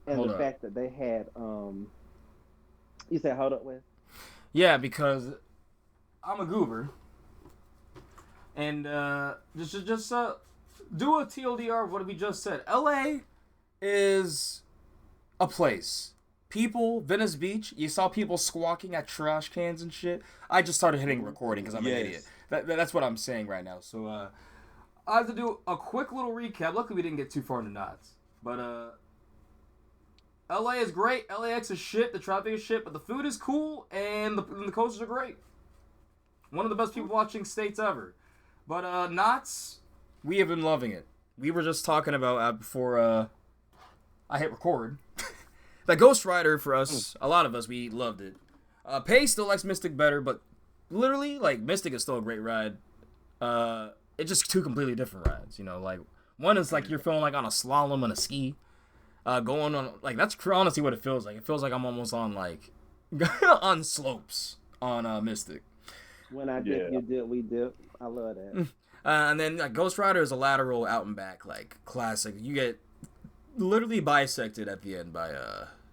and Hold the up. fact that they had you said hold up, Wes. Yeah, because I'm a goober, and just do a TLDR of what we just said. LA is a place. People, Venice Beach, you saw people squawking at trash cans and shit. I just started hitting Hmm. recording because I'm an idiot. Yes. That's what I'm saying right now. So I have to do a quick little recap. Luckily, we didn't get too far into knots. But LA is great. LAX is shit. The traffic is shit. But the food is cool and the coasters are great. One of the best people watching states ever. But knots, we have been loving it. We were just talking about before I hit record. That Ghost Rider for us, a lot of us, we loved it. Pay still likes Mystic better, but literally, like Mystic is still a great ride. It's just two completely different rides. You know, like one is like you're feeling like on a slalom on a ski. Going on like that's honestly what it feels like. It feels like I'm almost on like on slopes on Mystic. When I dip, Yeah. you dip, we dip. I love that. And then like Ghost Rider is a lateral out and back like classic. You get literally bisected at the end by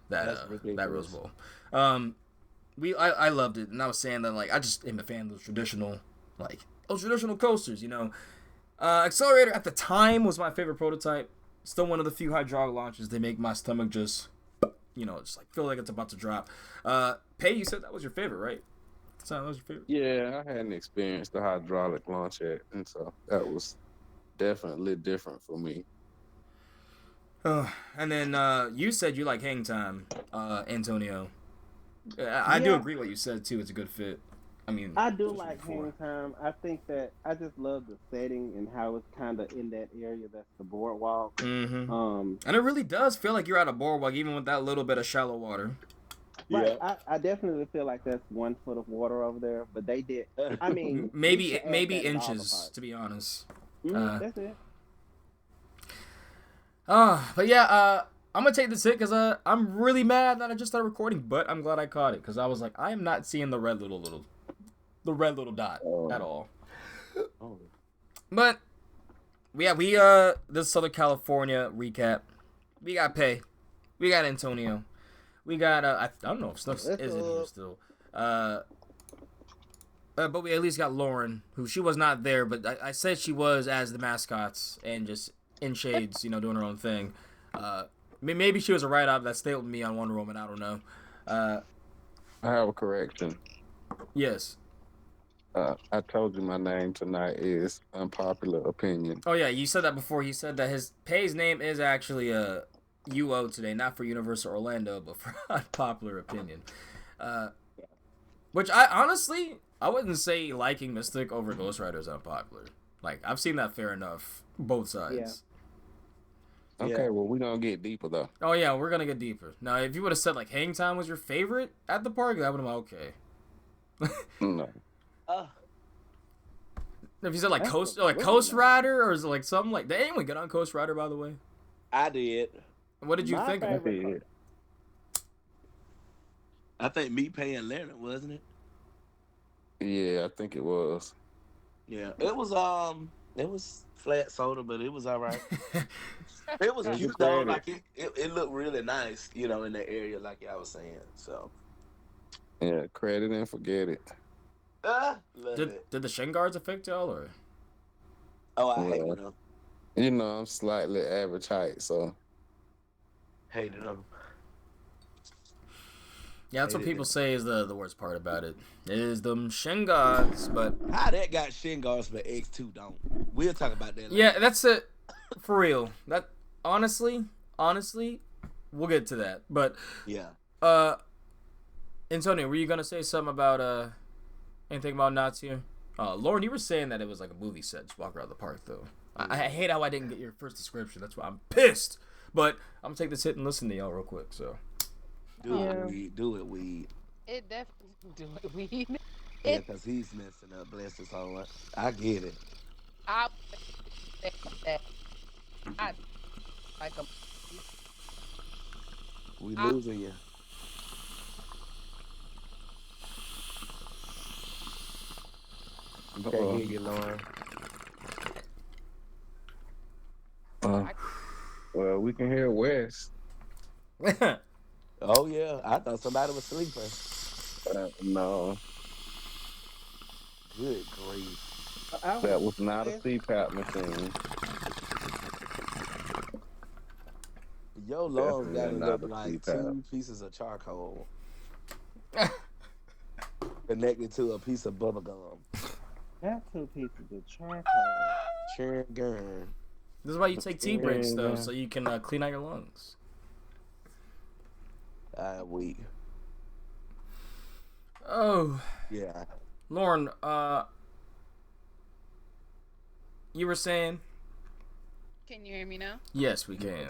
That's that Rose ridiculous. Bowl. I loved it, and I was saying that like I just am a fan of those traditional coasters. You know, Accelerator at the time was my favorite prototype. Still one of the few hydraulic launches they make my stomach just just like feel like it's about to drop. Pay, you said that was your favorite, right? That was your favorite. Yeah, I hadn't experienced the hydraulic launch yet, and so that was definitely different for me. And then you said you like Hang Time, Antonio. I do Yeah, agree what you said too. It's a good fit. I mean, I do especially like before. hang time. I think that I just love the setting and how it's kind of in that area that's the boardwalk. Mm-hmm. Um, And it really does feel like you're at a boardwalk, even with that little bit of shallow water. right. Yeah. I definitely feel like that's 1 foot of water over there, but they did. I mean, we Maybe should add maybe that at all the inches, parks. to be honest. Hmm, that's it. But yeah, I'm gonna take this hit because I'm really mad that I just started recording, but I'm glad I caught it because I was like, I am not seeing the red little dot at Oh, all. oh, But yeah, we this Southern California recap. We got Pay, we got Antonio, we got I don't know if Snooks What's is in here up? still. Uh, but we at least got Lauren, who she was not there, but I said she was as the mascots and just in shades, doing her own thing. Maybe she was a write up that stayed with me on Wonder Woman. I don't know. Uh, I have a correction. yes. I told you my name tonight is unpopular opinion. Oh yeah, you said that before. He said that his Pay's name is actually UO today, not for Universal Orlando, but for unpopular opinion. Uh, which I honestly I wouldn't say liking Mystic over Ghost Rider is unpopular. Like I've seen that fair enough, both Yeah. sides. Okay, Yeah. well we're gonna get deeper though. Oh yeah, we're gonna get deeper. Now, if you would have said like Hang Time was your favorite at the park, that would have been okay. No. Uh, If you said like that's a really Coast nice one. Rider or is it like something like did anyone get on Coast Rider by the way? I did. What did you My think of I it? favorite. did. I think me paying Leonard, wasn't it? Yeah, I think it was. Yeah. It was flat soda, but it was all right. It was There's your cute though. credit. Like it looked really nice, in that area, like y'all was saying. So Yeah, credit and forget it. love did it. did the Shin guards affect y'all or? Oh, I Well, hated them. I'm slightly average height, so Hated them. Yeah, that's what Hated people them. say is the worst part about it. Is them Shin guards, but How that got shin guards but X2 don't. We'll talk about that yeah, later. that's it for real. That honestly, we'll get to that. But Yeah. uh, Antonio, were you gonna say something about anything about Knots here? Lauren, you were saying that it was like a movie set. Just walk around the park though. I hate how I didn't get your first description. That's why I'm pissed. But I'm gonna take this hit and listen to y'all real quick. So Do it, Yeah. weed. Do it, weed. It definitely do it. We Yeah, it. because he's messing up. Bless his heart. I get it. I would say that I like a. We I losing you. We can't uh, hear you, Lauren. uh, I well, we can hear Wes. Oh yeah, I thought somebody was sleeping. No, Good grief. I that was was not a pissed. CPAP machine. Your lungs Definitely gotta not look a like CPAP. two pieces of charcoal connected to a piece of bubble gum. Got 2 pieces of charcoal. Chewing gum. This is why you take tea break stuff, Yeah. so you can clean out your lungs. We. Oh, Yeah. Lauren, you were saying? Can you hear me now? Yes, we can.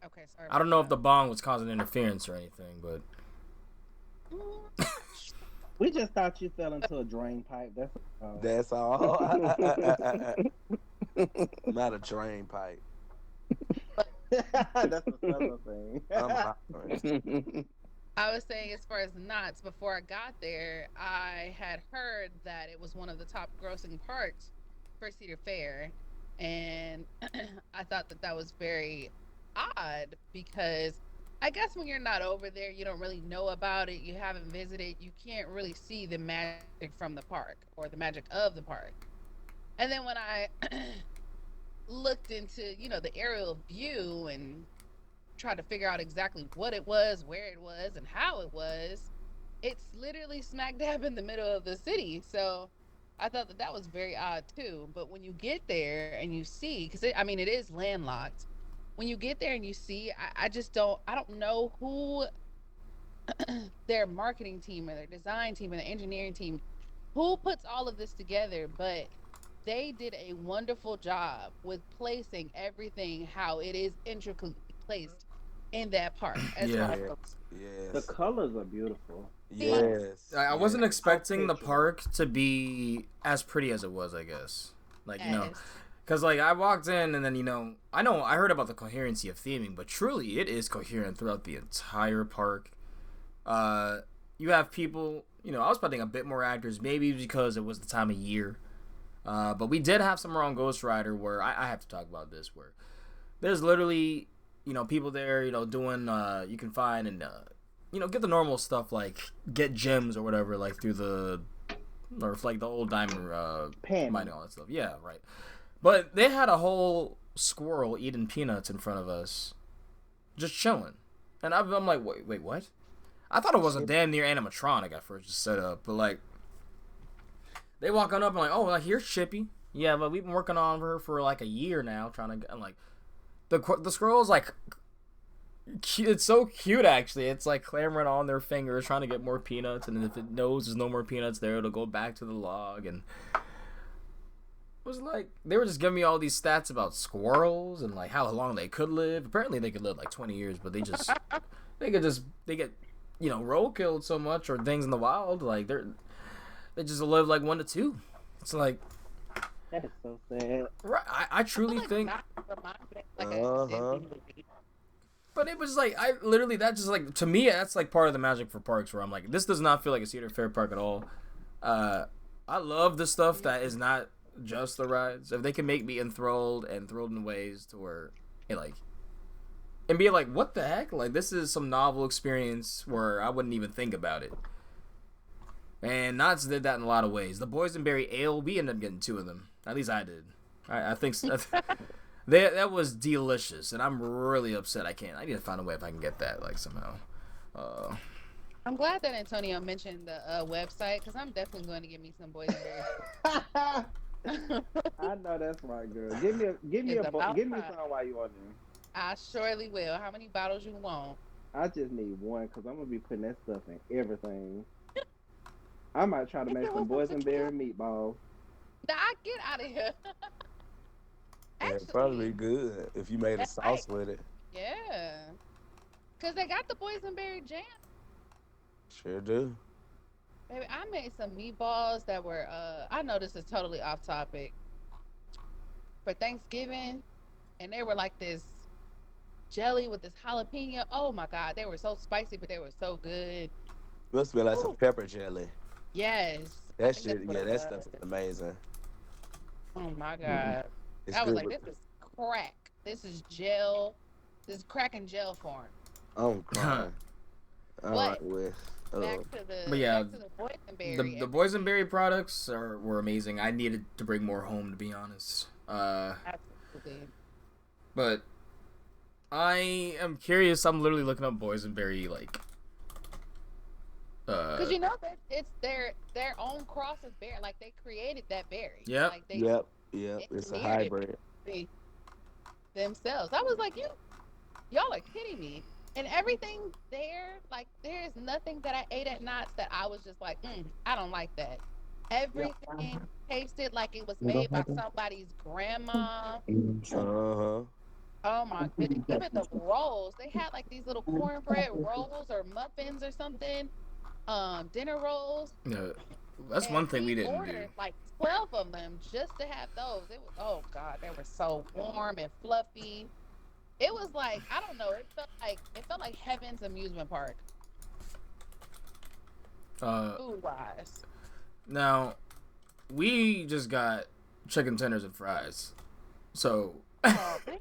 Okay, sorry. I don't know if the bong was causing interference or anything, but We just thought you fell into a drain pipe. That's all. That's all. Not a drain pipe. That's a southern thing. I'm hollering. I was saying, as far as Knott's, before I got there, I had heard that it was one of the top grossing parks for Cedar Fair. And I thought that that was very odd because I guess when you're not over there, you don't really know about it, you haven't visited, you can't really see the magic from the park or the magic of the park. And then when I looked into, the aerial view and tried to figure out exactly what it was, where it was, and how it was, it's literally smack dab in the middle of the city. So I thought that that was very odd too. But when you get there and you see, because it is landlocked. When you get there and you see, I don't know who their marketing team or their design team or their engineering team, who puts all of this together, but they did a wonderful job with placing everything how it is intricately placed in that park. As Yeah. far as Yes. The colors are beautiful. Yes. I wasn't expecting the picture. park to be as pretty as it was, I guess. Like, yes. because, like, I walked in and then, I heard about the coherency of theming, but truly it is coherent throughout the entire park. You have people, I was expecting a bit more actors, maybe because it was the time of year. But we did have some on Ghost Rider where I have to talk about this, where there's literally, people there, doing, you can find and, get the normal stuff like get gems or whatever, like through like the old diamond, Pen. mining, all that stuff. Yeah, right. But they had a whole squirrel eating peanuts in front of us, just chilling. And I'm like, wait, what? I thought it was a damn near animatronic at first, just set up. But, like, they walk on up and like, oh, like, here's Chippy. Yeah, but we've been working on her for, like, a year now, trying to get, and, like, the squirrel's, like, cute. It's so cute, actually. It's, like, clamoring on their fingers, trying to get more peanuts. And if it knows there's no more peanuts there, it'll go back to the log. And was like, they were just giving me all these stats about squirrels and like how long they could live. Apparently they could live like 20 years, but they get road killed so much, or things in the wild, like they just live like 1 to 2. It's like, That is so sad. right, I truly think, but it was like, I literally, that just like, to me, that's like part of the magic for parks, where I'm like, this does not feel like a Cedar Fair park at all. I love the stuff that is not just the rides. If they can make me enthralled in ways to where and be like, what the heck? Like, this is some novel experience where I wouldn't even think about it. And Knott's did that in a lot of ways. The boysenberry ale, we ended up getting 2 of them. At least I did. I think so. That was delicious, and I'm really upset I need to find a way if I can get that, like, somehow. I'm glad that Antonio mentioned the website, because I'm definitely going to get me some boysenberry. I know that's right, girl. Give me It's about some time. while you on there. I surely will. How many bottles you want? I just need one because I'm gonna be putting that stuff in everything. I might try to make some boysenberry meatballs. Nah, get out of here. It'd probably be good if you made a sauce with it. Yeah. Because they got the boysenberry jam. Sure do. Baby, I made some meatballs that were, I know this is totally off topic, for Thanksgiving, and they were like this jelly with this jalapeno. Oh my God, they were so spicy, but they were so good. Must be like some pepper jelly. Yes. I That think shit, that's what yeah, it that was. stuff is amazing. Oh my God. It's I was good like, with- this is crack. This is gel. This is crack in gel form. I'm crying. All But right, Wes. back to the But yeah, back to the boysenberry. the boysenberry products were amazing. I needed to bring more home, to be honest. Absolutely. But I am curious. I'm literally looking up boysenberry like. Because you know that it's their own cross of berry. Like they created that berry. Yep. Like they Yep. It's a engineered hybrid. it themselves. I was like, y'all are kidding me. And everything there, like there is nothing that I ate at Knott's that I was just like, I don't like that. Everything tasted like it was made by somebody's grandma. Uh-huh. Oh my goodness. Even the rolls. They had like these little cornbread rolls or muffins or something. Dinner rolls. Yeah, that's And one thing we didn't do. ordered like 12 of them just to have those. It was, oh God, they were so warm and fluffy. It was like, I don't know, it felt like Heaven's amusement park, food wise. Now, we just got chicken tenders and fries. So. Oh man,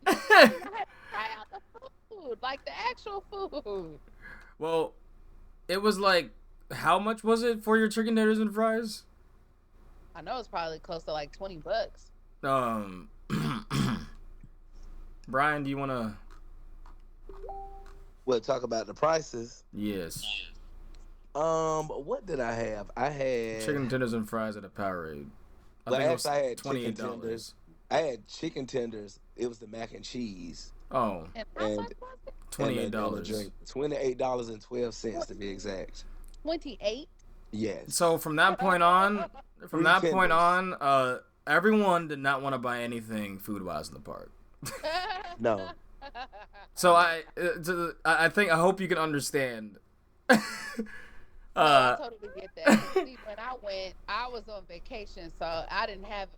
I had to try out the food, like the actual food. Well, it was like, how much was it for your chicken tenders and fries? I know it's probably close to like $20. Brian, do you want to? We'll talk about the prices. Yes. What did I have? I had Chicken tenders and fries at a Powerade. I Well, think it was actually, I had $28. chicken tenders. I had chicken tenders. It was the mac and cheese. Oh, And how And- much was it? $28. $28.12 to be exact. 28. Yes. So from that point on, Three tenders. everyone did not want to buy anything food-wise in the park. No. So I hope you can understand. No, I totally get that. See, when I went, I was on vacation, so I didn't have.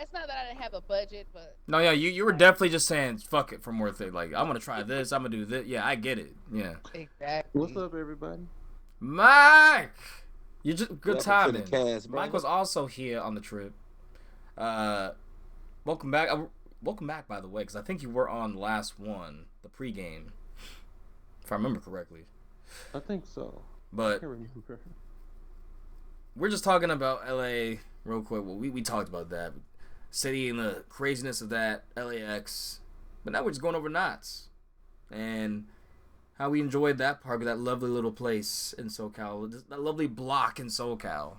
It's not that I didn't have a budget, but No, yeah, you were definitely just saying fuck it for more things. Like I'm gonna try this, I'm gonna do this. Yeah, I get it. Yeah. exactly. What's up, everybody? Mike, you just good Welcome to timing. the cast, Mike brother. was also here on the trip. Welcome back. Welcome back, by the way, because I think you were on last one, the pregame, if I remember correctly. I think so. I But can't remember. we're just talking about LA real quick. Well, we talked about that city and the craziness of that LAX, but now we're just going over Knott's and how we enjoyed that park, that lovely little place in SoCal, that lovely block in SoCal.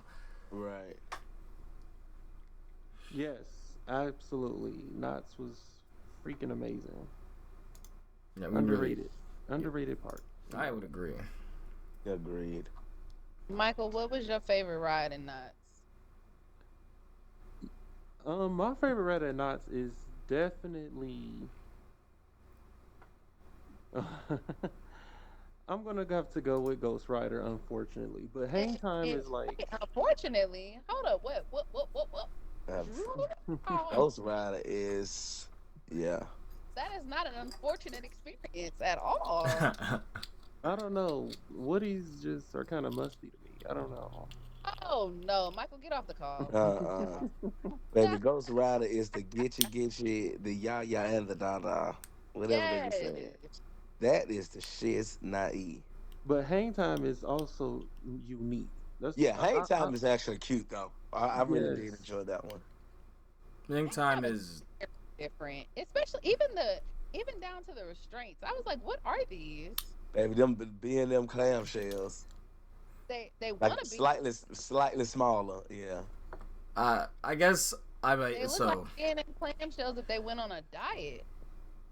Right. Yes, absolutely. Knott's was freaking amazing. Yeah, we Underrated. Underrated park. Really, I would agree. Agreed. Michael, what was your favorite ride in Knott's? My favorite ride at Knott's is definitely. I'm gonna have to go with Ghost Rider, unfortunately. But Hang Time is like. Unfortunately, hold up, what? Ghost Rider is, yeah. That is not an unfortunate experience at all. I don't know. Woodies just are kind of musty to me. I don't know. Oh no, Michael, get off the call. Baby, Ghost Rider is the Gitchy, the ya and the da, whatever they be saying. Yes. That is the shit's naive. But Hang Time is also unique. That's, Yeah, Hang Time is actually cute though. I really Yes. did enjoy that one. Hang time is Different, especially even down to the restraints. I was like, what are these? Baby, them B&M clamshells, They like want to be. slightly smaller. Yeah. I guess I They might look so like B&M clamshells if they went on a diet.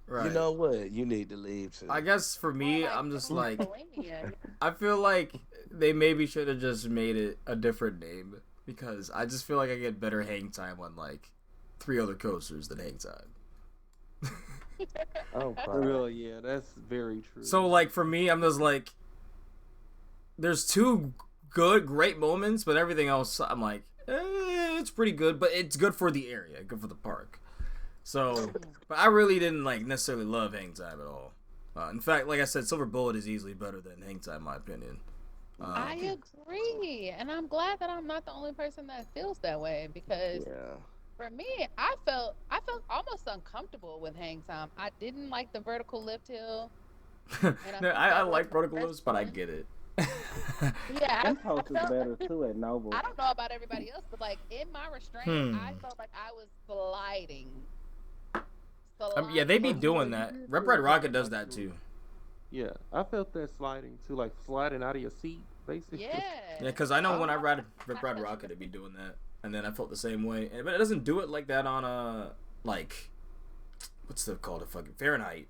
right. You know what? You need to leave too. I guess for me, Or I'm just like Pennsylvania. I feel like they maybe should have just made it a different name because I just feel like I get better hang time on like 3 other coasters than hang time. Oh, Well, yeah, that's very true. So like for me, I'm just like there's 2 great moments, but everything else I'm like it's pretty good, but it's good for the area, good for the park. So, but I really didn't like necessarily love hang time at all. In fact, like I said, Silver Bullet is easily better than hang time in my opinion. I agree, and I'm glad that I'm not the only person that feels that way because yeah. for me, I felt almost uncomfortable with hang time. I didn't like the vertical lift hill. No, I like vertical lifts, but I get it. Yeah, That house is better too at Noble. I don't know about everybody else, but like in my restraint, I felt like I was sliding. Yeah, they be Sliding. doing that. Rep Red Rocket does that too. Yeah, I felt that sliding too, like sliding out of your seat, basically. Yeah. Yeah, because I know when I ride Rip Ride Rocket, it'd be doing that, and then I felt the same way. But it doesn't do it like that on a like, what's the called? A fucking Fahrenheit.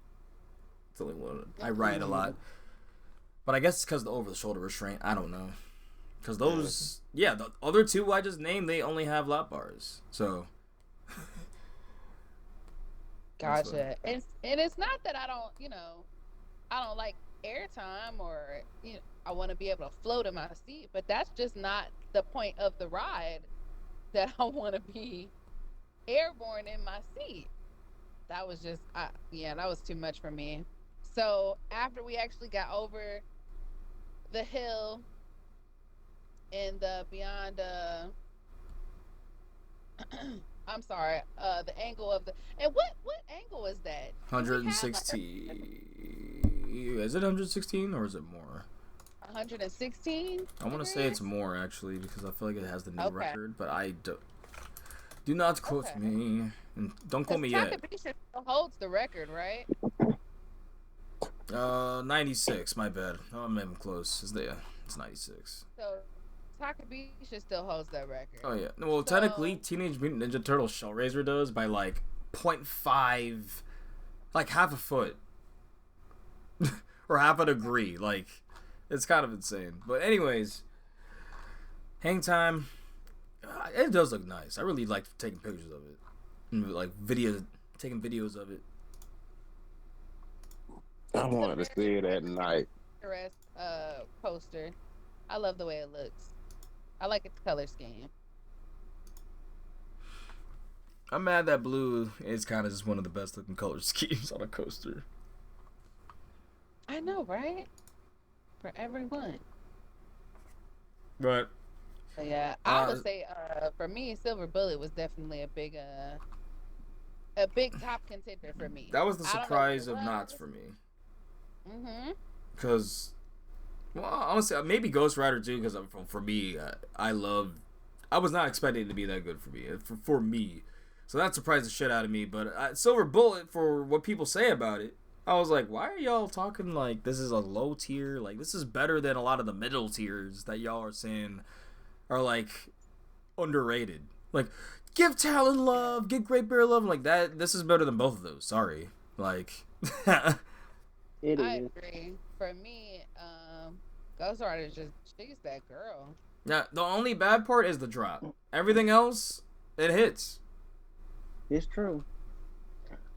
It's the only one I ride a lot. But I guess it's because of the over the shoulder restraint. I don't know. Because those, yeah, the other two I just named, they only have lap bars. So. Gotcha. And it's not that I don't, I don't like airtime or I want to be able to float in my seat, but that's just not the point of the ride. That I want to be airborne in my seat. That was just that was too much for me. So after we actually got over the hill and the beyond I'm sorry, the angle of the, and what angle is that? 116. Is it 116 or is it more? 116. I want to say it's more actually because I feel like it has the new record, but I do not quote me and don't quote me yet. Takabisha still holds the record, right? 96. My bad. Oh, I'm even close. It's 96. So Takabisha still holds that record. Oh yeah. Well, technically, Teenage Mutant Ninja Turtles Shellraiser does by like 0.5, like half a foot, or half a degree. Like, it's kind of insane. But anyways, hang time. It does look nice. I really like taking pictures of it, and like taking videos of it. I wanted to see it at night. Poster. I love the way it looks. I like its color scheme. I'm mad that blue is kind of just one of the best looking color schemes on a coaster. I know, right? For everyone. But yeah, I would say for me, Silver Bullet was definitely a big top contender for me. That was the surprise of Knott's for me. Because, well, honestly, maybe Ghost Rider too. Because for me, I was not expecting it to be that good for me. For me, so that surprised the shit out of me. But Silver Bullet, for what people say about it, I was like, why are y'all talking like this is a low tier? Like, this is better than a lot of the middle tiers that y'all are saying are like underrated. Like, give Talon love, give Great Bear love. Like that, this is better than both of those. Sorry, like. I agree. For me, Ghost Rider she's that girl. Yeah, the only bad part is the drop. Everything else, it hits. It's true.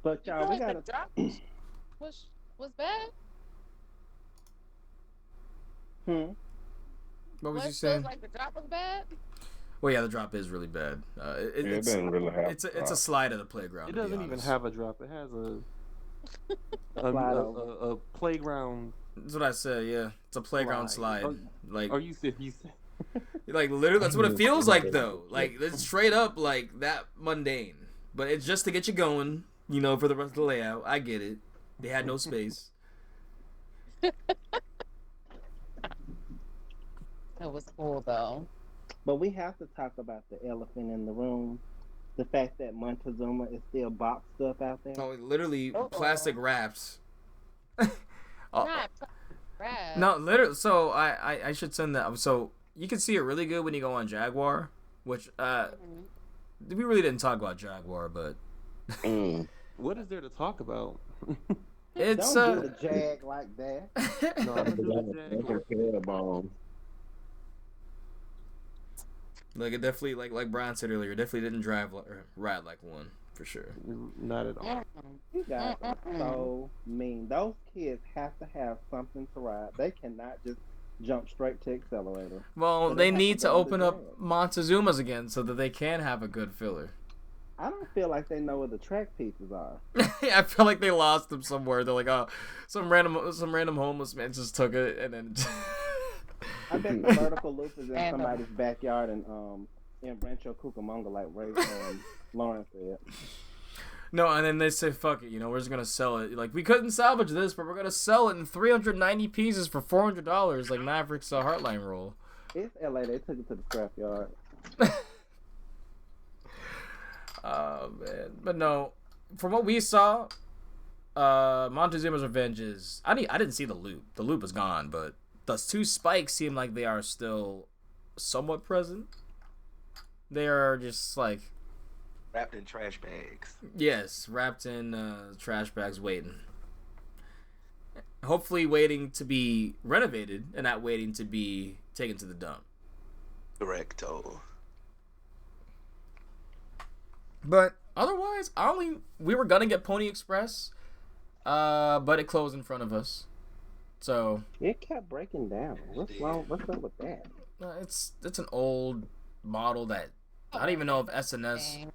But y'all, we gotta. The drop was bad. What was you saying? Like the drop was bad. Well, yeah, the drop is really bad. It doesn't really have. It's a slide of the playground. It doesn't even have a drop. It has a playground. That's what I said. Yeah, it's a playground slide. Like, are you serious? Like literally, that's what it feels like though. Like it's straight up like that mundane. But it's just to get you going, for the rest of the layout. I get it. They had no space. It was cool though. But we have to talk about the elephant in the room. The fact that Montezuma is still boxed up out there. Oh, literally plastic wraps. Not wraps. No, literally. So I should send that. So you can see it really good when you go on Jaguar, which we really didn't talk about Jaguar, but what is there to talk about? It's don't do the Jag like that. No, I don't do the Jag. Like it definitely, like Brian said earlier, definitely didn't ride like one for sure. Not at all. You guys are so mean. Those kids have to have something to ride. They cannot just jump straight to accelerator. Well, So they have need to go open the up Jag. Montezuma's again so that they can have a good filler. I don't feel like they know where the track pieces are. I feel like they lost them somewhere. They're like, oh, some random homeless man just took it and then. I bet the vertical loop is in somebody's backyard in Rancho Cucamonga, like Ray Lawrence said. No, and then they say, fuck it, we're just gonna sell it. Like, we couldn't salvage this, but we're gonna sell it in 390 pieces for $400, like Maverick's Heartline roll. It's LA. They took it to the scrapyard. Oh, man. But no, from what we saw, Montezuma's Revenge is... I didn't see the loop. The loop is gone, but the two spikes seem like they are still somewhat present. They are just, like... Wrapped in trash bags. Yes, wrapped in trash bags waiting. Hopefully waiting to be renovated and not waiting to be taken to the dump. Correcto. But otherwise, we were gonna get Pony Express, but it closed in front of us. So It kept breaking down. What's wrong? What's up with that? it's an old model that I don't even know if SNS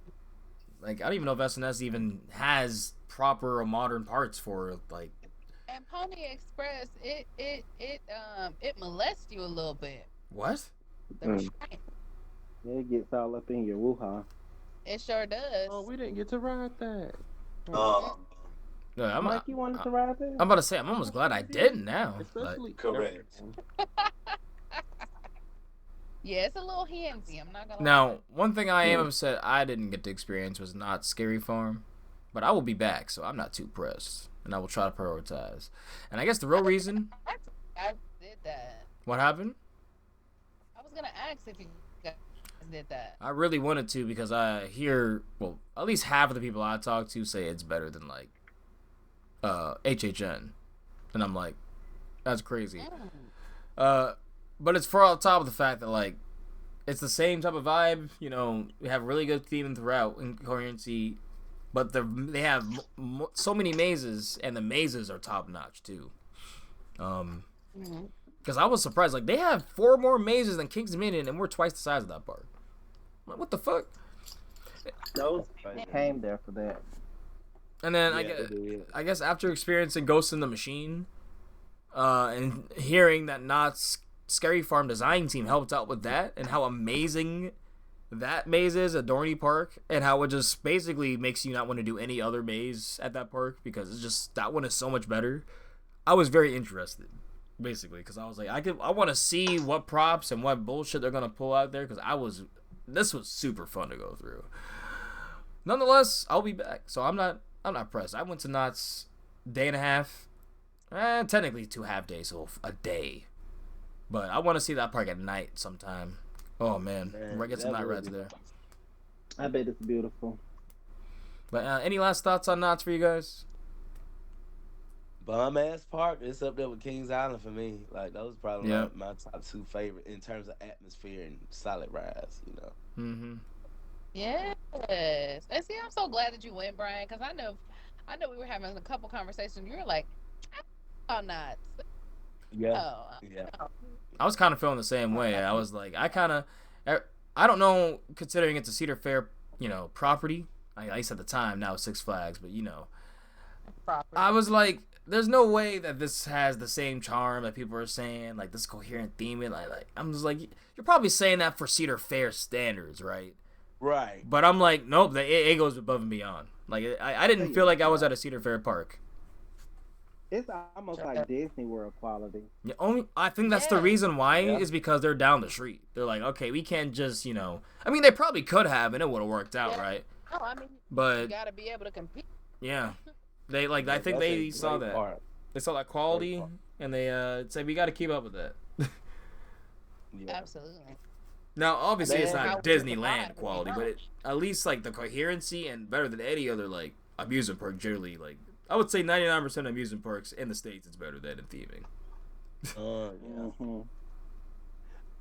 I don't even know if SNS even has proper or modern parts for it. Like, And Pony Express, it molests you a little bit. what? The restraint. It gets all up in your woo-ha. It sure does. Oh, we didn't get to ride that. Oh, No, I'm Mike, you wanted to ride that? I'm about to say I'm almost glad I didn't now. Like, Especially correct. Yeah, it's a little handsy. I'm not gonna lie. now, one thing I am upset I didn't get to experience was not Scary Farm, but I will be back, so I'm not too pressed, and I will try to prioritize. And I guess the real reason I did that. what happened, I was gonna ask if you guys did that. I really wanted to because I hear, well, at least half of the people I talk to say it's better than like HHN, and I'm like, that's crazy. But it's for on top of the fact that like it's the same type of vibe. We have really good theming throughout and coherency, but they have so many mazes, and the mazes are top notch too. Because I was surprised, like they have 4 more mazes than King's Dominion, and we're twice the size of that park. Like, what the fuck? Those people came there for that. And then Yeah, I guess after experiencing Ghost in the Machine, and hearing that Knott's Scary Farm design team helped out with that, and how amazing that maze is at Dorney Park, and how it just basically makes you not want to do any other maze at that park because it's just that one is so much better. I was very interested, basically, because I was like, I want to see what props and what bullshit they're gonna pull out there, because this was super fun to go through. Nonetheless, I'll be back, so I'm not pressed. I went to Knott's day and a half, technically 2 half days, so a day. But I want to see that park at night sometime. Oh man, we're gonna get some night rides there. I bet it's beautiful. But any last thoughts on Knott's for you guys? Bum ass park. It's up there with Kings Island for me. Like those are probably Yeah. my top 2 favorite in terms of atmosphere and solid rides. Mm-hmm. Yes. And see, I'm so glad that you went, Brian, because I know we were having a couple conversations. You were like, "Oh, not." Yeah. Oh, Yeah. I was kind of feeling the same way. I was like, I don't know, considering it's a Cedar Fair, property. At least at the time, now it's Six Flags, but property. I was like, there's no way that this has the same charm that people are saying, like this coherent theming. Like I'm just like, you're probably saying that for Cedar Fair standards, right? Right. But I'm like, nope, it goes above and beyond. Like I didn't feel like I was at a Cedar Fair park. It's almost like Disney World quality. Yeah, I think that's the Yeah. reason why Yeah. is because they're down the street. They're like, okay, we can't just, I mean, they probably could have, and it would have worked out, Yeah. right? No, I mean, you But gotta be able to compete. yeah, they like, I think That's a they saw great that. park. They saw that quality, Great park. and they said we got to keep up with that. Yeah. Absolutely. Now, obviously, it's Man, not how we Disneyland survive, quality, we but know. at least like the coherency and better than any other like amusement park. Generally, like I would say 99% of amusement parks in the States, it's better than in theming. Yeah. Mm-hmm.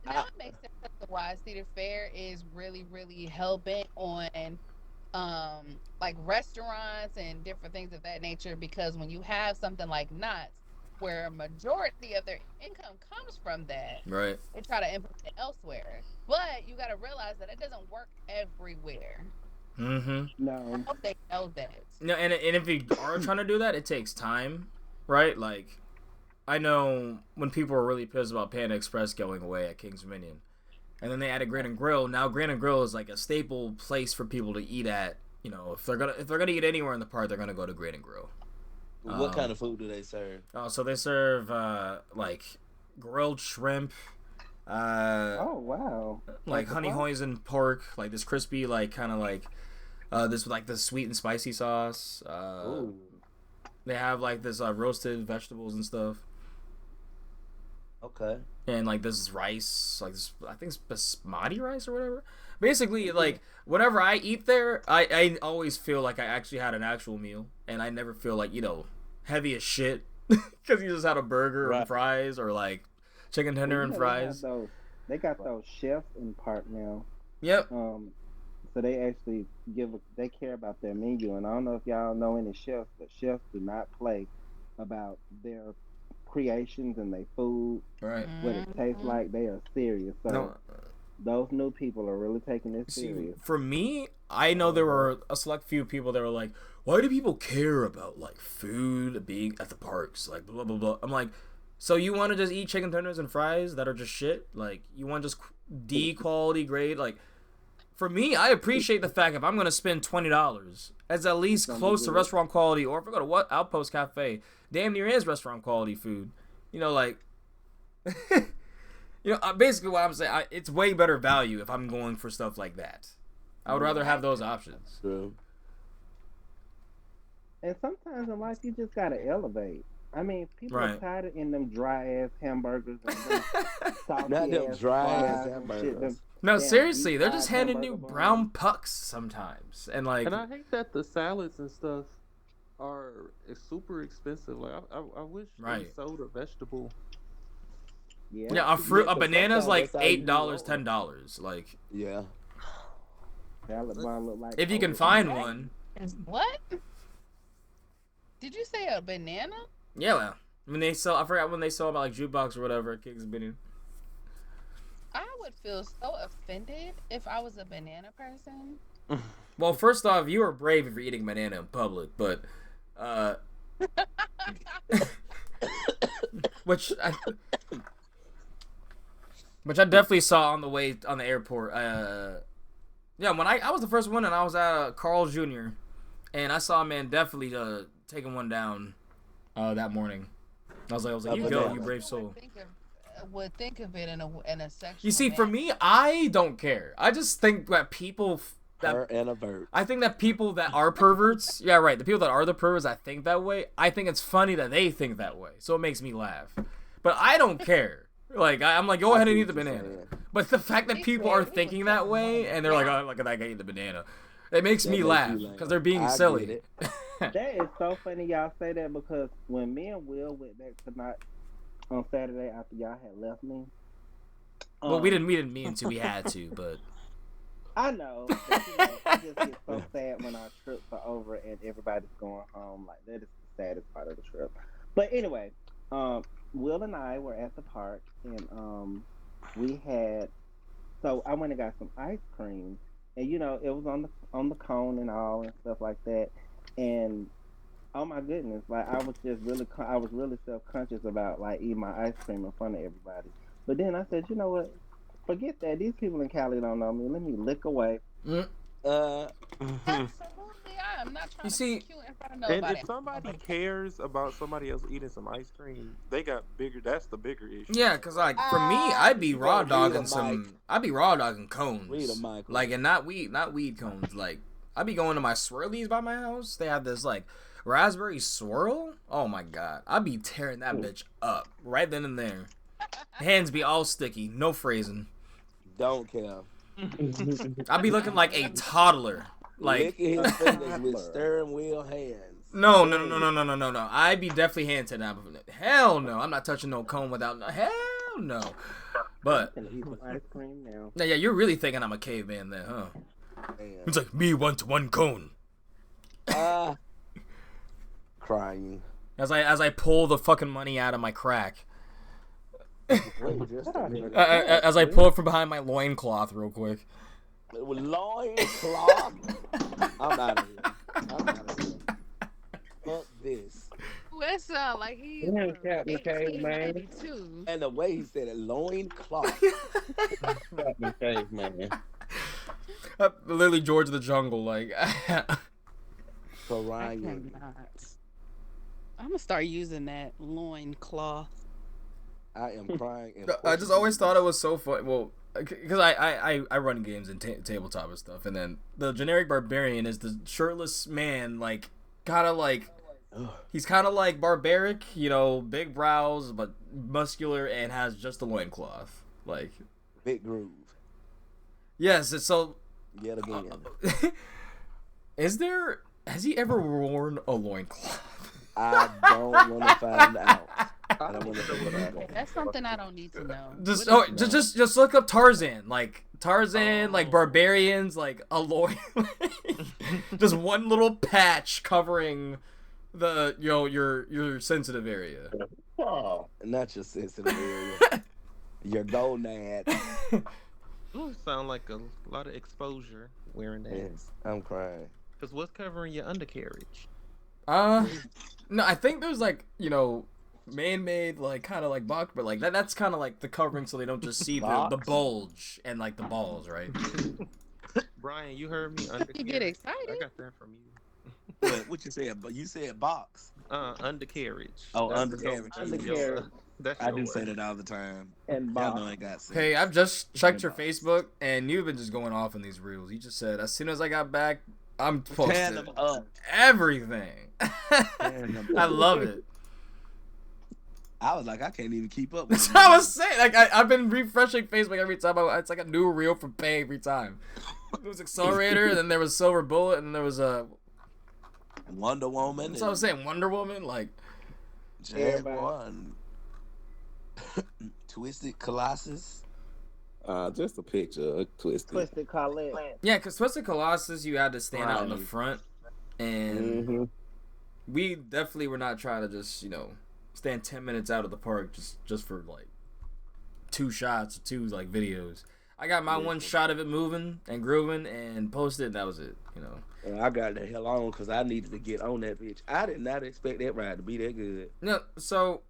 Now it makes sense as to why Cedar Fair is really, really hell bent on like restaurants and different things of that nature, because when you have something like Knott's, where a majority of their income comes from that, Right. they try to implement it elsewhere. But you got to realize that it doesn't work everywhere. Mm-hmm. No. I hope they know that. No, and if you are trying to do that, it takes time, right? Like, I know when people were really pissed about Panda Express going away at King's Dominion, and then they added Grand and Grill. Now Grand and Grill is like a staple place for people to eat at you know, if they're gonna eat anywhere in the park, they're gonna go to Green and Grill. What kind of food do they serve? So they serve like grilled shrimp, Oh wow. like honey what? hoisin pork, like this crispy, like kind of like this like the sweet and spicy sauce. Ooh. They have like this roasted vegetables and stuff, Okay. and like this rice, like this, I think it's basmati rice or whatever. Basically, like whenever I eat there, I always feel like I actually had an actual meal, and I never feel like, you know, heavy as shit because you just had a burger and Right. fries or like chicken tender and fries. They got those chefs in park now. Yep. So they actually they care about their menu, and I don't know if y'all know any chefs, but chefs do not play about their creations and their food, Right. what it tastes like. They are serious. So No. those new people are really taking this See, serious. for me, I know there were a select few people that were like, "Why do people care about like food being at the parks?" Like blah blah blah. I'm like, so you want to just eat chicken tenders and fries that are just shit? Like you want just D quality grade? Like for me, I appreciate the fact if I'm gonna spend $20, it's at least close to restaurant quality, or if I go to what Outpost Cafe, damn near is restaurant quality food. You know, like. You know, basically what I'm saying, it's way better value if I'm going for stuff like that. I would rather have those options. True. And sometimes in life, you just gotta elevate. I mean, people are Right. tired of in them dry ass hamburgers and them salty Not them ass dry fries ass and hamburgers. shit, them No, damn seriously, deep they're just fried handing hamburger you buns. brown pucks sometimes, and like, And I hate that the salads and stuff is super expensive. Like I wish Right. they sold a vegetable. yeah, a banana's sometimes like that's how you $8, roll. $10. Like, Yeah. Salad bar look like if you can oatmeal. find one, What? Did you say a banana? yeah. Well, when they sell, I forgot when they sell about like jukebox or whatever at King's Binion. I would feel so offended if I was a banana person. Well, first off, you are brave if you're eating banana in public, but which I definitely saw on the way on the airport. Yeah, when I was the first one, and I was at Carl Jr. and I saw a man definitely taking one down that morning. I was like, you go, you brave soul. Would think of it in a sexual. You see, for me, I don't care. I just think that people Her and a vert. I think that people that are perverts, yeah, right, the people that are the perverts that think that way, I think it's funny that they think that way. So it makes me laugh. But I don't care. Like, I'm like, go ahead and eat the banana. But the fact that people are thinking that way, and they're like, oh, look at that guy eating the banana, it makes me laugh, because they're being silly. That is so funny y'all say that, because when me and Will went back to Knott on Saturday after y'all had left me. Well, we didn't mean to, we had to, but... I know, but, you know, I just get so sad when our trips are over and everybody's going home. Like, that is the saddest part of the trip. But anyway, Will and I were at the park, and we had, so I went and got some ice cream, and you know, it was on the cone and all and stuff like that, and oh my goodness, like I was really self-conscious about like eating my ice cream in front of everybody. But then I said, you know what? Forget that. These people in Cali don't know me. Let me lick away. Absolutely, I am not trying to be cute in front of And nobody. if somebody cares about somebody else eating some ice cream, they got bigger. That's the bigger issue. Yeah, because like for me, I'd be raw Read a dogging mic. I'd be raw dogging cones. Read a mic. Like, and not weed cones. Like, I'd be going to my swirlies by my house. They have this like raspberry swirl. Oh my god, I'd be tearing that bitch up right then and there. Hands be all sticky, no phrasing. Don't care. I'd be looking like a toddler. Like, Licking his fingers with steering wheel hands. no. I'd be definitely hand to that. Hell no, I'm not touching no cone without. Hell no. But I'm gonna eat some ice cream now. yeah, you're really thinking I'm a caveman then, huh? Man. It's like me wants one cone. Crying. As I pull the fucking money out of my crack. Wait just a minute. As I pull it from behind my loincloth real quick. With loincloth. I'm out of here. Fuck this. That sound like he's Yeah, Captain Caveman. 1882. And the way he said it, loincloth. Captain Caveman. Literally George of the Jungle, like. So I Ryan, cannot. I'm gonna start using that loin cloth. I am crying. In I just always Portuguese. thought it was so fun. Well, because I run games and tabletop and stuff, and then the generic barbarian is the shirtless man, like kind of like Ugh. he's kind of like barbaric, you know, big brows but muscular and has just a loincloth. Like, Big Groove. yes, it's so. Yet again. Has he ever worn a loincloth? I don't want to find out. I don't want to think about it. That's something I don't need to know. Just look up Tarzan, like barbarians, like a loin, just one little patch covering the your sensitive area. Oh, Not your sensitive area. Your gonad. Ooh, sound like a lot of exposure wearing that. Yes, I'm crying. Cause what's covering your undercarriage? No, I think there's like man-made like kind of like box, but like that's kind of like the covering so they don't just see the Box? bulge and like the balls, right? Brian, you heard me. Undercarriage. You get I excited. got that from you. What you said? But you said box. Undercarriage. Oh, That's undercarriage. your- Undercarriage. That's I your do say word. that all the time. And Y'all Bob. know I got sense. Hey, I've just checked your Box. Facebook and you've been just going off on these reels. You just said as soon as I got back, I'm Tear posting them up. everything. Tear them I up. love it. I was like, I can't even keep up. That's With what I them. was saying. Like I've been refreshing Facebook every time. It's like a new reel from Pay every time. It was Accelerator, and then there was Silver Bullet, and then there was Wonder Woman. That's what I was saying. Wonder Woman, like. Jaguar. Twisted Colossus. just a picture of Twisted. Twisted Colette. Yeah, because Twisted Colossus, you had to stand out in the Right. front, and Mm-hmm. we definitely were not trying to just stand 10 minutes out of the park just for like 2 shots or 2 like videos. I got my one shot of it moving and grooving and posted, and that was it. And I got the hell on because I needed to get on that bitch. I did not expect that ride to be that good. No, so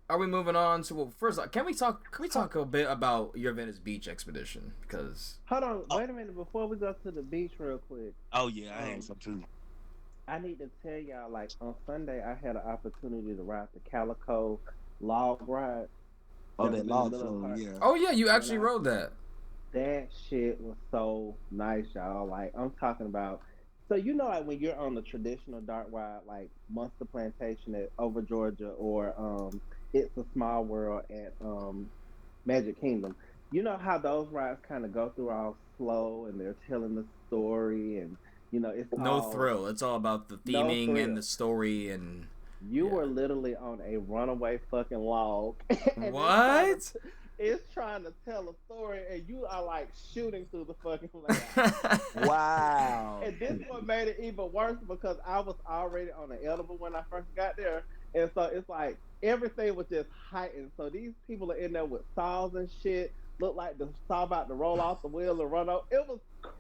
are we moving on to? Well, first, can we talk a bit about your Venice Beach expedition? Because Hold on, wait a minute before we go to the beach real quick. Oh yeah, I had some too. I need to tell y'all, like on Sunday, I had an opportunity to ride the Calico log ride. Oh, was that in the log middle of food, the park. yeah. oh yeah, you actually I- rode that. That shit was so nice, y'all. Like I'm talking about. So like when you're on the traditional dark ride, like Monster Plantation at Over Georgia, or It's a Small World at Magic Kingdom. You know how those rides kind of go through all slow, and they're telling the story, and it's No all, thrill. It's all about the No theming thrill. and the story and You Yeah. were literally on a runaway fucking log. And what? It's trying to tell a story, and you are like shooting through the fucking layout. Wow. And this one made it even worse because I was already on the edible when I first got there, and so it's like everything was just heightened. So these people are in there with saws and shit. Look like the saw about to roll off the wheel and run up. It was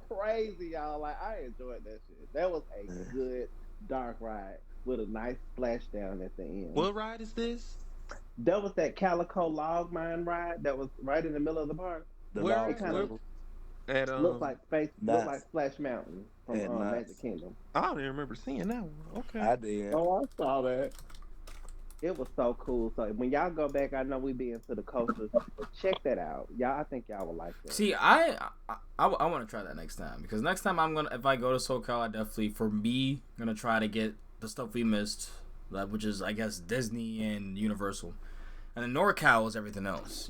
crazy, y'all. Like I enjoyed that shit. That was a good dark ride with a nice splashdown at the end. What ride is this? That was that Calico log mine ride that was right in the middle of the park. The Where- log it kinda- food. At Looked like Nice. like Splash Mountain from Yeah, nice. Magic Kingdom. I don't even remember seeing that one. Okay. I did. Oh, I saw that. It was so cool. So when y'all go back, I know we be into the coasters. Check that out, y'all. I think y'all will like that. See, I want to try that next time because next time if I go to SoCal, I definitely gonna try to get the stuff we missed, which is I guess Disney and Universal, and then NorCal is everything else,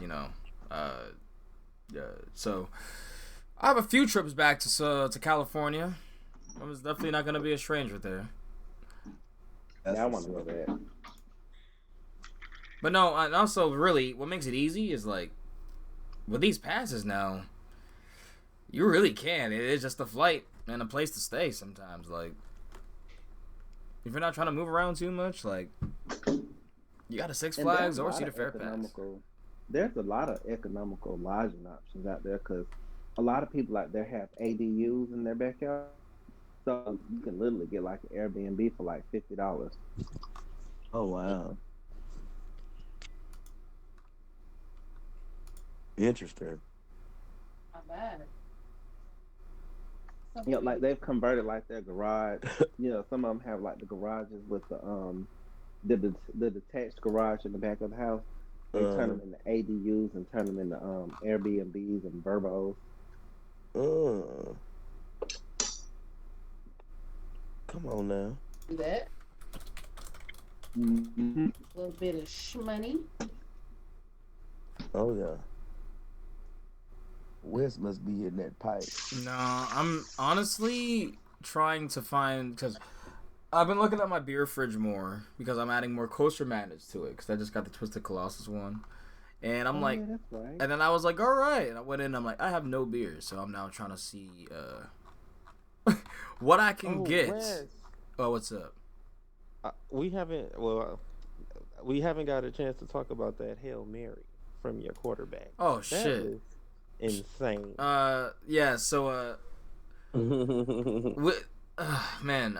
So I have a few trips back to California. I was definitely not gonna be a stranger there. I want to go there. But no, and also really, what makes it easy is like with these passes now, you really can. It is just a flight and a place to stay sometimes. Like if you're not trying to move around too much, like you got a Six And Flags there's a or lot Cedar of Fair pass. There's a lot of economical lodging options out there because a lot of people out there have ADUs in their backyard. So you can literally get like an Airbnb for like $50. Oh wow. Interesting. Not bad. You know, like they've converted like their garage. You know, some of them have like the garages with the detached garage in the back of the house. They turn Uh, them into ADUs and turn them into Airbnbs and Burbos. uh, come on now. That Mm-hmm. a little bit of shmoney. Oh yeah. Wes must be in that pipe. No, I'm honestly trying to find because I've been looking at my beer fridge more because I'm adding more Coaster Madness to it because I just got the Twisted Colossus one, and I'm Oh like, yeah, that's right. and then I was like, all right, and I went in, I'm like, I have no beer, so I'm now trying to see what I can get. Wes, Oh, what's up? we haven't. Well, we haven't got a chance to talk about that Hail Mary from your quarterback. Oh That shit. was insane. Yeah. So man,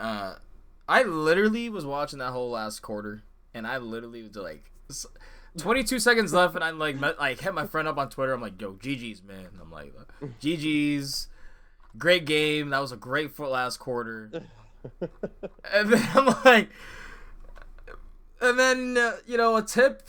I literally was watching that whole last quarter, and I literally was like, 22 seconds left, and I like hit my friend up on Twitter. I'm like, yo, GG's, man. I'm like, GG's, great game. That was a great last quarter. And then I'm like, and then you know, a tip.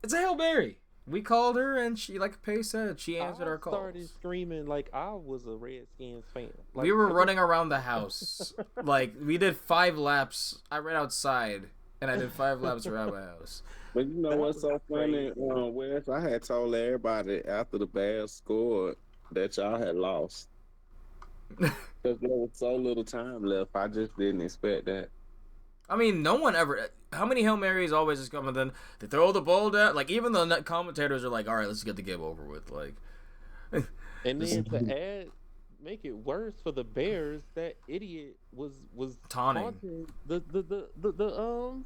It's a Hail Mary. We called her, and she, like Paige said, she answered our I calls. started screaming like I was a Redskins fan. Like, We were running around the house. Like, we did 5 laps. I ran outside, and I did 5 laps around my house. But you know That what's was so funny, crazy. Wes? I had told everybody after the Bears scored that y'all had lost because there was so little time left. I just didn't expect that. I mean, no one ever. How many Hail Marys always just come and then they throw the ball down? Like, even the net commentators are like, all right, let's get the game over with. Like, And then to make it worse for the Bears, that idiot was Taunting. the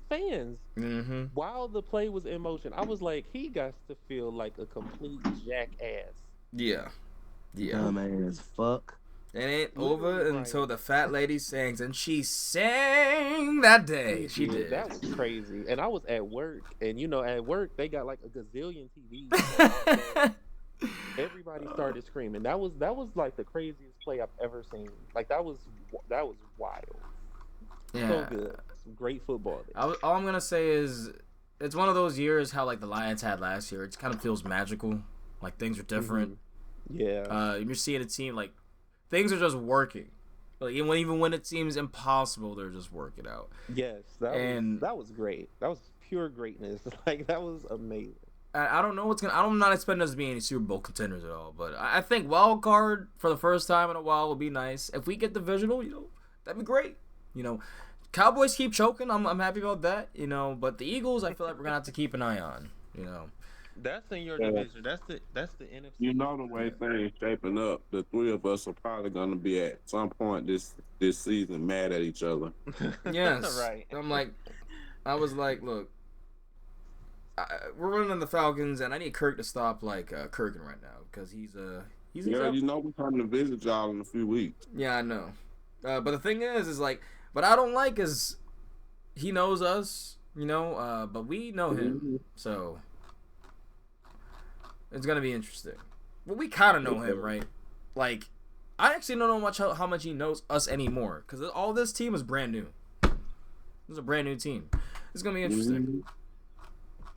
fans mm-hmm. while the play was in motion. I was like, he got to feel like a complete jackass. Yeah. Yeah. Dumbass fuck. It ain't Literally, over Brian. until the fat lady sings, and she sang that day. She did. That was crazy. And I was at work, and you know, at work they got like a gazillion TVs. So everybody started screaming. That was like the craziest play I've ever seen. Like that was wild. Yeah. So good. Some great football. All I'm gonna say is, it's one of those years how like the Lions had last year. It kind of feels magical. Like things are different. Yeah. You're seeing a team like things are just working. Like even when it seems impossible, they're just working out. Yes. That was great. That was pure greatness. Like that was amazing. I don't know what's gonna. I'm not expecting us to be any Super Bowl contenders at all, but I think wild card for the first time in a while would be nice. If we get divisional, you know, that'd be great. You know, Cowboys keep choking. I'm happy about that. You know, but the Eagles, I feel like we're gonna have to keep an eye on. You know, That's in your division. That's the NFC. You know the way things shaping up. The three of us are probably gonna be at some point this season mad at each other. yes, Right. I was like, look, we're running the Falcons, and I need Kirk to stop like Kirkin right now because he's Yeah, you know we're coming to visit y'all in a few weeks. Yeah, I know. But the thing is like, what I don't like is he knows us, you know, but we know him, so it's gonna be interesting. Well, we kind of know him, right? Like, I actually don't know how much he knows us anymore because all this team is brand new. This is a brand new team. It's gonna be interesting.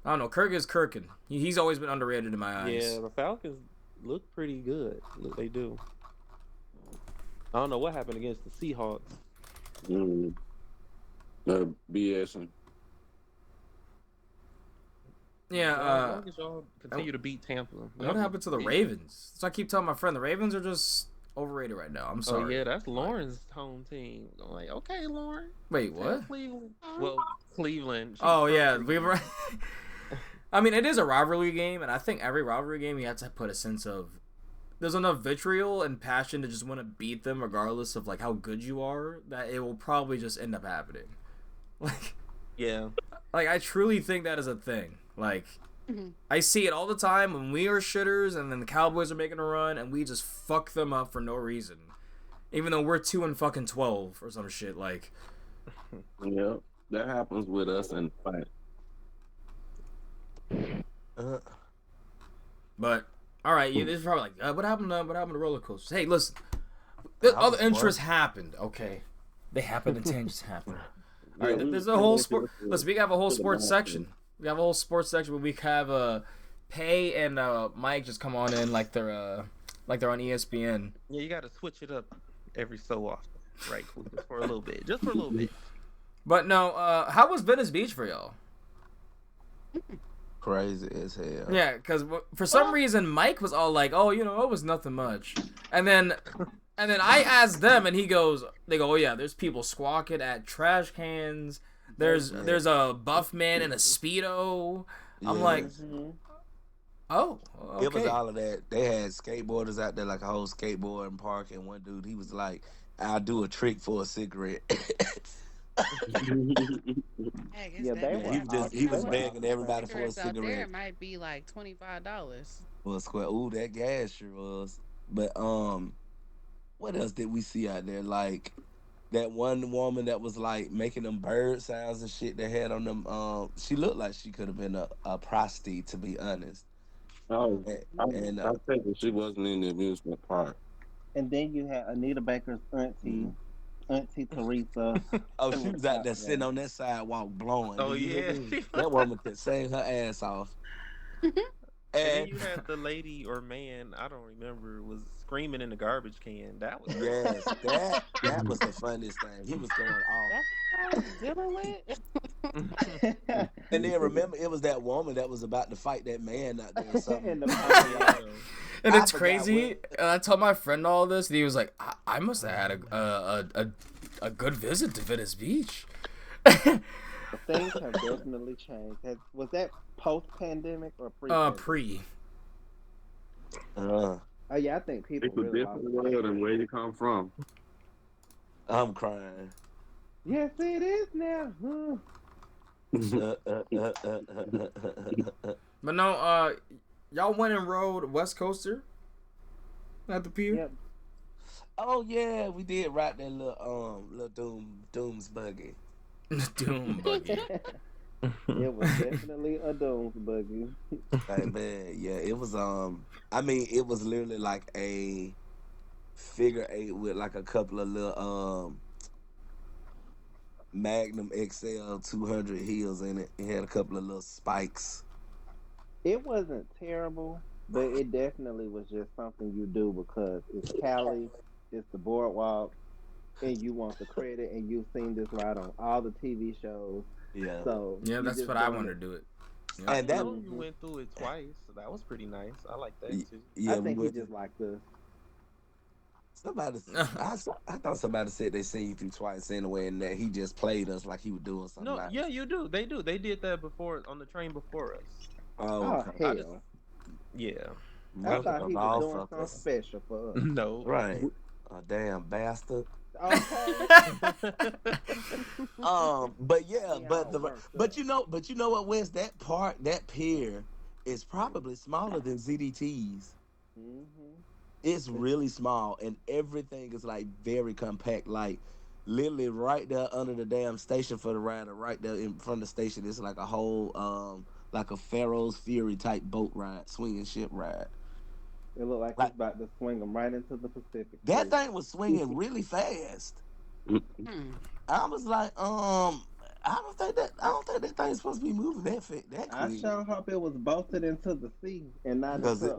I don't know. Kirk is Kirkin. He's always been underrated in my eyes. Yeah, the Falcons look pretty good. They do. I don't know what happened against the Seahawks. BS. Yeah. As long as y'all continue to beat Tampa. What happened to the Ravens? So I keep telling my friend the Ravens are just overrated right now. I'm sorry. Oh yeah, that's Lauren's home team. I'm like, okay, Lauren. Wait, what? Cleveland. Well, Cleveland. Oh yeah, we were. I mean, it is a rivalry game, and I think every rivalry game you have to put a sense of there's enough vitriol and passion to just want to beat them, regardless of like how good you are. That it will probably just end up happening. Like, yeah, like I truly think that is a thing. Like, I see it all the time when we are shitters, and then the Cowboys are making a run, and we just fuck them up for no reason, even though we're 2-12 or some shit. Like, Yeah, that happens with us in the fight. but all right, this is probably like what happened to roller coasters? Hey, listen, The I other was interests smart. happened. Okay, they happened and tangents happened. All Yeah, right, we there's was a whole finna sport. get Listen, we have a whole to the sports bathroom. section. We have a whole sports section where we have Pay and Mike just come on in like they're on ESPN. Yeah, you got to switch it up every so often, right? Quick, just for a little bit, just for a little bit. But no, how was Venice Beach for y'all? Crazy as hell. Yeah, because for some reason Mike was all like, "Oh, it was nothing much," and then I asked them, and they go, "Oh yeah, there's people squawking at trash cans. There's a buff man in a speedo." I'm like, Yes. "Oh, It was okay." all of that. They had skateboarders out there, like a whole skateboarding park, and one dude, he was like, "I'll do a trick for a cigarette." Heck, it's Yeah, that they bad. were he was just You he know was they were what? begging everybody for a Cigarettes out there cigarette might be like $25. for a square. Ooh, that gas sure was. But what else did we see out there? Like that one woman that was like making them bird sounds and shit they had on them. She looked like she could have been a prostitute, to be honest. Oh, I, And I think that she wasn't in the amusement park. And then you had Anita Baker's auntie, Auntie Teresa. oh, Who she was was out out there there. sitting on that sidewalk blowing. Oh Do you hear yeah. me? That woman could sing her ass off. And then And you had the lady or man, I don't remember, was screaming in the garbage can. That was crazy. yes, that was the funniest thing. He was going off. That's what I was dealing with. And then remember, it was that woman that was about to fight that man out there or something. In the Oh parking lot. yeah. And I it's forgot crazy. And I told my friend all this, and he was like, "I must have had a good visit to Venice Beach." Things have definitely changed. Was that post-pandemic or Pre. Oh yeah, I think people It's a really lost different their world than shit. where you come from. I'm crying. Yes, it is now. But no, y'all went and rode West Coaster at the pier. Yep. Oh yeah, we did ride that little Doom's buggy. Doom buggy. It was definitely a Dooms buggy. Like, man, yeah, it was I mean, it was literally like a figure eight with like a couple of little Magnum XL 200 heels in it. It had a couple of little spikes. It wasn't terrible, but it definitely was just something you do because it's Cali, it's the boardwalk, and you want the credit, and you've seen this ride on all the TV shows. Yeah. So Yeah, you that's just what I doing wanted it. to do it. I And didn't that know you went through it twice. So that was pretty nice. I like that too. yeah, I we think he went. just liked us. Somebody, I thought somebody said they seen you through twice anyway, and that he just played us like he was doing something. No, Like, yeah, you do. They do. They did that before on the train before us. oh, Oh okay. I just, hell! yeah. I Mother thought of he was all doing something fuckers. special for us. No. Right. A damn bastard. Okay. But yeah, Yeah, but worked but up. you know what, Wes? That park, that pier, is probably smaller than ZDT's. hmm It's really small, and everything is like very compact. Like literally right there under the damn station for the rider, right there in front of the station. It's like a whole like a Pharaoh's Fury type boat ride, swinging ship ride. It looked like Like he's about to swing them right into the Pacific. that too. thing was swinging really fast. Hmm. I was like, I don't think that thing's supposed to be moving that I quick. sure hope it was bolted into the sea and not Cause into it,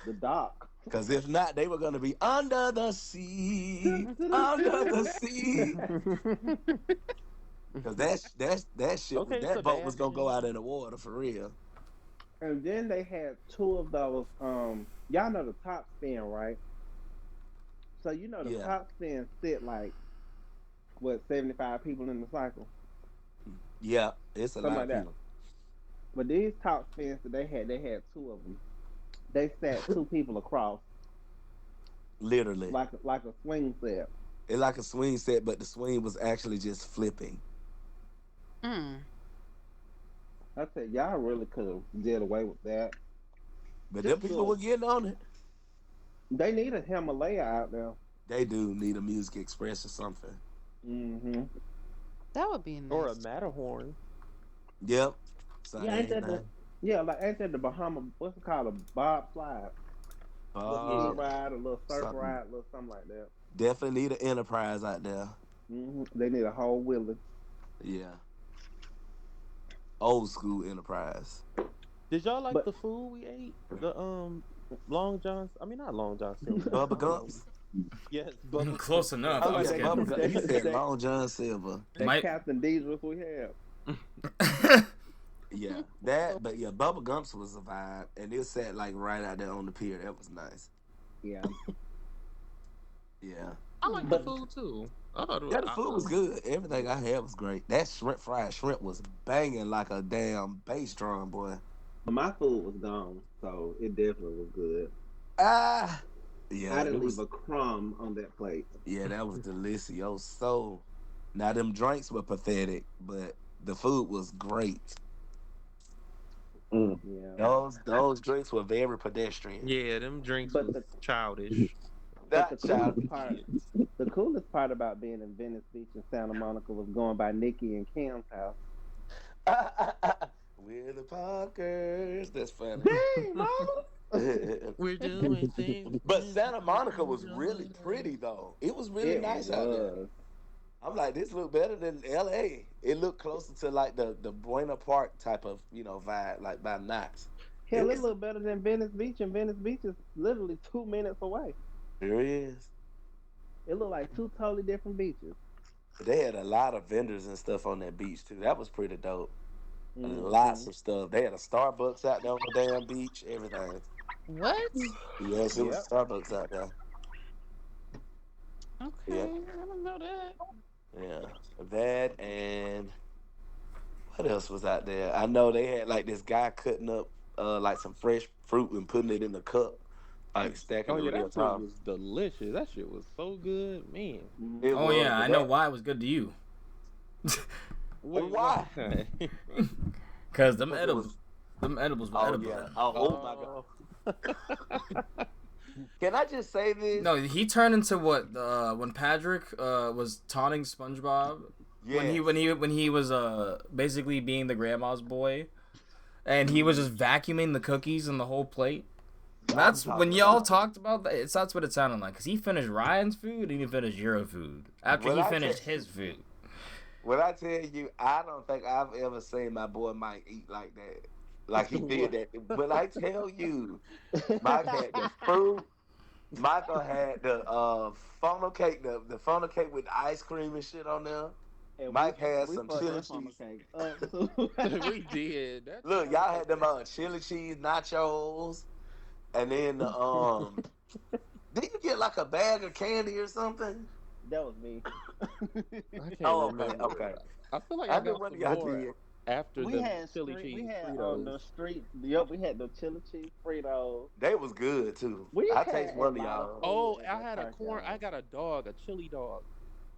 the dock. cause if not, they were gonna be under the sea, under the sea. Cause that shit Okay, that boat was gonna go Sebastian. out in the water for real. And then they had two of those. Y'all know the top spin, right? So you know the Yeah. top spin sit like what 75 people in the cycle, Yeah, it's a something lot like of that. people. But these top spins that they had two of them. They sat two people across, Literally, like a swing set. it's like a swing set, but the swing was actually just flipping. Hmm. I said y'all really could have did away with that. But Just them people do were it. getting on it. They need a Himalaya out there. They do need a Music Express or something. hmm That would be nice. Or a Matterhorn. Yep. Same Yeah, ain't that the thing. ain't that the Bahama? What's it called? A bob slide, little ski Bob, ride, a little surf something. ride, a little something like that. Definitely need an Enterprise out there. They need a whole Willie. Yeah. Old school Enterprise. Did y'all like But the food we ate? The Long John's. I mean, not Long John Silver. Bubba Gumps. Yes, Bubba. Close enough. Oh I was yeah, kidding. Bubba Gumps. He said That- Long John Silver. that Mike- Captain Diesel we have. Yeah, that. But yeah, Bubba Gumps was a vibe, and it sat like right out there on the pier. That was nice. Yeah. Yeah. I like But- the food too. I thought it was, Yeah, the food was good. Everything I had was great. That fried shrimp was banging like a damn bass drum, boy. But my food was gone, so it definitely was good. Ah, yeah, I it didn't was. leave a crumb on that plate. Yeah, that was delicioso. Now them drinks were pathetic, but the food was great. Mm. Yeah. Those drinks were very pedestrian. Yeah, them drinks But was the- childish. But That the child. coolest part about being in Venice Beach and Santa Monica was going by Nikki and Kim's house. We're the Parkers. That's funny. Dang, mama! We're doing things. But Santa Monica was really pretty though. It was really It nice out there. was. I'm like, this look better than LA. It looked closer to like the Buena Park type of, vibe, like by Knott's. Hell, It it was- looked better than Venice Beach, and Venice Beach is literally 2 minutes away. There it is. It looked like two totally different beaches. They had a lot of vendors and stuff on that beach too. That was pretty dope. Mhm. Lots of stuff. They had a Starbucks out there on the damn beach, everything. What? Yes, it was Yep. Starbucks out there. Okay, Yeah. I don't know that. Yeah. That and what else was out there? I know they had like this guy cutting up like some fresh fruit and putting it in a cup, like stacking Oh it yeah, real that food tall. was delicious. That shit was so good, man. Mhm. It Oh was, yeah, but I know that- why it was good to you. Wait, why? Cause them It edibles, was- them edibles were Oh edible. yeah. Oh my god. Can I just say this? No, he turned into what? When Patrick was taunting SpongeBob Yeah. when he was basically being the grandma's boy, and he was just vacuuming the cookies and the whole plate. That's when y'all talked about that. That's what it sounded like. Cause he finished Ryan's food and he finished your food after Well, he I finished tell- his food. When I tell you, I don't think I've ever seen my boy Mike eat like that. Like he did that. But I tell you, Mike had the fruit. Michael had the funnel cake, the funnel cake with ice cream and shit on there. And Mike had we some fucked chili that funnel cheese. cake up, too. We did. That Look, y'all had them chili cheese nachos, and then did you get like a bag of candy or something? That was me. I can't Oh, remember. okay. I feel like I I know got what some y'all more did. after We the had chili street, cheese we had Fritos. on the street. Yep, we had the chili cheese Fritos. They was good too. We I had taste a one of lot y'all. of Oh, food I at had that a park, corn. y'all. I got a dog, a chili dog.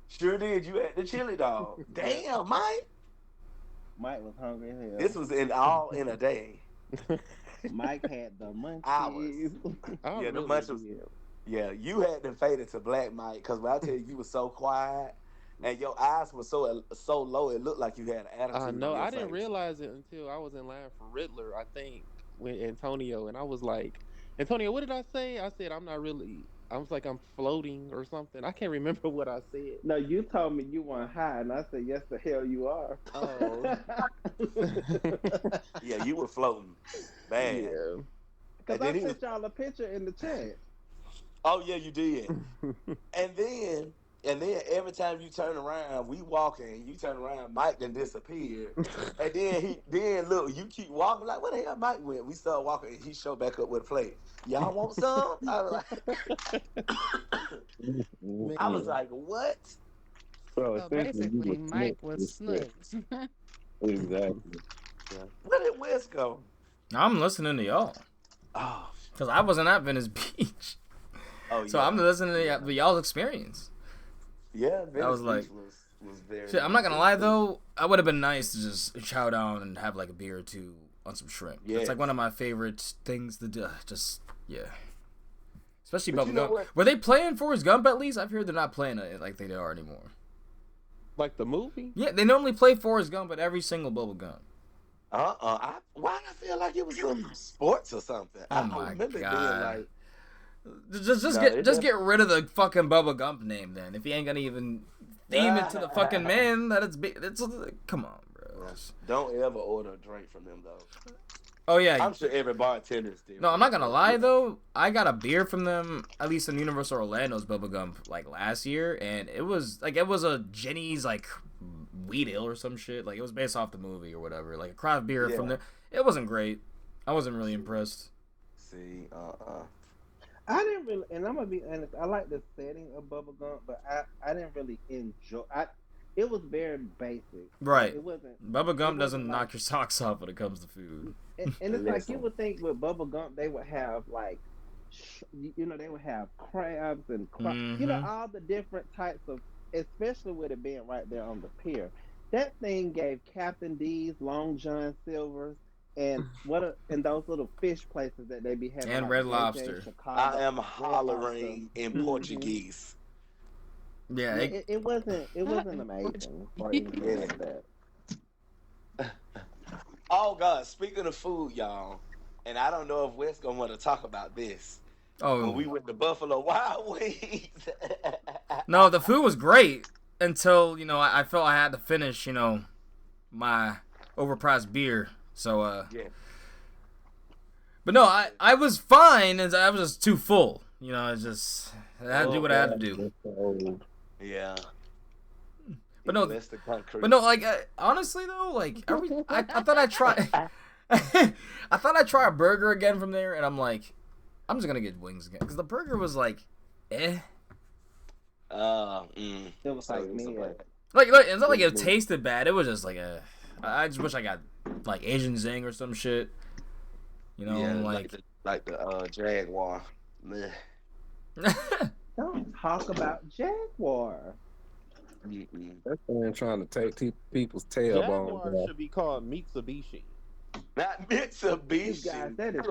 Sure did. You had the chili dog. Damn, Mike. Mike was hungry as hell. This was in a day. Mike had the Hours. munchies. I Yeah, the really mushrooms. did. Yeah, you had them faded to black, Mike, because when I tell you, you was so quiet and your eyes were so low, it looked like you had an attitude. I know. on your I didn't face. realize it until I was in line for Riddler, I think, with Antonio, and I was like, Antonio, what did I say? I said, I'm not really. I was like, I'm floating or something. I can't remember what I said. No, you told me you weren't high, and I said, yes, the hell you are. Oh. Yeah, you were floating. Bad. Yeah. Because And then I he was- sent y'all a picture in the chat. Oh yeah, you did. And then every time you turn around, we walking, you turn around, Mike then disappeared. And then look, you keep walking like, where the hell Mike went? We start walking and he showed back up with a plate. Y'all want some? I was like, what? So So essentially, you basically, was Mike snitch, was snooks. Exactly. Where did Wes go? I'm listening to y'all Oh, because I wasn't at Venice Beach, oh so yeah. I'm listening to y'all's experience. Yeah, I was Venice like- Beach was very. Shit, I'm not gonna lie though, I would have been nice to just chow down and have like a beer or two on some shrimp. Yes. It's like one of my favorite things to do. Just yeah, especially But Bubba you know Gump. what? Were they playing Forrest Gump at least? I've heard they're not playing it like they are anymore. Like the movie? Yeah, they normally play Forrest Gump at every single Bubba Gump. Why did I feel like it was some sports or something? Oh I my remember it being God. like Just get rid of the fucking Bubba Gump name then. If he ain't gonna even theme it to the fucking man, it's come on, bro. Don't ever order a drink from them though. Oh yeah, I'm sure every bartender's there. no, I'm not gonna lie though. I got a beer from them, at least in Universal Orlando's Bubba Gump, like last year, and it was a Jenny's like wheat ale or some shit. Like it was based off the movie or whatever. Like a craft beer from there. It wasn't great. I wasn't really impressed. See, I didn't really, and I'm gonna be honest. I like the setting of Bubba Gump, but I didn't really enjoy. It was very basic. Right. It wasn't. Bubba Gump doesn't like, knock your socks off when it comes to food. And it's like you would think with Bubba Gump they would have like, they would have crabs and all the different types of, especially with it being right there on the pier. That thing gave Captain D's, Long John Silver's, and those little fish places that they be having. And like Red JJ, Lobster. Chicago, I am hollering in Portuguese. Yeah, it wasn't amazing or anything like that. Oh God! Speaking of food, y'all, and I don't know if Wes gonna want to talk about this. When we went to Buffalo Wild Wings. No, the food was great until I felt I had to finish my overpriced beer. So yeah. But no, I was fine, and I was just too full. I just had to do what I had to do. Yeah. But no, like honestly though, like I thought I'd try. I thought I'd try a burger again from there, and I'm like, I'm just gonna get wings again because the burger was like, It was like me. Like it's not like it tasted bad. It was just like I just wish I got like Asian Zing or some shit. like the Jaguar. Don't talk about Jaguar. That man trying to take people's tailbone. Jaguar should be called Mitsubishi. Not Mitsubishi. Guys, that is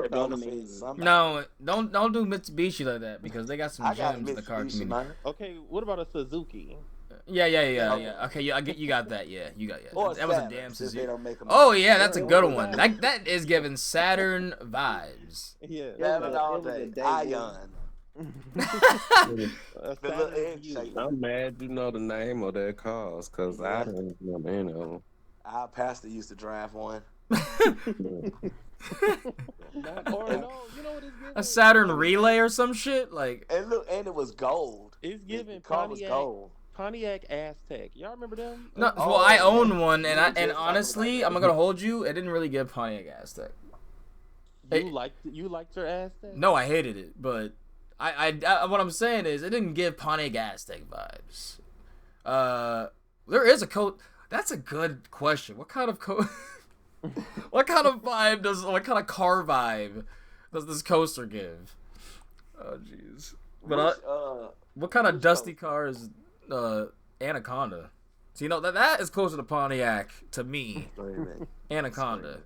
so mean. No, don't do Mitsubishi like that because they got some gems in the car community. Man. Okay, what about a Suzuki? Yeah. Okay, you got that. Yeah, you got that was a damn Suzuki. Oh yeah, that's a good one. That is giving Saturn vibes. Yeah. All day. Ion. I'm mad you know the name of their cars because I don't remember any of them. Our pastor used to drive one. A Saturn Relay or some shit like. And look, and it was gold. It's giving the car was gold. Pontiac Aztec. Y'all remember them? No, well I own one, and honestly, I'm not gonna hold you. It didn't really give Pontiac Aztec. You liked your Aztec? No, I hated it, but I what I'm saying is it didn't give Pontiac Aztec vibes. There is a coat. That's a good question. What kind of what kind of car vibe does this coaster give? Oh jeez. But what kind of dusty car is Anaconda? So that is closer to Pontiac to me. Anaconda.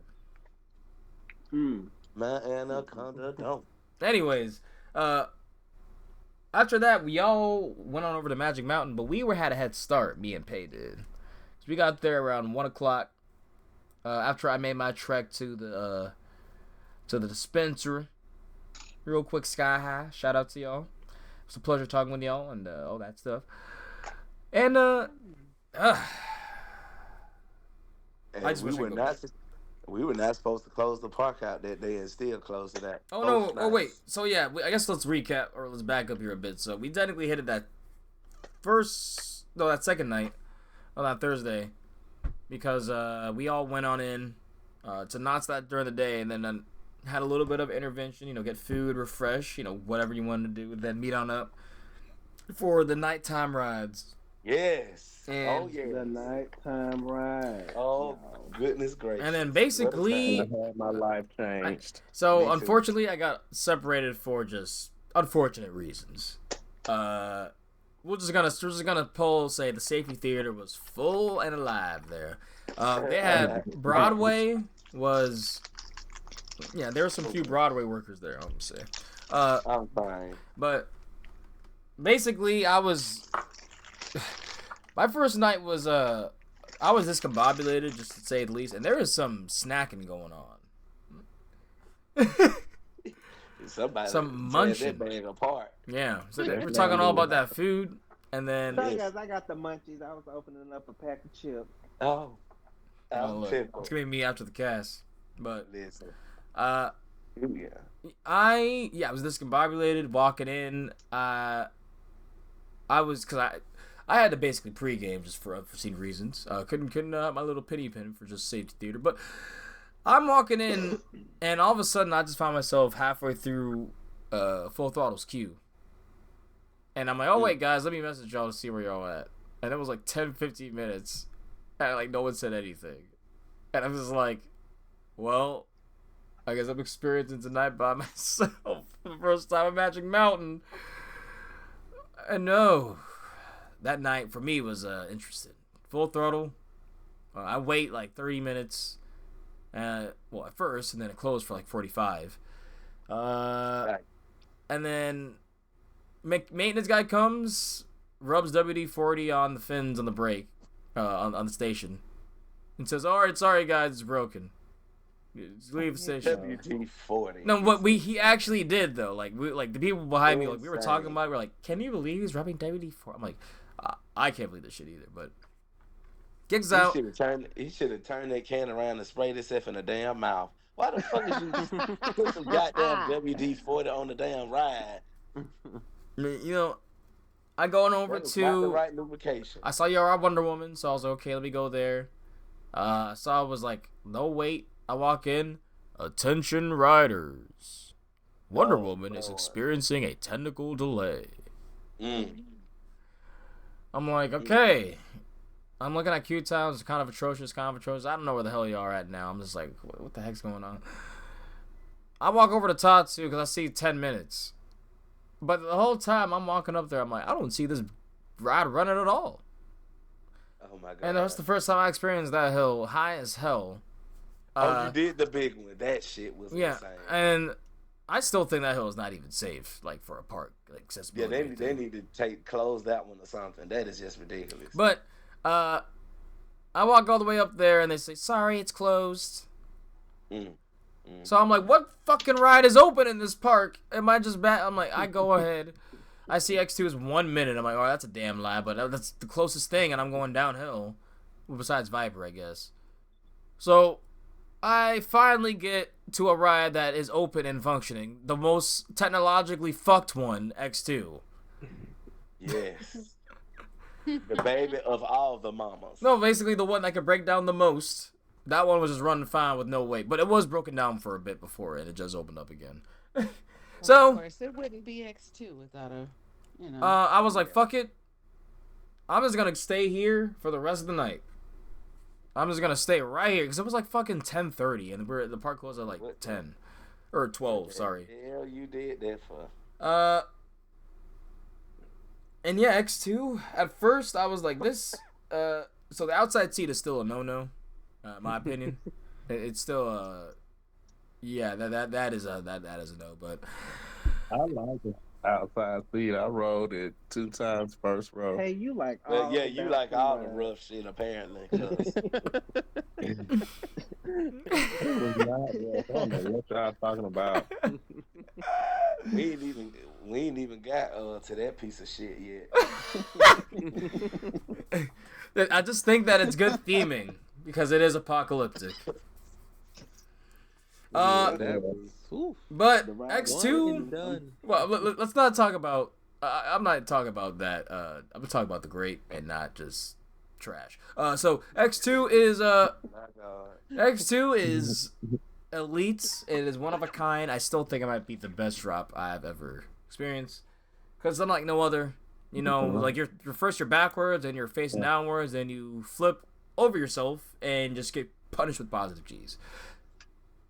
My Anaconda don't. Anyways, after that we all went on over to Magic Mountain, but we had a head start. Me and Pay did. So we got there around 1:00. After I made my trek to the dispensary, real quick Sky High. Shout out to y'all. It's a pleasure talking with y'all and all that stuff. And we were not supposed to close the park out that day and still closed it out. Oh no! Oh wait. So yeah, I guess let's recap or let's back up here a bit. So we technically hit it that second night on that Thursday because we all went on in to Knott's that during the day and then had a little bit of intervention. Get food, refresh. Whatever you wanted to do. Then meet on up for the nighttime rides. Yes. And the nighttime ride. Oh goodness gracious! And then basically, my life changed. So unfortunately, I got separated for just unfortunate reasons. We're just gonna say the Safety Theater was full and alive there. They had Broadway was. Yeah, there were some few Broadway workers there. I'm gonna say. I'm fine. But basically, my first night was I was discombobulated, just to say the least, and there is some snacking going on. Somebody some tear munching. that bag apart. Yeah, so That's we're not talking all good. about that food, and then Sorry guys, I got the munchies. I was opening up a pack of chips. Oh, I'm look, tickled. it's gonna be me after the cast. But Listen, uh, yeah. I was discombobulated walking in. I was because I had to basically pregame just for unforeseen reasons. Couldn't my little pity pin for just safety theater. But I'm walking in, and all of a sudden I just found myself halfway through Full Throttle's queue, and I'm like, oh wait guys, let me message y'all to see where y'all at. And it was like 10-15 minutes, and like no one said anything, and I'm just like, well, I guess I'm experiencing tonight by myself for the first time at Magic Mountain. And no, that night for me was interesting. Full Throttle. I wait like 30 minutes. At first, and then it closed for like 45. Right. And then maintenance guy comes, rubs WD-40 on the fins on the brake, on the station, and says, "All right, sorry guys, it's broken. Just leave the station." WD-40. No, but he actually did though. Like the people behind me, like we were talking about, we were like, "Can you believe he's rubbing WD-40?" I'm like, I can't believe this shit either. But kicks out. He should have turned that can around and sprayed himself in the damn mouth. Why the fuck did you put some goddamn WD-40 on the damn ride? I going over That was not the to. right lubrication. I saw your Wonder Woman, so I was like, okay, let me go there. I was like, no wait. I walk in. Attention riders. Wonder Woman is Lord. experiencing a technical delay. I'm like, Mm. okay. I'm looking at queue times, kind of atrocious. I don't know where the hell you are at now. I'm just like, what the heck's going on? I walk over to Tatsu because I see 10 minutes. But the whole time I'm walking up there, I'm like, I don't see this ride running at all. Oh my god. And that's the first time I experienced that hill, high as hell. You did the big one. That shit was insane. And I still think that hill is not even safe, like for a park, like Yeah, accessibility. they need to close that one or something. That is just ridiculous. But I walk all the way up there, and they say, sorry, it's closed. So I'm like, what fucking ride is open in this park? Am I just bad? I'm like, I go ahead. I see X2 is 1 minute. I'm like, oh, that's a damn lie, but that's the closest thing, and I'm going downhill. Well, besides Viper, I guess. So I finally get to a ride that is open and functioning. The most technologically fucked one, X2. Yes. The baby of all the mamas. No, basically the one that could break down the most. That one was just running fine with no weight, but it was broken down for a bit before, and it just opened up again. So, of course, it wouldn't be X2 without a, I was like, fuck it. I'm just gonna stay here for the rest of the night. I'm just gonna stay right here because it was like fucking 10:30, and the park closed at like 10 or 12. Sorry. What the hell you did that for? And yeah, X2. At first, I was like, this. So the outside seat is still a no-no, in my opinion. It's still that is a no. But I like it. Outside seat. I rode it 2 times first row. Hey, you like Well, all yeah, the you like all the rides. rough shit apparently. 'Cause It was not, yeah, I don't know what y'all talking about. we ain't even got to that piece of shit yet. I just think that it's good theming because it is apocalyptic. That was But The ride X2. done. Well, let's not talk about. I'm not talking about that. I'm talking about the great and not just trash. So X2 is My God. X2 is elite. It is one of a kind. I still think it might be the best drop I've ever experienced. Because unlike no other, like you're backwards and you're facing downwards, then you flip over yourself and just get punished with positive G's.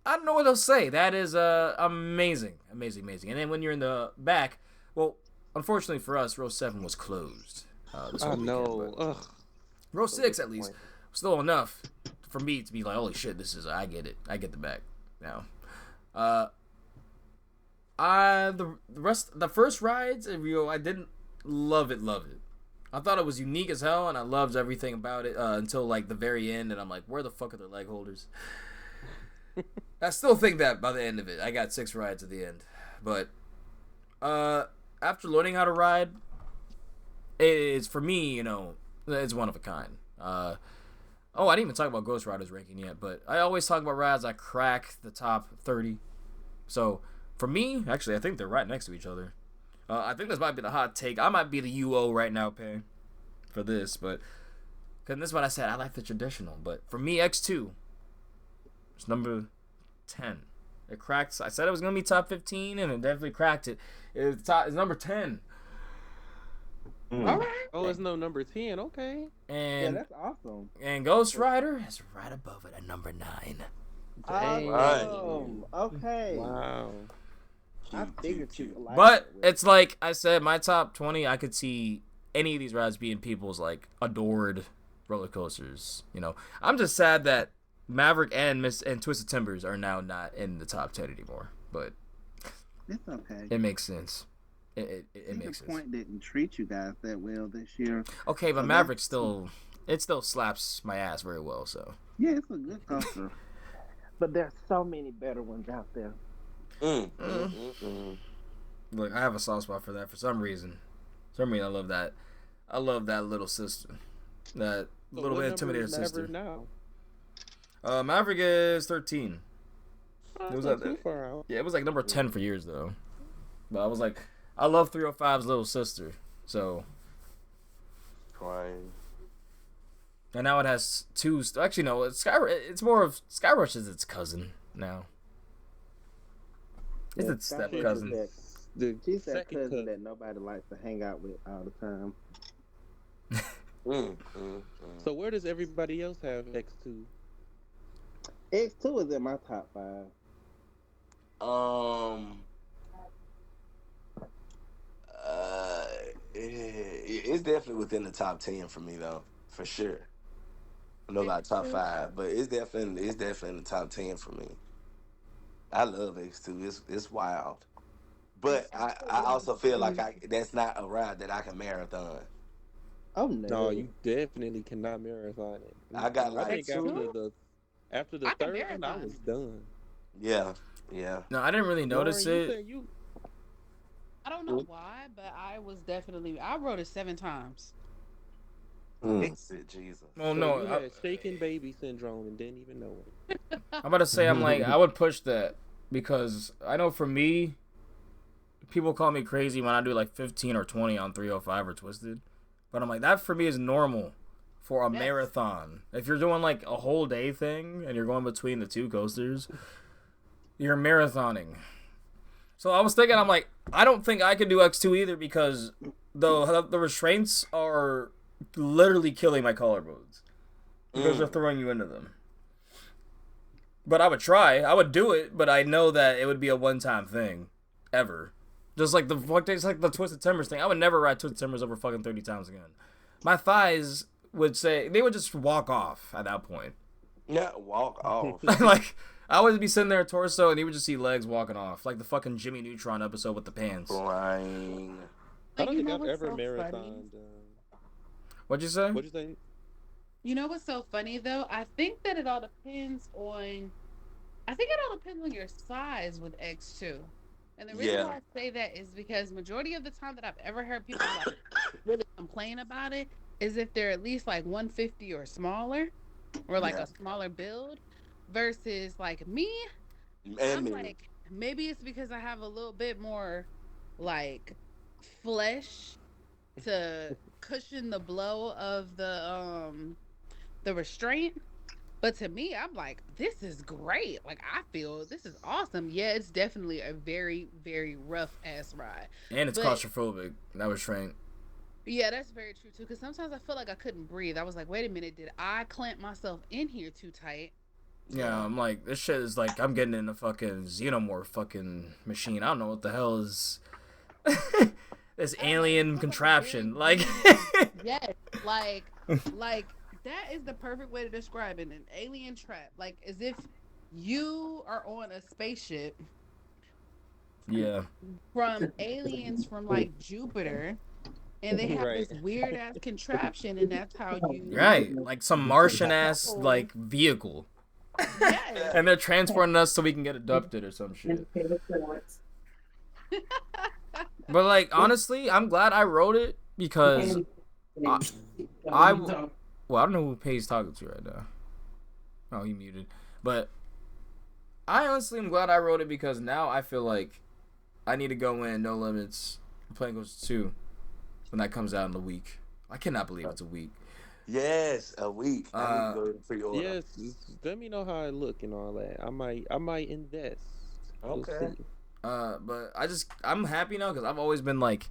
I don't know what they'll say. That is amazing. And then when you're in the back, well, unfortunately for us, row 7 was closed. This I whole weekend, know. but Ugh. row 6 at least was still enough for me to be like, holy shit, I get it. I get the back now. The first rides in Rio, I didn't love it. I thought it was unique as hell, and I loved everything about it until like the very end, and I'm like, where the fuck are their leg holders? I still think that by the end of it, I got 6 rides at the end, But after learning how to ride, it's for me, it's one of a kind. I didn't even talk about Ghost Rider's ranking yet, but I always talk about rides that crack the top 30. So for me, actually, I think they're right next to each other. I think this might be the hot take. I might be the UO right now, Pay, for this, but because this is what I said. I like the traditional, but for me, X2 is number 10. It cracked. I said it was gonna be top 15, and it definitely cracked it. It's number 10. All right. Oh, it's no number 10. Okay. Yeah, And that's awesome. Ghost Rider is right above it at number 9. Dang. Awesome. Okay. Wow. I figured you would like But it. it's like I said, my top 20, I could see any of these rides being people's like adored roller coasters. I'm just sad that Maverick and Twisted Timbers are now not in the top 10 anymore. But It's okay. it makes sense. It makes The sense. Point didn't treat you guys that well this year. Okay, but So Maverick still slaps my ass very well. So Yeah, it's a good coaster. But there's so many better ones out there. look, I have a soft spot for that for some reason. I love that. I love that little sister. That So little what bit number intimidator is sister. Maverick now? Maverick is 13. Oh, It was not at too far out. Yeah, it was like number 10 for years though. But I was like, I love 305's little sister. So, Crying. and now it has two. Actually, no, it's more of Skyrush is its cousin now. It's its Sky step Rush is cousin. that- The She's that second cousin cousin. that nobody likes to hang out with all the time. So where does everybody else have X2? X2 is in my top 5. It's definitely within the top 10 for me though, for sure. I know about top 5, but it's definitely in the top 10 for me. I love X2. It's wild, but I also feel like that's not a ride that I can marathon. Oh no. No, you definitely cannot marathon it. I got like I think after the I can third one, I marathon. was done. yeah. No, I didn't really notice Lauren, it. You said you I don't know why, but I rode it 7 times. Shit, Jesus. Oh so no, you had shaken baby syndrome and didn't even know it. I'm about to say I would push that because I know for me, people call me crazy when I do like 15 or 20 on 305 or Twisted, but I'm like that for me is normal for a Yes. marathon. If you're doing like a whole day thing and you're going between the two coasters, you're marathoning. So I was thinking, I'm like, I don't think I could do X2 either because the restraints are literally killing my collarbones because they're throwing you into them. But I would try. I would do it, but I know that it would be a one-time thing, ever. Just like the Twisted Timbers thing. I would never ride Twisted Timbers over fucking 30 times again. My thighs would they would just walk off at that point. Yeah, walk off. Like, I would be sitting there torso, and you would just see legs walking off, like the fucking Jimmy Neutron episode with the pants. Crying. I don't think know I've what's ever so marathoned. funny? What'd you say? What'd you say? You know what's so funny though? I think that it all depends on. I think it all depends on your size with X2. And the reason Yeah. why I say that is because majority of the time that I've ever heard people like really complain about it is if they're at least like 150 or smaller, or like Yeah. a smaller build, versus like me. And I'm me. like, maybe it's because I have a little bit more like flesh to cushion the blow of the restraint. But to me, I'm like, this is great. Like, I feel this is awesome. Yeah, it's definitely a very, very rough ass ride. And it's But- claustrophobic. That restraint. Yeah, that's very true too. Because sometimes I feel like I couldn't breathe. I was like, wait a minute, did I clamp myself in here too tight? Yeah, I'm like, this shit is like, I'm getting in a fucking xenomorph fucking machine. I don't know what the hell is this alien contraption. Like, Yes, like that is the perfect way to describe it. An alien trap, like as if you are on a spaceship yeah. from aliens from like Jupiter, and they have Right. this weird ass contraption, and that's how you Right. Like some Martian ass, like, vehicle. Yes. And they're transporting us so we can get abducted or some shit. But like honestly, I'm glad I wrote it because I, I well, I don't know who Pay's talking to right now. Oh, he muted. But I honestly am glad I wrote it because now I feel like I need to go in No Limits Playing Goes 2 when that comes out in a week. I cannot believe it's a week. Yes, a week. I need to go and pre-order. Yes, let me know how I look and all that. I might invest. We'll Okay. see. But I'm happy now because I've always been like,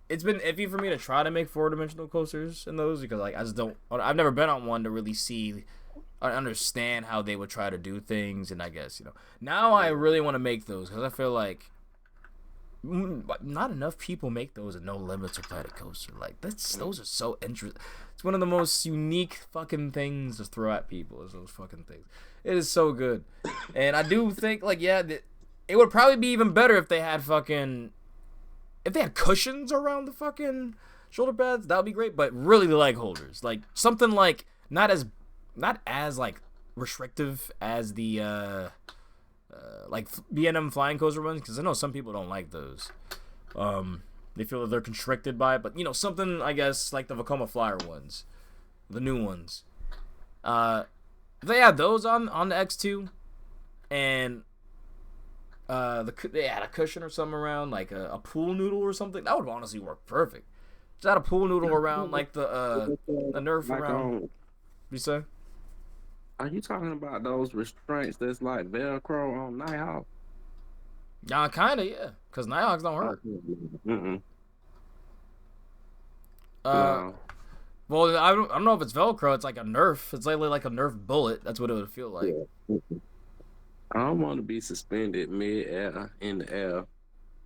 it's been iffy for me to try to make 4-dimensional coasters in those because like I've never been on one to really see or understand how they would try to do things, and I guess now I really want to make those because I feel like not enough people make those at No Limits or Planet Coaster. Like those are so interesting. It's one of the most unique fucking things to throw at people is those fucking things. It is so good, and I do think like it would probably be even better if they had cushions around the fucking shoulder pads. That would be great, but really the leg holders, like something like not as like restrictive as the like B&M flying coaster ones, because I know some people don't like those. They feel that they're constricted by it, but something I guess like the Vekoma Flyer ones, the new ones. If they had those on the X2, and they had a cushion or something around, like a pool noodle or something, that would honestly work perfect. Just add a pool noodle around, like the Nerf like around. You say? Are you talking about those restraints that's like Velcro on Nighthawk? Yeah, kinda, yeah. Cause Nighthawks don't hurt. Mm-mm. No. Well, I don't know if it's Velcro. It's like a Nerf. It's like a Nerf bullet. That's what it would feel like. Yeah. I don't want to be suspended mid-air in the air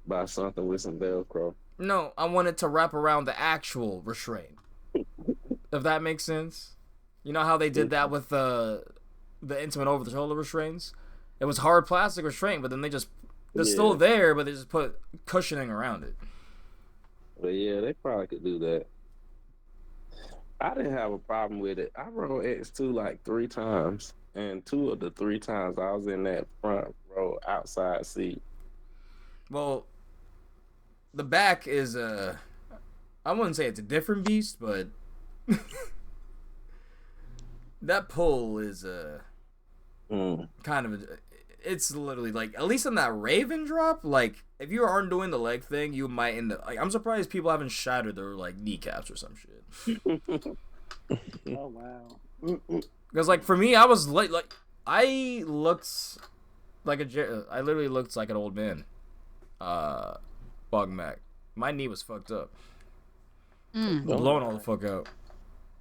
by something with some Velcro. No, I want it to wrap around the actual restraint. If that makes sense. You know how they did that with the intimate over-the-shoulder restraints? It was hard plastic restraint, but then they're still there, but they just put cushioning around it. But yeah, they probably could do that. I didn't have a problem with it. I rode X2 like 3 times, and 2 of the 3 times I was in that front row outside seat. Well, the back is I wouldn't say it's a different beast, but that pull is kind of it's literally like, at least in that Raven drop, like if you aren't doing the leg thing, you might end up like, I'm surprised people haven't shattered their like kneecaps or some shit. Oh wow. Because like for me, I was like I looked like I literally looked like an old man. Bug Mac. My knee was fucked up. Blown all the fuck out.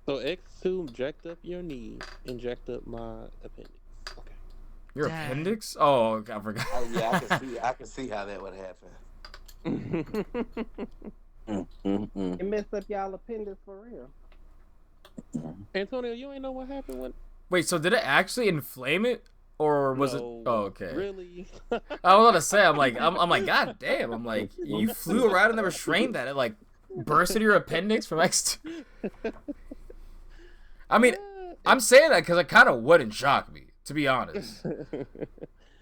So X2 jacked up your knee and jacked up my appendix. Okay. Your appendix? Oh, okay, I forgot. Oh, yeah, I can see how that would happen. It messed up y'all appendix for real. Antonio, you ain't know what happened when? Wait, so did it actually inflame it, or was it? No, Oh, okay. Really? I was gonna say, I'm like, god damn. I'm like, you flew around and never strained that. It like bursted your appendix from X2. I mean, I'm saying that because it kind of wouldn't shock me, to be honest.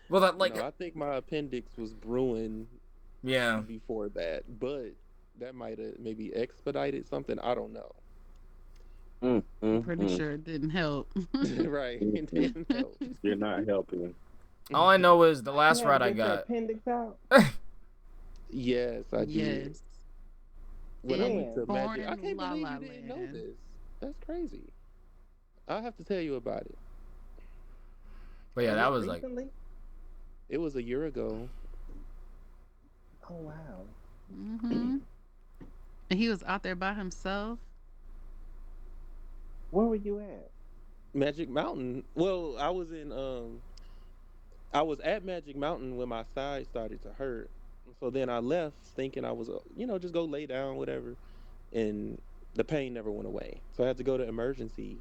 Well, that like, no, I think my appendix was brewing. Yeah. Before that, but that might have maybe expedited something. I don't know. Pretty sure it didn't help. Right, it didn't help. You're not helping. All I know is the last ride I got. Appendix out? Yes, I did. Yes. When I went to Born Magic, I in can't La believe La you didn't know Land. this. That's crazy. I'll have to tell you about it. But yeah, that was like, Recently? It was a year ago. Oh wow. And he was out there by himself. Where were you at? Magic Mountain. Well, I was in I was at Magic Mountain when my side started to hurt. So then I left thinking I was just go lay down, whatever. And the pain never went away. So I had to go to emergency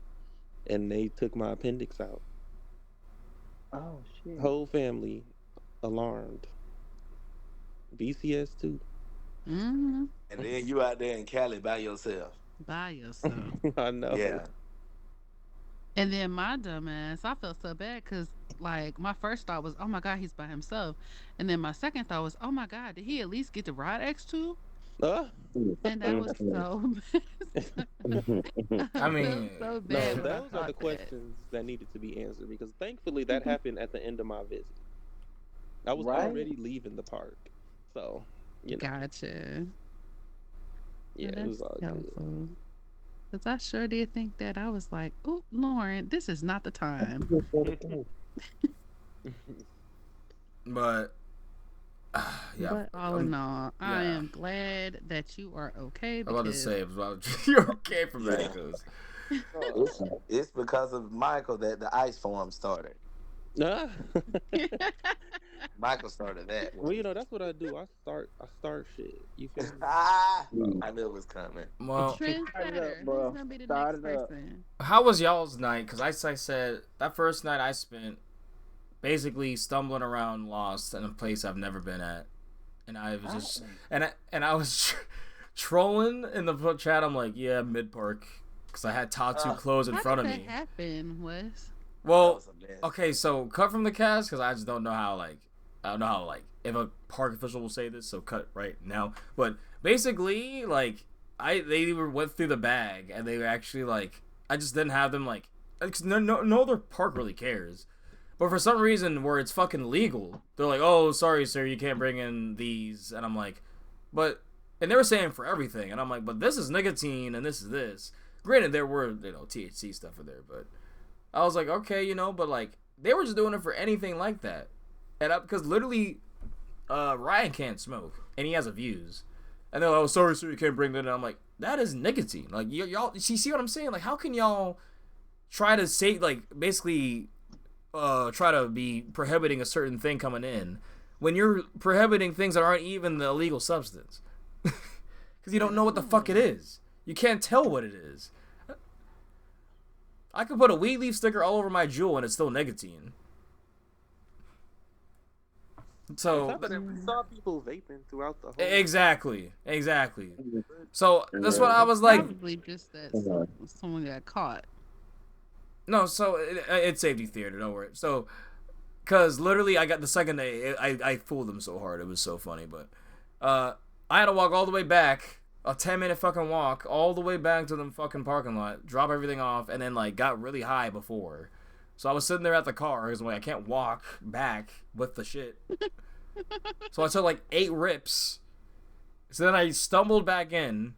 and they took my appendix out. Oh shit. Whole family alarmed. BCS too. Mm-hmm. And then you out there in Cali by yourself. By yourself. I know. Yeah. And then my dumb ass, I felt so bad because, like, my first thought was, oh my God, he's by himself. And then my second thought was, oh my God, did he at least get to ride X2? Uh, And that was so I I felt mean, so no, bad when I those are the thought that. questions that needed to be answered because thankfully that happened at the end of my visit. I was Right? already leaving the park, so you know, Gotcha. yeah, Well, it was that's all good. helpful. Because I sure did think that. I was like, oh, Lauren, this is not the time. but yeah, But all in all, I yeah. am glad that you are okay I'm about to because say, you're okay from Yeah. that goes. It's because of Michael that the ice form started. Ah. Michael started that. Well, you know that's what I do. I start shit. You feel me? Ah, So, I knew it was coming. Well, Start it up, trendsetter. Who's bro. gonna be the Start next it up. person? how was y'all's night? Because I said that first night I spent basically stumbling around lost in a place I've never been at, and I was just I was trolling in the chat. I'm like, yeah, mid park, because I had Tatu clothes in How front did of that me. happen, Wes? That Well, was a mess. okay, so cut from the cast because I just don't know how I don't know how if a park official will say this, so cut right now. But basically, they went through the bag and they were actually I just didn't have them 'cause no other park really cares. But for some reason where it's fucking legal, they're like, oh, sorry sir, you can't bring in these, and I'm like, and they were saying for everything, and I'm like, but this is nicotine and this is this. Granted, there were THC stuff in there, but I was like, okay, but they were just doing it for anything like that. And because literally, Ryan can't smoke, and he has a Views, and they're like, "Oh, sorry, sir, you can't bring that in." I'm like, that is nicotine. Like, y'all, see what I'm saying? Like, how can y'all try to say, basically, try to be prohibiting a certain thing coming in when you're prohibiting things that aren't even the illegal substance? Because you don't know what the fuck it is. You can't tell what it is. I could put a weed leaf sticker all over my jewel and it's still nicotine. So on top of that, we saw people vaping throughout the whole. exactly. So that's what I was like. Probably just that someone got caught. No, so it's safety theater. Don't worry. So, cause literally, I got the second day. I fooled them so hard. It was so funny. But I had to walk all the way back, a 10-minute fucking walk, all the way back to the fucking parking lot, drop everything off, and then got really high before. So I was sitting there at the car because I'm like, I can't walk back with the shit. So I took 8 rips. So then I stumbled back in,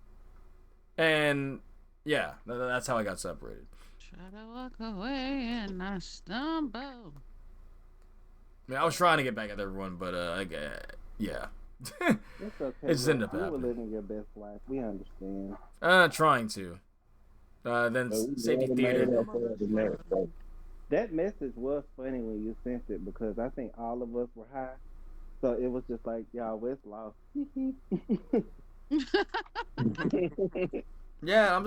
and yeah, that's how I got separated. Try to walk away and I stumble. I mean, I was trying to get back at everyone, but yeah. It's okay. It just ended up You were happening. living your best life. We understand. Trying to. Then safety theater. That message was funny when you sent it because I think all of us were high. So it was just like, y'all, West lost. Yeah, I'm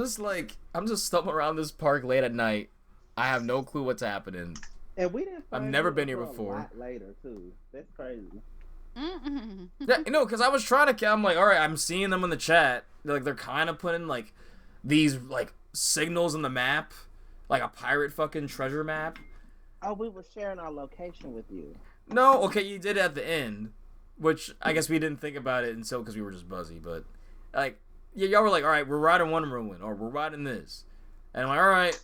just stumbling around this park late at night. I have no clue what's happening. And we didn't I've find never you been here until before. A lot later too. That's crazy. Yeah, because I was trying to. I'm like, all right, I'm seeing them in the chat. They're kind of putting these signals in the map, like a pirate fucking treasure map. Oh, we were sharing our location with you. No, okay, you did it at the end, which I guess we didn't think about it until because we were just buzzy. But y'all were like, all right, we're riding one ruin, or we're riding this, and I'm like, all right.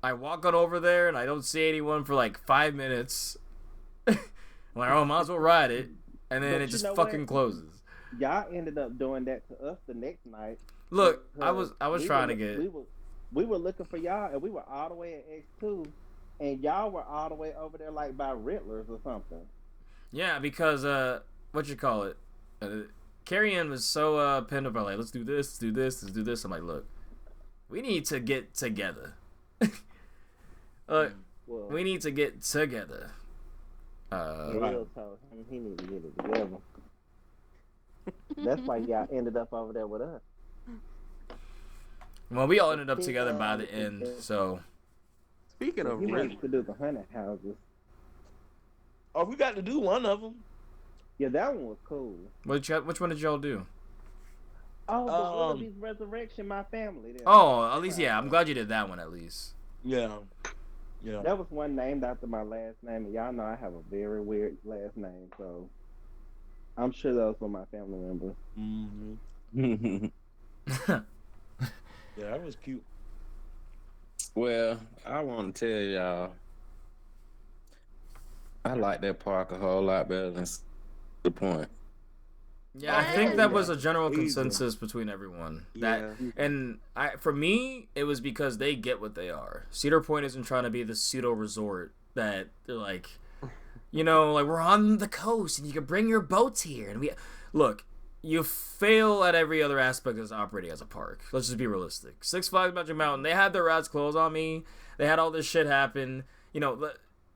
I walk on over there and I don't see anyone for 5 minutes. I'm like, oh, might as well ride it, and then But it you just know fucking what? closes. Y'all ended up doing that to us the next night. Look, I because was trying to get. We were looking for y'all, and we were all the way at X2, and y'all were all the way over there by Riddlers or something. Yeah, because what you call it? Carrie-Ann was so pinned up by let's do this, let's do this, let's do this. I'm like, look, we need to get together. Well, We need to get together. Will told him he needed to get it together. That's why y'all ended up over there with us. Well, we all ended up together by the end, so. Speaking of You Riddler, went to do the 100 houses. Oh, we got to do one of them. Yeah, that one was cool. Which one did y'all do? Oh, the Willoughby's Resurrection, my family. There. Oh, at least, yeah, I'm glad you did that one at least. Yeah. Yeah. There was one named after my last name, and y'all know I have a very weird last name, so I'm sure those were my family members. Mm-hmm. Yeah, that was cute. Well, I want to tell y'all, I like that park a whole lot better than the point. Yeah, I Yes. think that Yeah. was a general Easy. consensus between everyone. That Yeah. and for me, it was because they get what they are. Cedar Point isn't trying to be the pseudo resort that they're like, like we're on the coast and you can bring your boats here. And we look, you fail at every other aspect as operating as a park. Let's just be realistic. Six Flags Magic Mountain, they had their rats close on me. They had all this shit happen.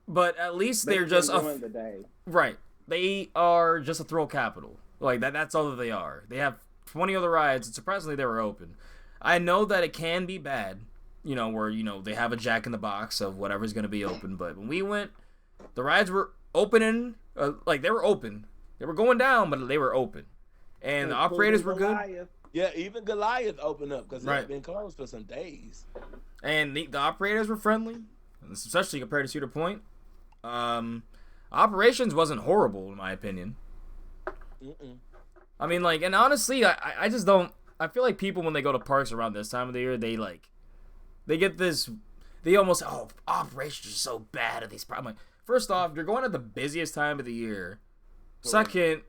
But at least they're just during the day. right. They are just a thrill capital. Like that's all that they are. They have 20 other rides, and surprisingly, they were open. I know that it can be bad, where they have a Jack in the Box of whatever's going to be open. But when we went, the rides were opening, they were open. They were going down, but they were open, and the operators were good. Goliath. Yeah, even Goliath opened up because it Right. had been closed for some days. And the operators were friendly, especially compared to Cedar Point. Operations wasn't horrible in my opinion. Mm-mm. I mean, and honestly, I just don't. I feel like people when they go to parks around this time of the year, they get this. They almost operations are so bad at these. I'm like, first off, you're going at the busiest time of the year. Second,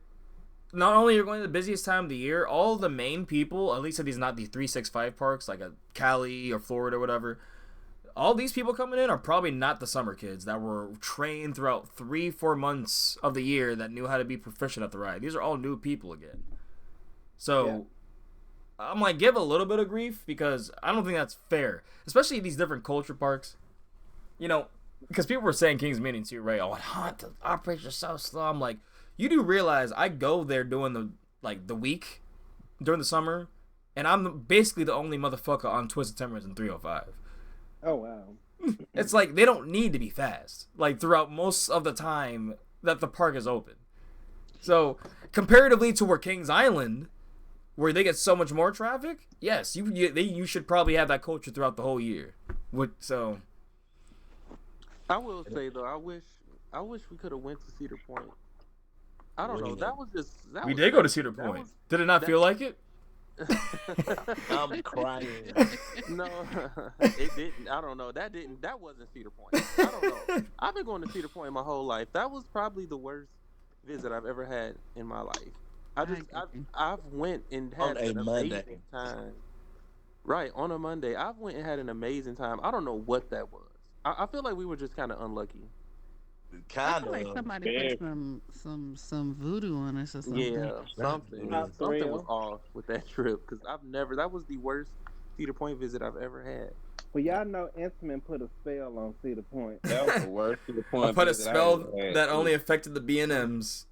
not only you're going to the busiest time of the year, all the main people, at least if these not the 365 parks like a Cali or Florida or whatever, all these people coming in are probably not the summer kids that were trained throughout 3-4 months of the year that knew how to be proficient at the ride. These are all new people again. So I'm like, give a little bit of grief because I don't think that's fair, especially these different culture parks. Because people were saying King's Meeting too, right? Oh, the operations are so slow. I'm like, you do realize I go there during the week during the summer, and I'm basically the only motherfucker on Twisted Timbers in 305. Oh wow. It's like they don't need to be fast throughout most of the time that the park is open. So comparatively to where Kings Island, where they get so much more traffic, yes, you should probably have that culture throughout the whole year. So I will say though, I wish we could have went to Cedar Point. I don't know. That was just. we did go to Cedar Point. Did it not feel like it? I'm crying. No, it didn't. I don't know. That wasn't Cedar Point. I don't know. I've been going to Cedar Point my whole life. That was probably the worst visit I've ever had in my life. I've went and had an amazing time. Right, on a Monday. I've went and had an amazing time. I don't know what that was. I feel like we were just kind of unlucky. I Kind feel like of. somebody put some voodoo on us or something. Yeah, something Not something was real. off with that trip because that was the worst Cedar Point visit I've ever had. Well, y'all know Intamin put a spell on Cedar Point. That was the worst to the I point. put a visit I spell ever had. that only affected the B&Ms.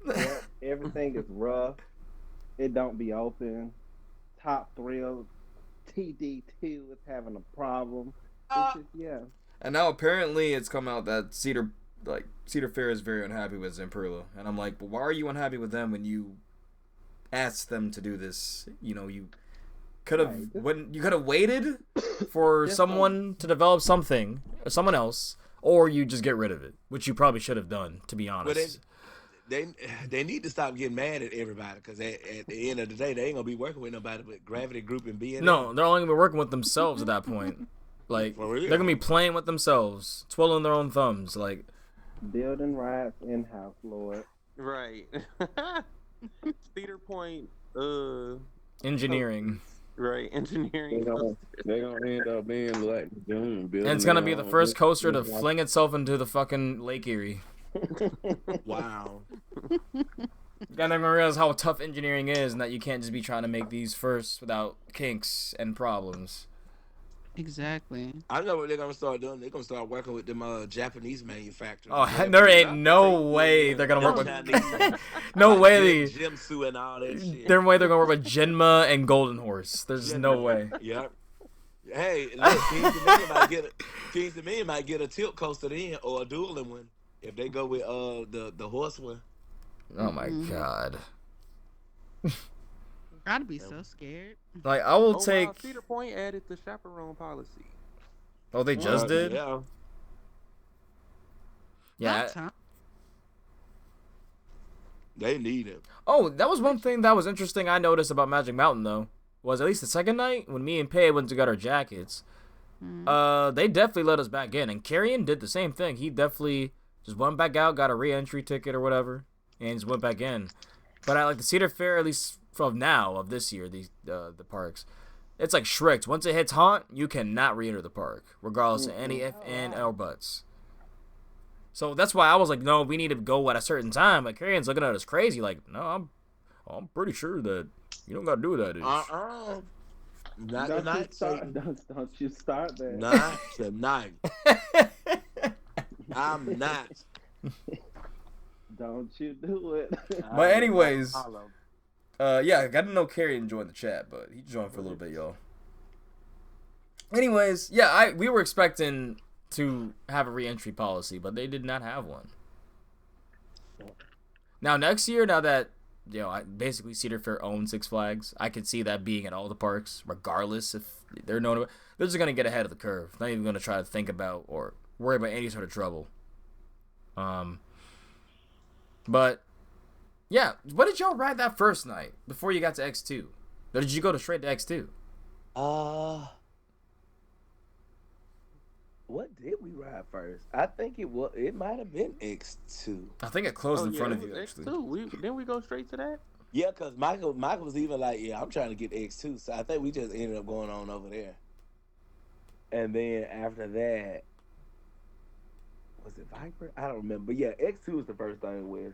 Yep, everything is rough. It don't be open. Top Thrill TD2 is having a problem. It's just, yeah. And now apparently it's come out that Cedar Fair is very unhappy with Zamperla. And I'm like, but why are you unhappy with them when you asked them to do this? You could have waited for someone to develop something, or someone else, or you just get rid of it, which you probably should have done, to be honest. They need to stop getting mad at everybody because at the end of the day they ain't gonna be working with nobody but Gravity Group and being No, they're only gonna be working with themselves at that point. For real. They're gonna be playing with themselves, twiddling their own thumbs. Building rides in house, Lord. Right. Cedar Point. Engineering. Right. Engineering. They're gonna end up being like June. And it's gonna be the first coaster to fling itself into the fucking Lake Erie. Wow. And they're gonna realize how tough engineering is, and that you can't just be trying to make these first without kinks and problems. Exactly. I know what they're gonna start doing. They're gonna start working with them Japanese manufacturers. Oh, there ain't no way they're gonna work with. No way. Jimsu and all that shit. There's no way they're gonna work with Jinma and Golden Horse. There's no way. Yep. Hey, look, Kings Dominion might get a tilt coaster then or a dueling one if they go with the horse one. Oh my god. Gotta be so scared. I will Wow, take. Cedar Point added the chaperone policy. Oh, they just did. Yeah. Yeah. About time. They need it. Oh, that was one thing that was interesting I noticed about Magic Mountain, though. Was at least the second night, when me and Pei went to get our jackets, they definitely let us back in. And Carrion did the same thing. He definitely just went back out, got a re-entry ticket or whatever, and just went back in. But I like the Cedar Fair, at least from now, of this year, the parks, it's like strict. Once it hits Haunt, you cannot re-enter the park, regardless of any if, and, or buts. So that's why I was like, no, we need to go at a certain time. Like, Carrion's looking at us crazy. Like, no, I'm pretty sure that you don't got to do that. Not Don't tonight. you start, don't you start there. Not tonight. I'm not. Don't you do it. But anyways, yeah, I got to know Carrion joined the chat, but he joined for a little bit, y'all. Anyways, yeah, we were expecting to have a re-entry policy, but they did not have one. Now next year, now that basically Cedar Fair owns Six Flags, I could see that being at all the parks, regardless if they're known about. They're just gonna get ahead of the curve. Not even gonna try to think about or worry about any sort of trouble. But yeah, what did y'all ride that first night before you got to X2? Or did you go straight to X2? What did we ride first? I think it might have been X2. I think it closed in front of you, actually. X2. Didn't we go straight to that? Yeah, because Michael was even like, yeah, I'm trying to get X2. So I think we just ended up going on over there. And then after that, was it Viper? I don't remember. But yeah, X2 was the first thing with.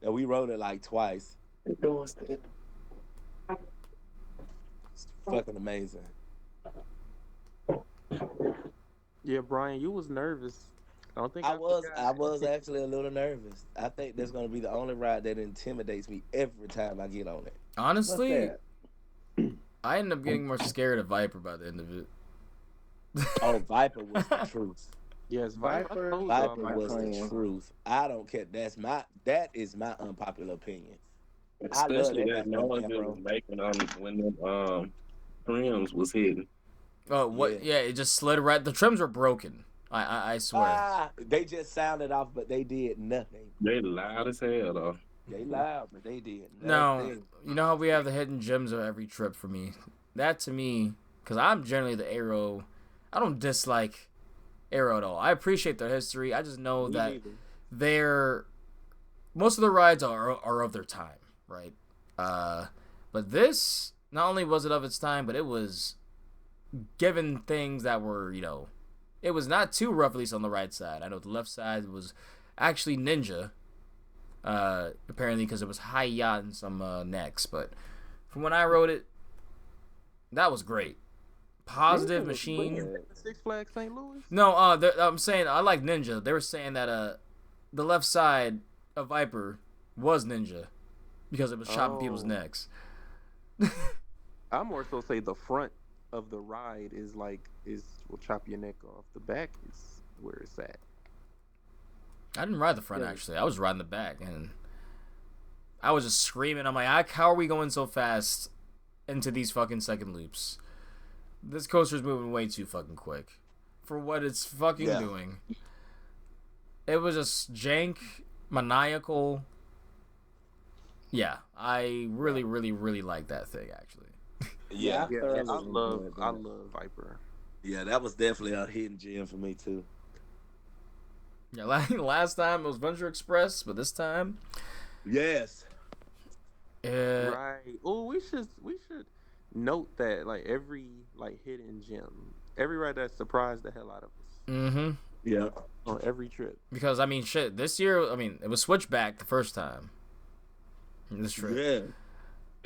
And we rode it like twice. It's fucking amazing. Yeah, Brian, you was nervous. I don't think I was actually a little nervous. I think that's gonna be the only ride that intimidates me every time I get on it. Honestly, I ended up getting more scared of Viper by the end of it. Oh, Viper was the truth. Yes, Viper was the truth. I don't care. That is my unpopular opinion. Especially that noise it was making when the trims was hidden. Oh, what? Yeah, it just slid right. The trims were broken. I swear. They just sounded off, but they did nothing. They loud as hell, though. They loud, but they did nothing. No, you know how we have the hidden gems of every trip for me? That to me, because I'm generally the Aero. I don't dislike Aero at all. I appreciate their history. I just know that most of the rides are of their time, right? But this, not only was it of its time, but it was given things that were, it was not too rough, at least on the right side. I know the left side was actually Ninja, apparently because it was Hi-Ya and some necks. But from when I rode it, that was great. Positive machine. Six Flags St. Louis? No, I'm saying I like Ninja. They were saying that the left side of Viper was Ninja because it was chopping people's necks. I more so say the front of the ride will chop your neck off. The back is where it's at. I didn't ride the front, actually. I was riding the back, and I was just screaming. I'm like, how are we going so fast into these fucking second loops? This coaster's moving way too fucking quick for what it's fucking doing. It was just jank, maniacal. Yeah, I really, really, really like that thing, actually. Yeah, I love Viper. Yeah, that was definitely a hidden gem for me too. Yeah, last time it was Venture Express, but this time, yes. Right. Oh, we should note that every hidden gem, every ride that surprised the hell out of us. Mm-hmm. Yeah. On every trip. Because shit, this year, it was Switchback the first time. This trip. Yeah.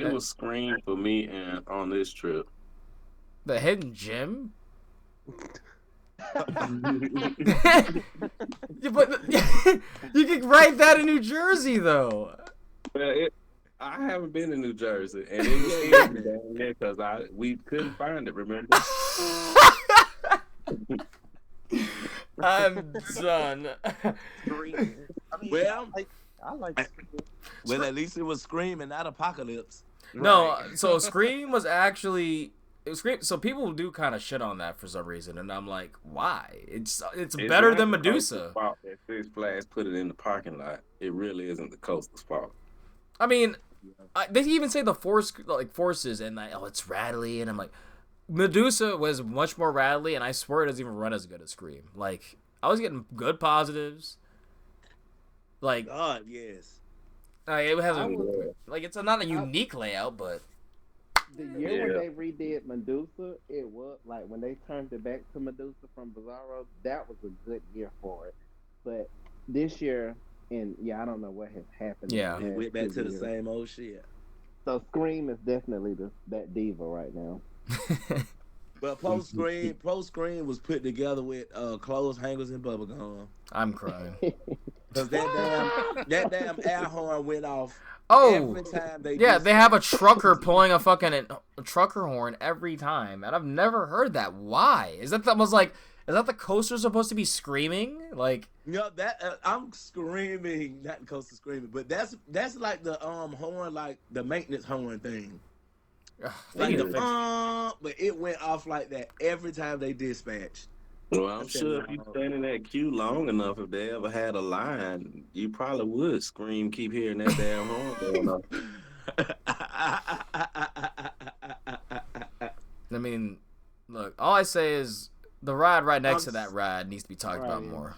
It was Scream for me and on this trip. The hidden gem? But you can write that in New Jersey, though. Well, I haven't been in New Jersey, and it was hidden down there because we couldn't find it. Remember? I'm done. Well, I like. Well, at least it was Scream and not Apocalypse. No, so Scream was actually it was great. So people do kind of shit on that for some reason, and I'm like, why? It's It's better not than the coaster's Medusa. fault that Six Flags put it in the parking lot. It really isn't the coaster's fault. I mean, they even say the forces and like, oh, it's rattly, and I'm like, Medusa was much more rattly, and I swear it doesn't even run as good as Scream. Like, I was getting good positives. Like, God, yes. it has I a was- like it's not a unique layout, but The year when Yeah. they redid Medusa, it was like when they turned it back to Medusa from Bizarro, that was a good year for it. But this year, and yeah, I don't know what has happened. Yeah. in the It past went back 2 to the years. same old shit. So Scream is definitely that diva right now. But post screen was put together with clothes hangers and bubblegum. I'm crying. Cause that damn air horn went off Oh, every time they they have a trucker pulling a fucking a trucker horn every time, and I've never heard that. Why? Is that the coaster supposed to be screaming? Like, that I'm screaming, not close to screaming, but that's like the horn, like the maintenance horn thing. they Like need the to fix it. but it went off like that every time they dispatched. Well, I'm I said, sure if you no. stand in that queue long enough, if they ever had a line, you probably would scream, keep hearing that damn horn going off. I mean, look, all I say is the ride right next to I'm that ride needs to be talked about Brian. more.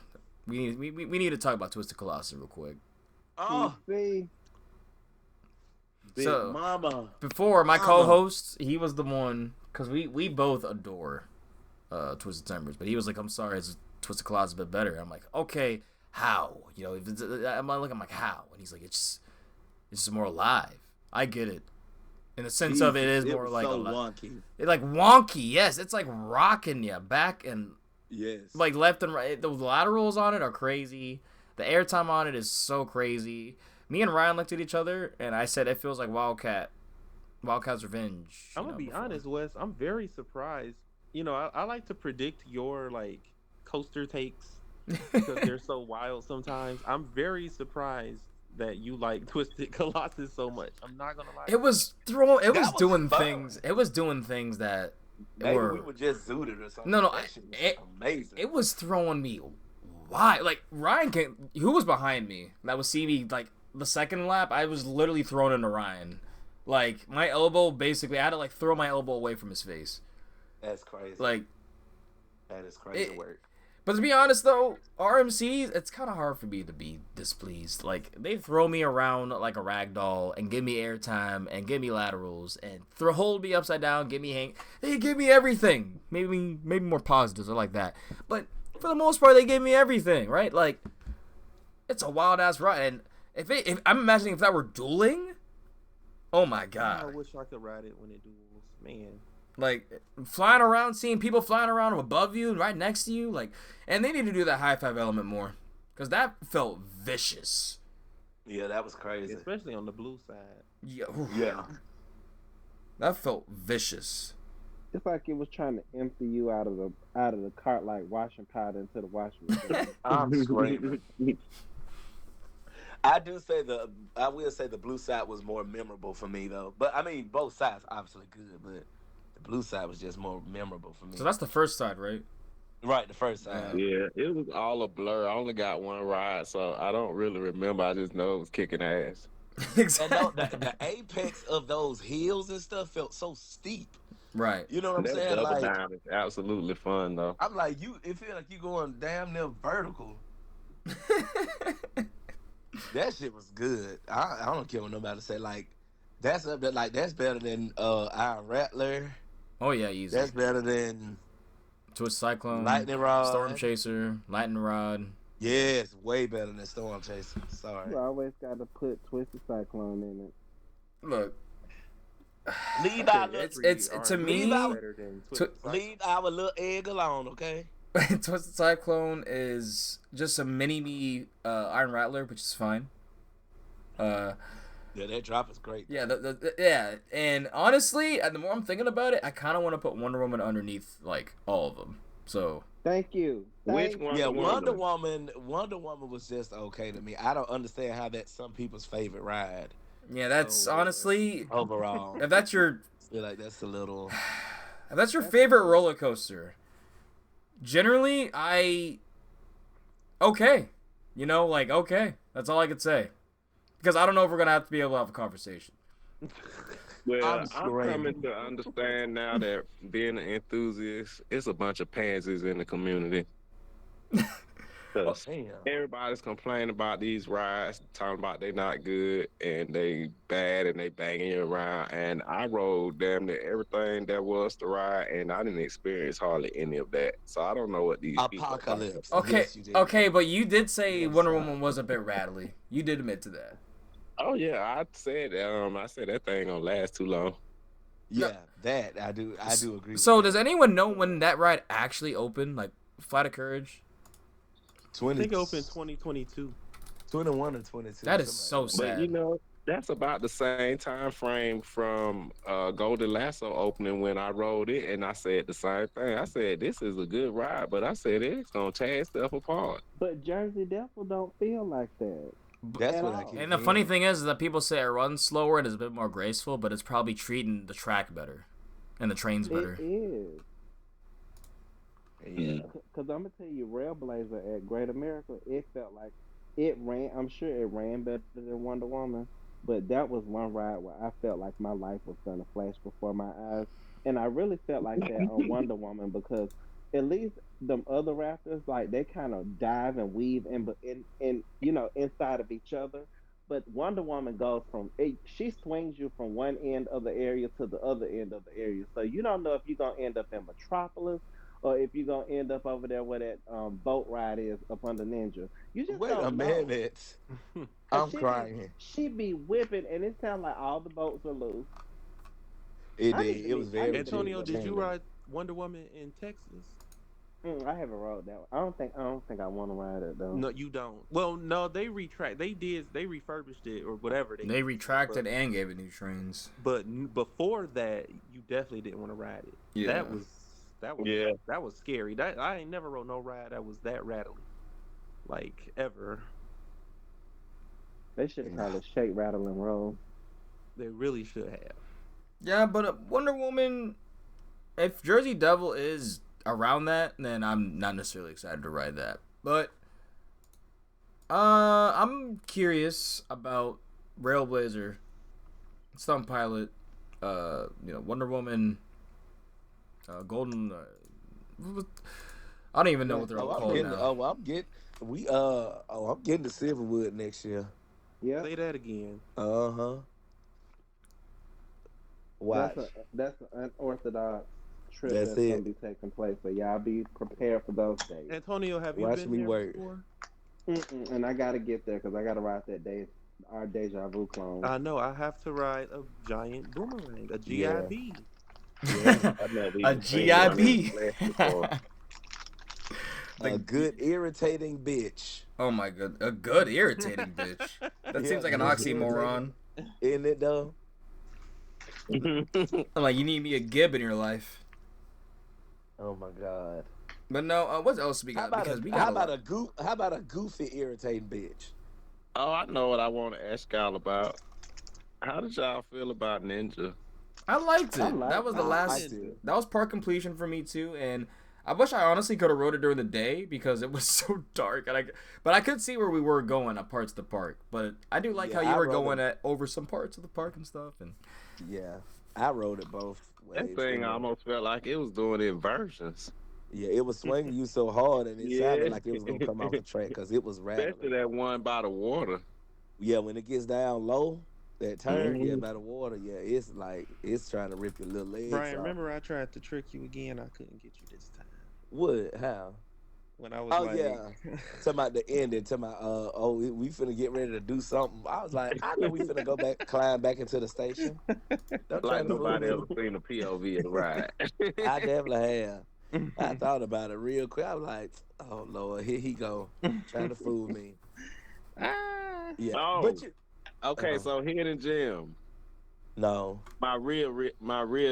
We need to talk about Twisted Colossus real quick. Oh, See, big So- mama. Before my Mama. co-host, he was the one because we both adore Twisted Timbers, but he was like, "I'm sorry, it's Twisted Colossus a bit better." I'm like, "Okay, how?" You know, I'm like, "How?" And he's like, "It's just more alive." I get it. In the sense of it is more was like so alive. wonky. It's like wonky, yes. It's like rocking you back and Yes. like left and right. The laterals on it are crazy. The airtime on it is so crazy. Me and Ryan looked at each other, and I said, "It feels like Wildcat's Revenge." I'm gonna be honest, Wes. I'm very surprised. You know, I like to predict your like coaster takes because they're so wild sometimes. I'm very surprised that you like Twisted Colossus so much. I'm not gonna lie. It was throwing. It was That was doing fun. things. It was doing things that Maybe were. we were just zooted or something. No, That shit was it- amazing. It was throwing me. Why? Like Ryan came. Who was behind me? That was see me like the second lap. I was literally thrown into Ryan. Like my elbow, basically, I had to like throw my elbow away from his face. That's crazy. Like, that is crazy it- work. but to be honest though, RMCs, it's kind of hard for me to be displeased. Like they throw me around like a rag doll and give me airtime and give me laterals and hold me upside down, give me They give me everything. Maybe more positives. I like that. But for the most part, they gave me everything. Right? Like it's a wild ass ride. And if I'm imagining if that were dueling, oh my I god. wish I could ride it when it duels, man. Like flying around, seeing people flying around above you, right next to you, like, and they need to do that high five element more, cause that felt vicious. Yeah, that was crazy. Especially on the blue side. Yeah, Yeah. that felt vicious. it's like it was trying to empty you out of the cart like washing powder into the washing machine. I'm screaming. I will say the blue side was more memorable for me though. But I mean, both sides obviously good, but the blue side was just more memorable for me. So that's the first side, right? right, the first side. Yeah, it was all a blur. I only got one ride, so I don't really remember. I just know it was kicking ass. And no, the apex of those hills and stuff felt so steep. Right. You know what I'm That saying? double Like down is absolutely fun though. I'm like it feel like you going damn near vertical. That shit was good. I don't care what nobody say. Like that's up there. Like that's better than Iron Rattler. Oh yeah, easy. That's better than Twist Cyclone, Lightning Rod. Storm Chaser, Lightning Rod. Yes, way better than Storm Chaser. Sorry. You always got to put Twisted Cyclone in it. Look, Leave our it's little, to me. better than Twisted Cyclone. leave our little egg alone, okay? Twisted Cyclone is just a mini me Iron Rattler, which is fine. Yeah, that drop is great. Yeah, yeah, and honestly, the more I'm thinking about it, I kind of want to put Wonder Woman underneath like all of them. So Thank you. Which Thank one? Yeah, Wonder Woman was just okay to me. I don't understand how that's some people's favorite ride yeah, that's Oh, honestly, overall. if that's your, I feel like that's a little. If that's your favorite roller coaster, generally, okay. You know, like, okay. That's all I could say. Because I don't know if we're going to have to be able to have a conversation. Well, I'm I'm coming to understand now that being an enthusiast, it's a bunch of pansies in the community. 'Cause Damn. everybody's complaining about these rides, talking about they not good and they bad and they banging you around. And I rode damn near everything that was the ride, and I didn't experience hardly any of that. So I don't know what these people are talking Apocalypse. Okay, Yes, you did. okay, but you did say Yes, Wonder sir. Woman was a bit rattly. You did admit to that. Oh yeah, I said that thing gonna last too long. Yeah, that I do agree. So with does anyone know when that ride actually opened? Like Flight of Courage? I 20, think open 2022. 21 or 22. That is something so like But sad. you know, that's about the same time frame from Golden Lasso opening when I rode it, and I said the same thing. I said this is a good ride, but I said it's gonna tear itself apart. But Jersey Devil don't feel like that. That's At what I all. keep And the hearing. funny thing is that people say it runs slower and is a bit more graceful, but it's probably treating the track better and the trains better. It is. Yeah. Because I'm going to tell you, Railblazer at Great America, it felt like it ran. I'm sure it ran better than Wonder Woman. But that was one ride where I felt like my life was going to flash before my eyes. And I really felt like that on Wonder Woman because at least them other Raptors, like they kind of dive and weave in inside of each other. But Wonder Woman goes she swings you from one end of the area to the other end of the area. So you don't know if you're going to end up in Metropolis or if you're going to end up over there where that boat ride is up under Ninja. You just Wait don't a know. minute. 'Cause I'm she crying. She be whipping, and it sounds like all the boats are loose. It I did. need to It was meet- I very. need to Antonio, meet did you Amanda. ride Wonder Woman in Texas? I haven't rode that one. I don't think I want to ride it though. No, you don't. Well, no, they refurbished it or whatever they They did, retracted and gave it new trains. But before that, you definitely didn't want to ride it. Yeah. That was Yeah. that was scary. That I ain't never rode no ride that was that rattly, like ever. They should call it Shake, Rattle, and Roll. They really should have. Yeah, but Wonder Woman, if Jersey Devil is around that, then I'm not necessarily excited to ride that. But I'm curious about Railblazer, Stunt Pilot, Wonder Woman, Golden. I don't even know what they're all called now. I'm getting to Silverwood next year. Yeah, Say that again. Uh-huh. Watch. that's an unorthodox trip That's that's it. gonna be taking place. So y'all be prepared for those days. Antonio, have you Watch been me there work. before? And I gotta get there because I gotta ride that day. Our Deja Vu clone. I know. I have to ride a giant boomerang, a Yeah. GIB. Yeah. I've never A even seen one in GIB. flesh before. A good irritating bitch. Oh my god, a good irritating bitch. That Yeah, seems like an good oxymoron. Isn't it though? I'm like, you need me a Gib in your life. Oh my god. But no, what else we got? Because we got how about a goofy irritating bitch? Oh, I know what I want to ask y'all about. How did y'all feel about Ninja? I liked it. I That was the I last. liked it. That was part completion for me too, and I wish I honestly could have rode it during the day because it was so dark. But I could see where we were going at parts of the park. But I do like Yeah, how you I were rode going it. over some parts of the park and stuff. And Yeah. I rode it both ways. That thing almost felt like it was doing inversions. Yeah, it was swinging you so hard, and it Yeah. sounded like it was gonna come off the track because it was Especially rattling. that one by the water. Yeah, when it gets down low, that turn, yeah, Mhm. by the water, yeah, it's like it's trying to rip your little legs Brian, off. remember I tried to trick you again? I couldn't get you this time. What? How? When I was Oh like, yeah, talking about the ending, talking about we finna get ready to do something. I was like, I know we finna go back, climb back into the station. Don't try Like to fool nobody me. ever seen a POV of the ride. I definitely have. I thought about it real quick. I was like, oh Lord, here he go, trying to fool me. ah, Yeah, Oh. but you Okay, Uh-huh. so hidden gem. no. My real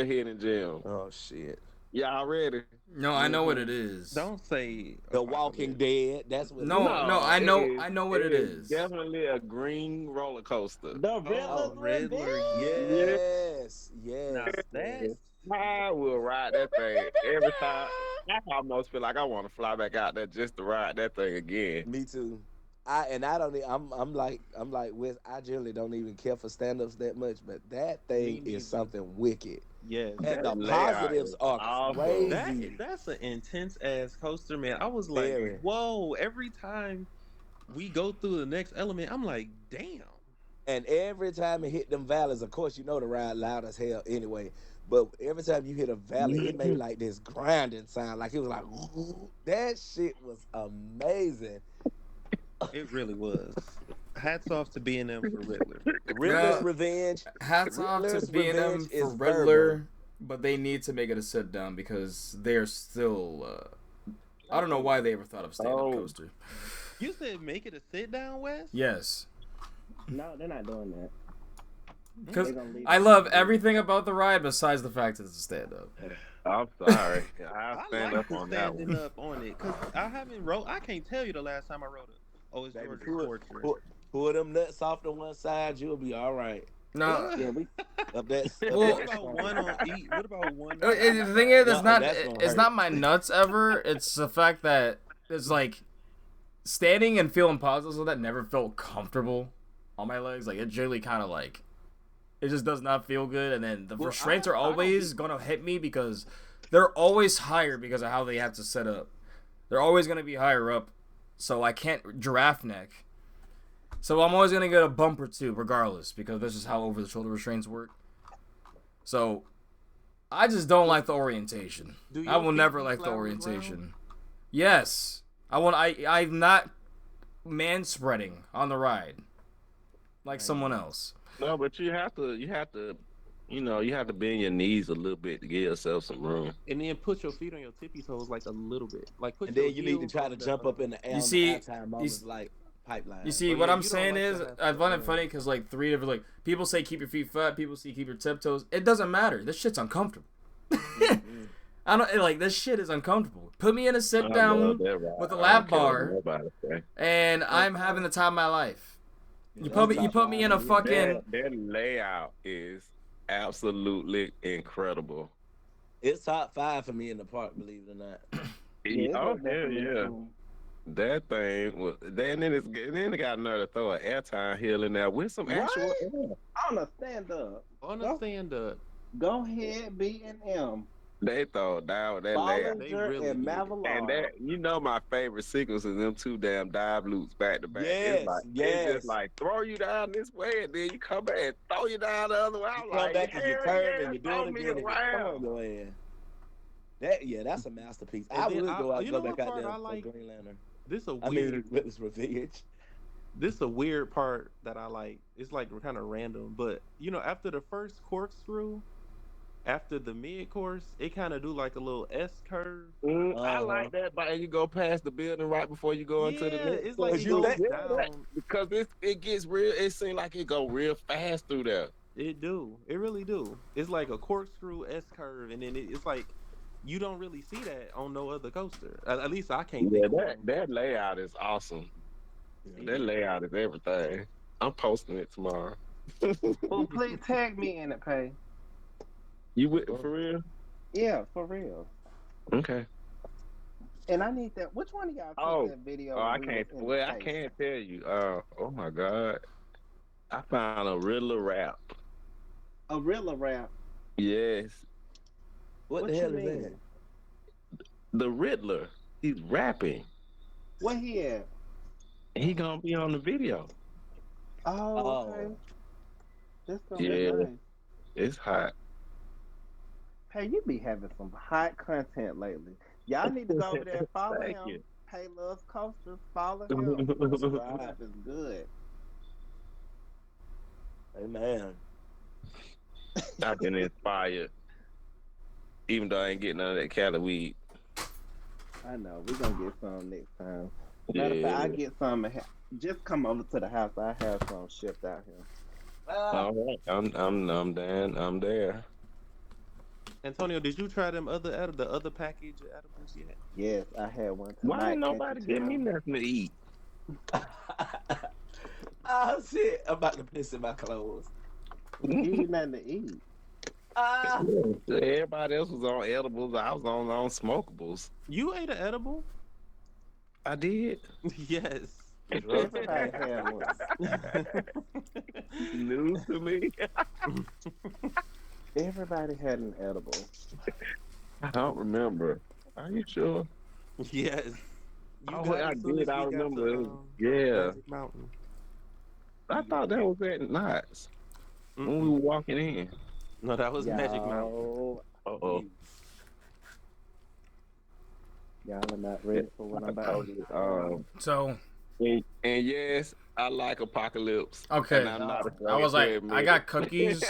hidden gem. Oh shit. Y'all ready? no, I know what it is. don't say The Walking Dead. That's what. No, I know- it is- I know what it is. Definitely a green roller coaster. The Riddler's Riddler, Revenge. Yes. Now Yes. that I will ride that thing every time. I almost feel like I want to fly back out there just to ride that thing again. Me too. I don't. I'm like Wes. I generally don't even care for stand-ups that much, but that Me thing is neither. something wicked, Yes. and That the layout positives is are awesome. crazy. That's an intense ass coaster, man. I was like, Very. whoa, every time we go through the next element, I'm like, damn. And every time it hit them valleys, of course, you know the ride loud as hell anyway. But every time you hit a valley, it made like this grinding sound, like it was like that shit was amazing. It really was. Hats off to B&M for Riddler. Riddler's Yeah. Revenge. Hats off to Riddler's B&M Revenge for is Riddler, but they need to make it a sit down because they're still. I don't know why they ever thought of stand up Oh. coaster. You said make it a sit down, Wes? Yes, No, they're not doing that. because They gonna leave I it love to- everything about the ride besides the fact that it's a stand up. I'm sorry. I I'll stand like up the on that standing one. up on it because I haven't wrote. I can't tell you the last time I wrote it. Oh, it's Baby, Georgia pull, Torture. pull them nuts off to one side, you'll be all right. No, Yeah, we Up that. Well- What about one on each? What about one? the thing is, it's No, not. that's gonna It's hurt. not my nuts ever. It's the fact that it's like standing and feeling positive. So that never felt comfortable on my legs. Like it generally kind of like it just does not feel good. And then the Well, restraints I are don't always gonna hit me because they're always higher because of how they have to set up. They're always gonna be higher up, so I can't giraffe neck. So I'm always gonna get a bump or two regardless because this is how over the shoulder restraints work. So I just don't like the orientation. Do I your will feet never be like the flat on the orientation. ground? Yes. I'm not man spreading on the ride like someone else. No, but you have to, you have to bend your knees a little bit to give yourself some room. And then put your feet on your tippy toes like a little bit. Like put And your then you need to heels try on to the, jump up in the air. You on see- the outside moments like pipeline. You see, Oh, what yeah, I'm you don't saying like to is, have I find to, it funny because like three different like people say keep your feet flat, people say keep your tiptoes. It doesn't matter. This shit's uncomfortable. I don't like this shit is uncomfortable. Put me in a sit I down love that ride. with a I lap don't care what bar, nobody say. and I'm having the time of my life. You Yeah, put me, that's you put me in a top fucking. That layout is absolutely incredible. It's top 5 for me in the park, believe it or not. it's Oh up there hell for me, yeah. too. That thing was. Then they got another throw an airtime hill in there with some What? actual air. On a stand up. on a stand up. Go ahead, B and M. They throw it down with that layout. They Bollinger really and did. And Mavlar. that, my favorite sequence is them two damn dive loops back to back. Yes, It's yes. just like throw you down this way and then you come back and throw you down the other way. I'm You come like, back and you hell turn yeah, and you do throw it me again and you around. turn your ass. That's a masterpiece. And I then would go out you go know back what out part there I for like? Green Lantern. This a I weird. mean, Riddler's Revenge. This a weird part that I like. It's like kind of random, but after the first corkscrew, after the mid course, it kind of do like a little S curve. I Uh-huh. like that, but you go past the building right before you go into the Yeah, next it's like place. it you goes let- down. Because it gets real. It seems like it go real fast through there. It do. It really do. It's like a corkscrew S curve, and then it's like you don't really see that on no other coaster. At least I can't Yeah, think of one. that layout is awesome. That layout is everything. I'm posting it tomorrow. Well, please tag me in it, Pay. You with for real? Yeah, for real. Okay. And I need that. Which one of y'all took Oh. that video? Oh, I when we can't. was in Well, I space? can't tell you. Oh my God, I found a Riddler rap. A Rilla rap. Yes, What the What hell you is mean? that? the Riddler. He's rapping. What he at? He gonna be on the video. Oh, okay. Oh. That's gonna Yeah. be nice. It's hot. Hey, you be having some hot content lately. Y'all need to go over there and follow Thank him. you. Pay Loves Coasters. Follow him. Stuff is good. Hey, man. I've been inspired, even though I ain't getting none of that Cali weed. I know. We're gonna get some next time. Matter of fact, I Yeah. get some. Just come over to the house. I have some shipped out here. All right. I'm down. I'm there. Antonio, did you try the other package of edibles yet? Yes, I had one tonight. Why ain't at nobody the give me gym. nothing to eat? Oh shit! I'm about to piss in my clothes. Give you nothing to eat. Everybody else was on edibles. I was on smokables. You ate an edible? I did. Yes. Everybody had one. News to me. Everybody had an edible. I don't remember. Are you sure? Yes. You Oh, got I it as soon did. as I we got remember. to, Yeah. Magic Mountain. I thought that was at Knott's when we were walking in. No, that was Magic Mountain. Y'all, Uh-oh. y'all are not ready for what I'm about to do. So And yes, I like Apocalypse. okay, And I'm not I was afraid to like, admit I got it. cookies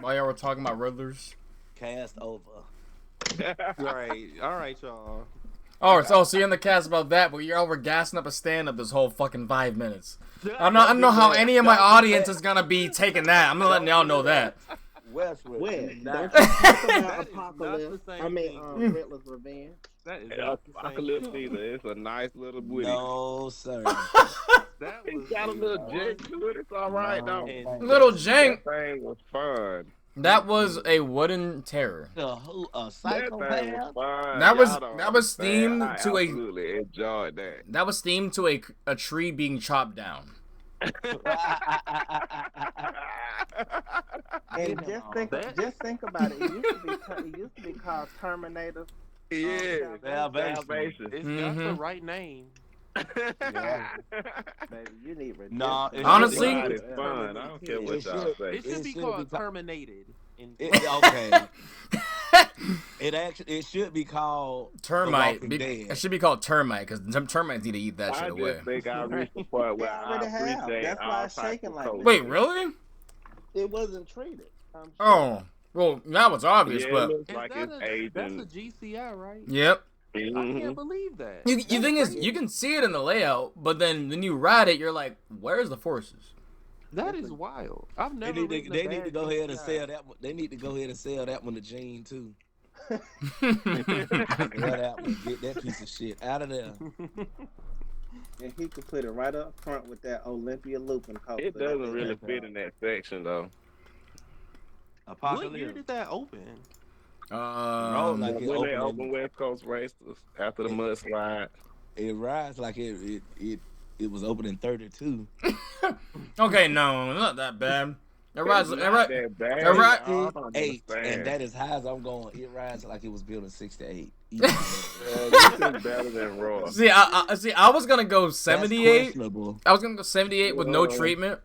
while y'all were talking about Riddlers. Cast over. Right. All right, y'all. Oh, so you're in the cast about that, but y'all were gassing up a stand-up this whole fucking 5 minutes. I don't know how any of my audience is gonna be taking that. I'm not letting y'all know that. Westwood. When? Not- Don't you talk That about is not the Apocalypse. same I mean, thing. Riddler's Revenge. That is not the same Apocalypse thing. either. It's a nice little booty. No, sir. That It was got a little jank to it. It's all right, No, though. thank you. Little That jank. thing was fun. That was a wooden terror. A That thing was psychopath? fun. That was- Y'all don't that was understand. themed I to a- absolutely enjoyed that. That was themed to a tree being chopped down. And That- just think about it. It used to be called Terminator. Yeah, Salvation. It's got the right name. Yeah. Baby, you need redemption. No, it Honestly- God, it's fun. I don't care what It y'all should- say. It should be should called be Terminated. Okay. It should be called Termite. The Walking Dead. It should be called termite because termites need to eat that I shit away. just think I reached the point where They I already have. appreciate That's why all it's types shaking of like culture. that. Wait, really? It wasn't treated. I'm sure. Oh, well, that was obvious, Yeah, it but looks Is like that it's that's aging. a GCI, right? yep. I Mhm. can't believe that. You That's thing is, crazy. you can see it in the layout, but then when you ride it, you're like, where's the forces? That is wild. I've They never. need to go ahead and sell that one. They need to go ahead and sell that one to Gene too. Sell that one. Get that piece of shit out of there. And he could put it right up front with that Olympia looping coaster. It doesn't really fit in that section, though. Apocalypse. What year did that open? Roll like it When they opened. open West Coast races after the mudslide. It rides like it was open in 32. Okay, no, not that bad. It rides. It's It not rides. that bad. it ri- I don't 8, understand. and that is high as I'm going. It rides like it was built in 68. This is better than Raw. See, I was gonna go 78. Questionable. I was gonna go 78 with no Whoa. treatment.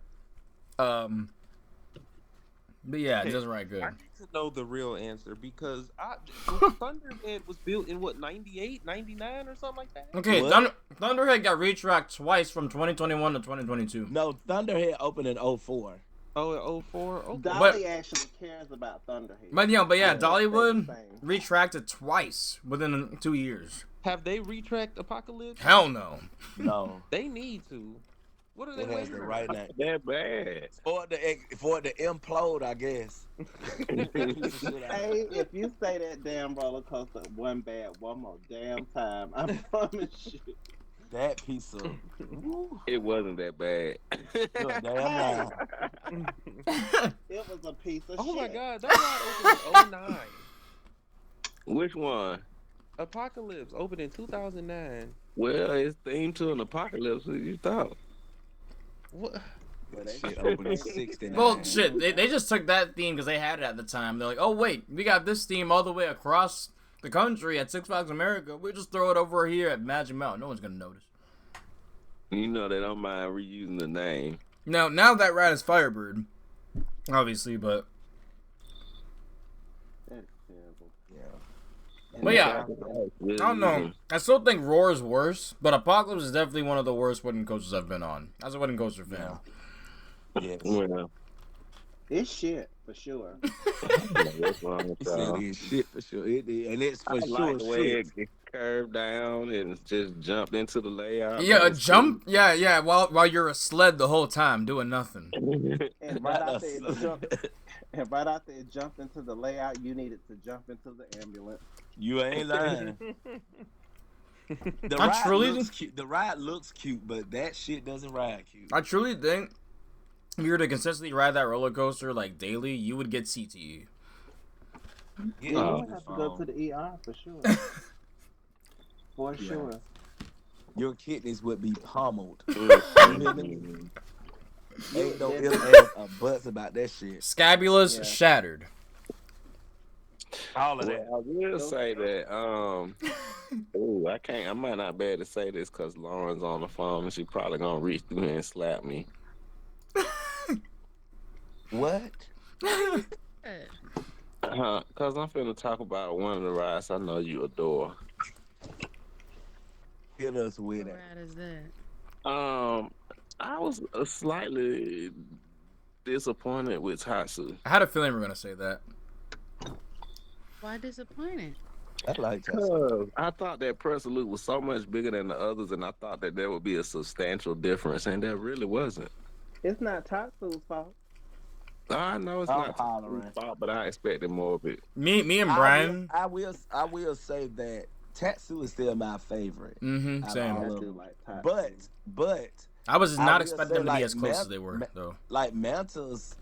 But yeah, it doesn't ride good. I need to know the real answer because Thunderhead was built in what 98, 99 or something like that. Okay, What? Thunderhead got retracked twice from 2021 to 2022. No, Thunderhead opened in 04. Oh, in 04? Okay. Dolly actually cares about Thunderhead. But yeah, Yeah, Dollywood that's the same. retracted twice within 2 years. Have they retracked Apocalypse? Hell no. No, They need to. What are they it has waiting the on? right name. That bad. For it to implode, I guess. Hey, if you say that damn roller coaster one more damn time, I promise you. That piece of It wasn't that bad. good damn right. It was a piece of Oh shit. my god, that ride opened in 09. Which one? Apocalypse opened in 2009. Well, it's themed to an apocalypse. What you thought? What? But they- Shit opened in 69. Well, shit, they just took that theme because they had it at the time. They're like, oh wait, we got this theme all the way across the country at Six Flags America. We just throw it over here at Magic Mountain. No one's gonna notice. You know they don't mind reusing the name. Now that ride is Firebird, obviously, but That's terrible. Yeah. But yeah, I don't know. I still think Roar is worse, but Apocalypse is definitely one of the worst wooden coasters I've been on. As a wooden coaster fan. Yes. Well, It's shit for sure. what's wrong with He said y'all? it's shit for sure. And it's for I sure like the way shit. it gets curved down and just jumped into the layout. Yeah, a That was jump. Yeah. While you're a sled the whole time doing nothing. cool. And right after it jumped into the layout, you needed to jump into the ambulance. You ain't lying. The I ride truly- looks cute. The ride looks cute, but that shit doesn't ride cute. I truly think if you were to consistently ride that roller coaster like daily, you would get CTE. Yeah, you Oh. would have to go to the ER for sure. For Yeah. sure. Your kidneys would be pummeled. Mm, You hear me? mm, You Ain't no would ifs, definitely. ands, or buts about that shit. Scabulas Yeah. shattered. All of Well, that. I will So, say that. Ooh, I can't. I might not be able to say this because Lauren's on the phone and she probably gonna reach through here and slap me. What? Cause I'm finna talk about one of the rides I know you adore. Hit us What with it. ride is that? I was slightly disappointed with Tatsu. I had a feeling we were gonna say that. Why disappointed? I like that. Cause I thought that pretzel loop was so much bigger than the others, and I thought that there would be a substantial difference, and there really wasn't. it's not Tatsu's fault. I know it's I'm not Tatsu's hollering. fault, but I expected more of it. Me and I Brian. I will say that Tatsu is still my favorite. Mm-hmm. Out of Same. all I of do them. like Tatsu. But I was I not will expecting say, them to be like, as close as they were, though. like Manta's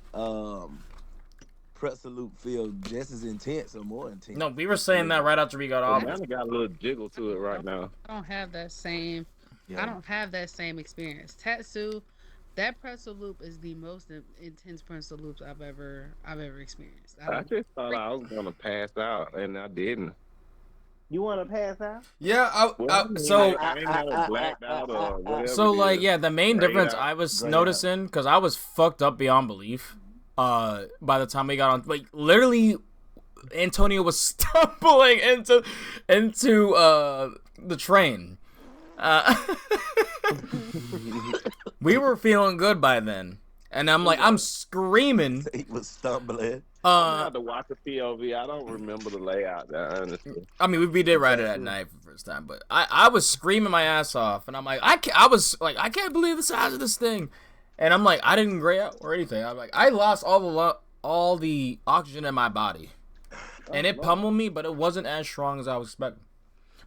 pretzel loop feel just as intense or more intense. No, we were saying that right after we got Oh, off. man, I got a little jiggle to it right now. I don't have that same. Yeah. I don't have that same experience. Tatsu, that pretzel loop is the most intense pretzel loops I've ever experienced. I I don't. just thought I was gonna pass out, and I didn't. You want to pass out? Yeah. Well, I mean, So I ain't never blacked out or whatever. So it like is. yeah, the main Grayed difference out. I was Grayed noticing because I was fucked up beyond belief. By the time we got on, like literally, Antonio was stumbling into the train. We were feeling good by then, and I'm like I'm screaming. He was stumbling. I had to watch the POV. I don't remember the layout that honestly. I mean, we did ride it at night for the first time, but I was screaming my ass off, and I'm like, I was like, I can't believe the size of this thing, and I'm like, I didn't gray out or anything. I'm like, I lost all the oxygen in my body, and it pummeled me, but it wasn't as strong as I was expecting.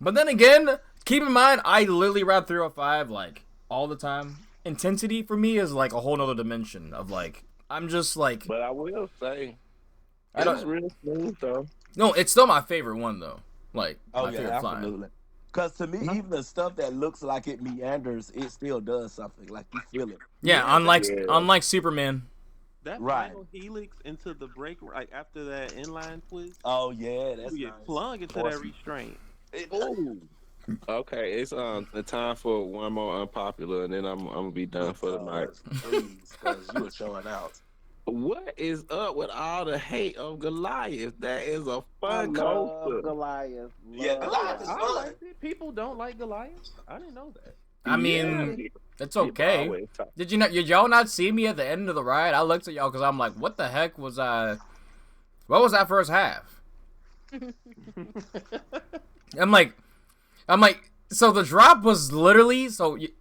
But then again, keep in mind, I literally ride 305 like all the time. Intensity for me is like a whole nother dimension of like, I'm just like, But I will say, I it was don't. real smooth though. No, it's still my favorite one though. Like Oh my yeah, favorite flying. absolutely. Because to me, even the stuff that looks like it meanders, it still does something. Like you feel it. Yeah, Yeah. unlike Superman. That Right. final helix into the break, like after that inline twist, Oh yeah, that's you nice. get flung into that Awesome. restraint. Ooh. Okay, it's the time for one more unpopular, and then I'm gonna be done for the night. Please, because you were showing out. What is up with all the hate of Goliath? That is a I fun love coaster. Goliath. Yeah, Love Goliath is I fun. liked it. People don't like Goliath. I didn't know that. I mean, Yeah. it's People okay. always talk- Did y'all not see me at the end of the ride? I looked at y'all because I'm like, what the heck was I? What was that first half? I'm like, so the drop was literally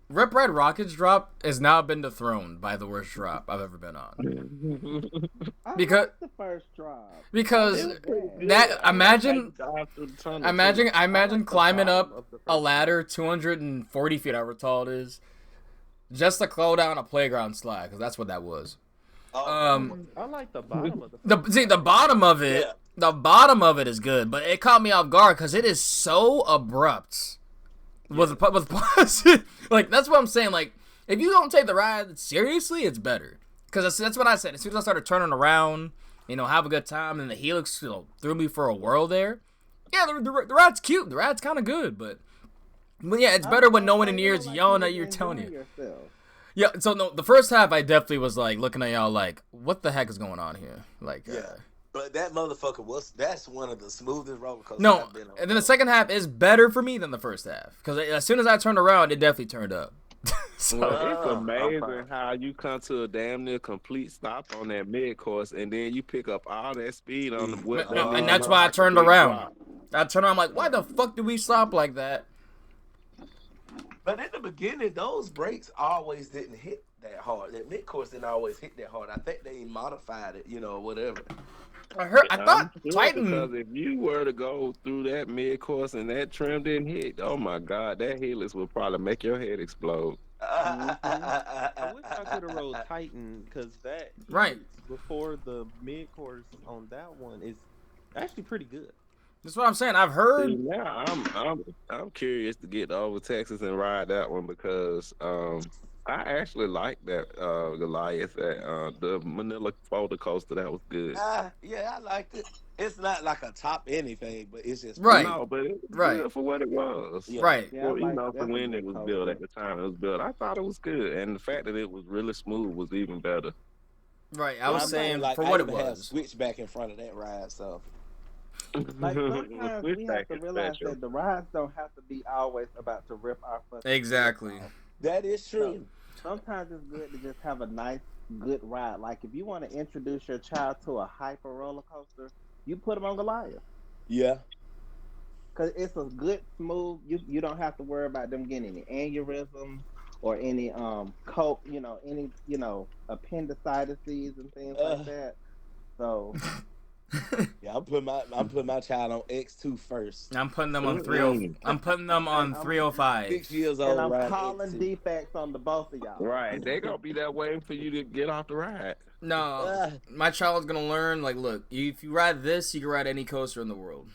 Rip Red Rocket's drop has now been dethroned by the worst drop I've ever been on. I Because- liked the first drop. Because Yeah. that I imagine dive through the tunnel, I imagine climbing up Bottom of the a first ladder 240 feet, however tall it is, just to go down a playground slide, because that's what that was. I like the bottom of the. The bottom of it, Yeah. the bottom of it is good, but it caught me off guard because it is so abrupt. With like that's what I'm saying. Like if you don't take the ride seriously, it's better. Because that's what I said. As soon as I started turning around, have a good time, and the helix threw me for a whirl there. Yeah, the ride's cute. The ride's kind of good, but yeah, it's better when no one in your ears yelling at you, telling you. Yourself. Yeah, so no, the first half I definitely was like looking at y'all like, what the heck is going on here? Like, Yeah. But that motherfucker that's one of the smoothest roller coasters no, I've been on. and then the second half is better for me than the first half because as soon as I turned around, it definitely turned up. So, Well, it's Oh, amazing okay. how you come to a damn near complete stop on that mid course, and then you pick up all that speed on the. no, and that's why I turned around. I turned around, I'm like, why the fuck did we stop like that? But in the beginning, those brakes always didn't hit that hard. That mid course didn't always hit that hard. I think they modified it, whatever. I thought Because Titan. if you were to go through that mid course and that trim didn't hit, oh my god, that helix would probably make your head explode. I wish I could have rode Titan because that Right. before the mid course on that one is Actually, pretty good. That's what I'm saying. I've heard. See, now I'm curious to get over Texas and ride that one because I actually like that Goliath at the Manila roller coaster. That was good. Yeah, I liked it. It's not like a top anything, but it's just Right. No, but it was Right. good for what it was. Yeah. Right. Yeah, I Well, like for that's a when good it was coaster. built at the time it was built, I thought it was good, and the fact that it was really smooth was even better. Right. I was I'm saying like, for I what it even have was. switchback in front of that ride, so Like sometimes we Switchback have to is realize special. that the rides don't have to be always about to rip our fucking Exactly. ears off. that is true. Sometimes it's good to just have a nice, good ride. Like if you want to introduce your child to a hyper roller coaster, you put them on Goliath Yeah. because it's a good, smooth. You don't have to worry about them getting any aneurysms or any appendicitis and things like that. So Yeah, I'm putting my child on X2 first. I'm putting them on 30. I'm putting them on And I'm- 305. 6 years and old, I'm ride calling X2. defects on the both of y'all. Right, they gonna be there waiting for you to get off the ride. No, my child's gonna learn. Like, look, if you ride this, you can ride any coaster in the world.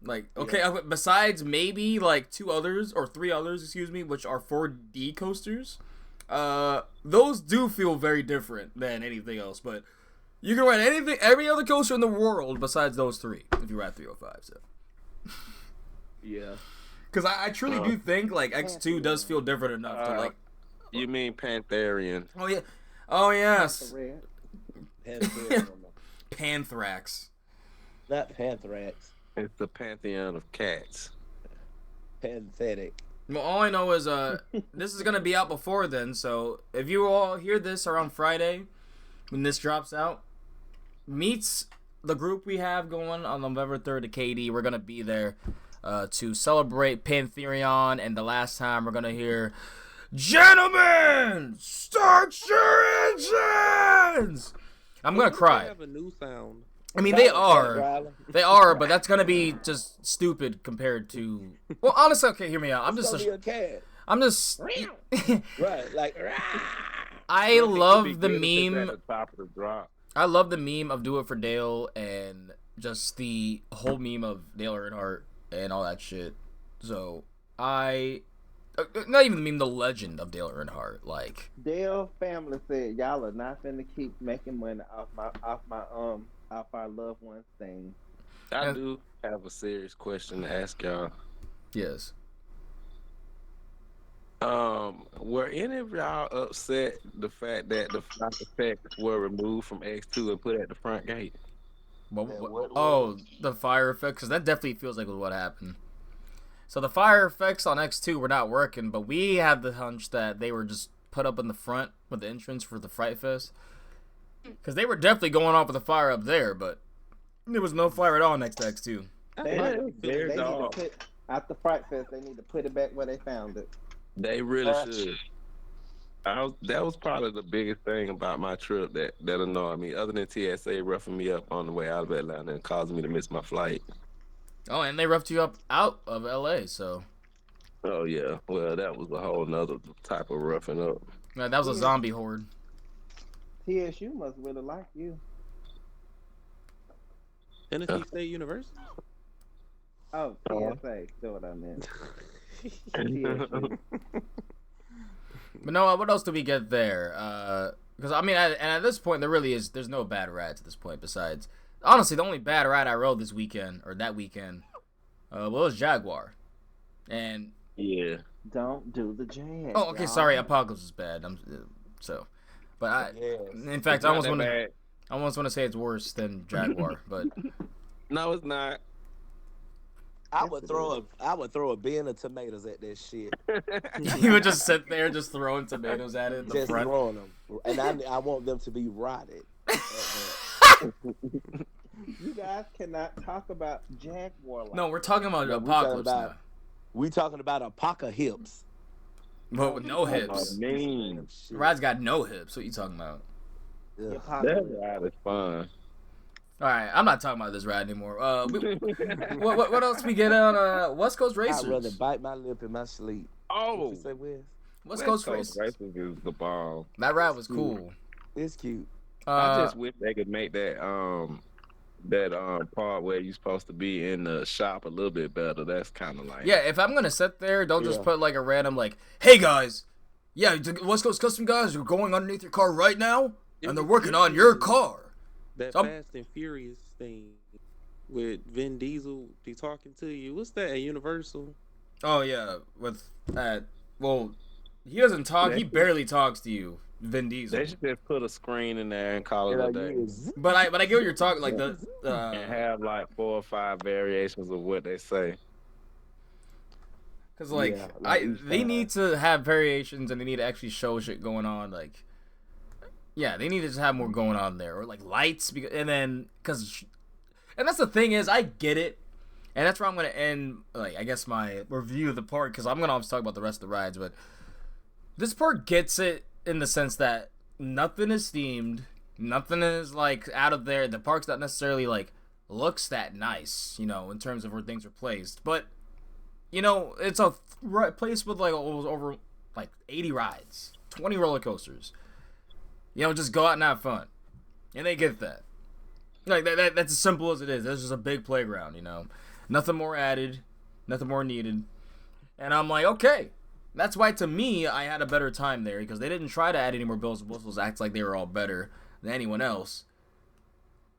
Like, okay, besides maybe like 2 others or 3 others, excuse me, which are 4D coasters. Those do feel very different than anything else. But you can ride every other coaster in the world besides those 3 if you ride 305. So. Yeah. Because I truly do think like X2 does feel different enough to like. You mean Pantherian? Oh yeah. Oh yes. Red. Panthrax. Not Panthrax. It's the pantheon of cats. Pathetic. Well, all I know is this is gonna be out before then. So if you all hear this around Friday, when this drops out, meets the group we have going on November 3rd to KD. We're gonna be there to celebrate Pantherion, and the last time we're gonna hear, "Gentlemen, start your engines!" I'm gonna They cry. have a new sound. I mean, they are, but that's gonna be just stupid compared to. Well, honestly, okay, hear me out. I'm It's just, gonna be a cat. I'm just. Right, like I love the At meme. the top of the drop. I love the meme of "Do It for Dale" and just the whole meme of Dale Earnhardt and all that shit. So not even the meme, the legend of Dale Earnhardt. Like, Dale family said y'all are not finna keep making money off our loved ones thing. I do have a serious question to ask y'all. yes. Were any of y'all upset the fact that the fire effects were removed from X2 and put at the front gate? The fire effects, because that definitely feels like what happened. So the fire effects on X2 were not working, but we had the hunch that they were just put up in the front with the entrance for the Fright Fest. Because they were definitely going off with the fire up there, but there was no fire at all next to X2. They need to put at the Fright Fest. They need to put it back where they found it. They really should. That was probably the biggest thing about my trip that annoyed me, other than TSA roughing me up on the way out of Atlanta and causing me to miss my flight. Oh, and they roughed you up out of LA, so. Oh, yeah. Well, that was a whole nother type of roughing up. Yeah, that was a zombie horde. TSU must really like you. Tennessee State University. Oh, TSA. That's what I meant. TSU. But no, what else do we get there? Because, I mean, at this point, there's no bad rides at this point besides. Honestly, the only bad ride I rode this weekend, or that weekend, was Jaguar. And. Yeah. Don't do the jazz. Oh, okay, y'all. sorry, Apocalypse is bad. But in fact, I almost want to say it's worse than Jaguar, but. No, it's not. I would throw a bin of tomatoes at that shit. You would just sit there, just throwing tomatoes at it in the Just front. throwing them, and I want them to be rotted. You guys cannot talk about Jaguar. Like No, we're talking about Yeah, Apocalypse now. We talking about Apoca hips. But with no Oh, hips. mean. Ride's got no hips. What you talking about? that. That ride is fun. All right, I'm not talking about this ride anymore. What else we get on West Coast Racers? I'd rather bite my lip in my sleep. Oh, What you say, Wes? West Coast Racers. is the bomb. That ride was cool. It's cute. I just wish they could make that that part where you're supposed to be in the shop a little bit better. That's kind of like Yeah, if I'm gonna sit there, don't just Yeah. put like a random like, "Hey guys, yeah, the West Coast Custom guys are going underneath your car right now, It and they're was working on your good. car." That Some- Fast and Furious thing with Vin Diesel be talking to you. What's that at Universal? Oh yeah, with that. Well, he doesn't talk. He barely talks to you, Vin Diesel. they should just put a screen in there and call it Hell a day, yeah. But I get what you're talking. Like and have like 4 or 5 variations of what they say. because like Yeah, like each they time. need to have variations and they need to actually show shit going on. Like, yeah, they need to just have more going on there, or like lights, because and that's the thing is I get it, and that's where I'm gonna end. Like, I guess my review of the park, because I'm gonna always talk about the rest of the rides, but this park gets it in the sense that nothing is themed, nothing is like out of there. The park's not necessarily like looks that nice, you know, in terms of where things are placed, but you know, it's a place with like over like 80 rides, 20 roller coasters. You know, just go out and have fun, and they get that. Like that's as simple as it is. It's just a big playground, you know, nothing more added, nothing more needed, and I'm like, okay. That's why, to me, I had a better time there, because they didn't try to add any more bells and whistles, act like they were all better than anyone else,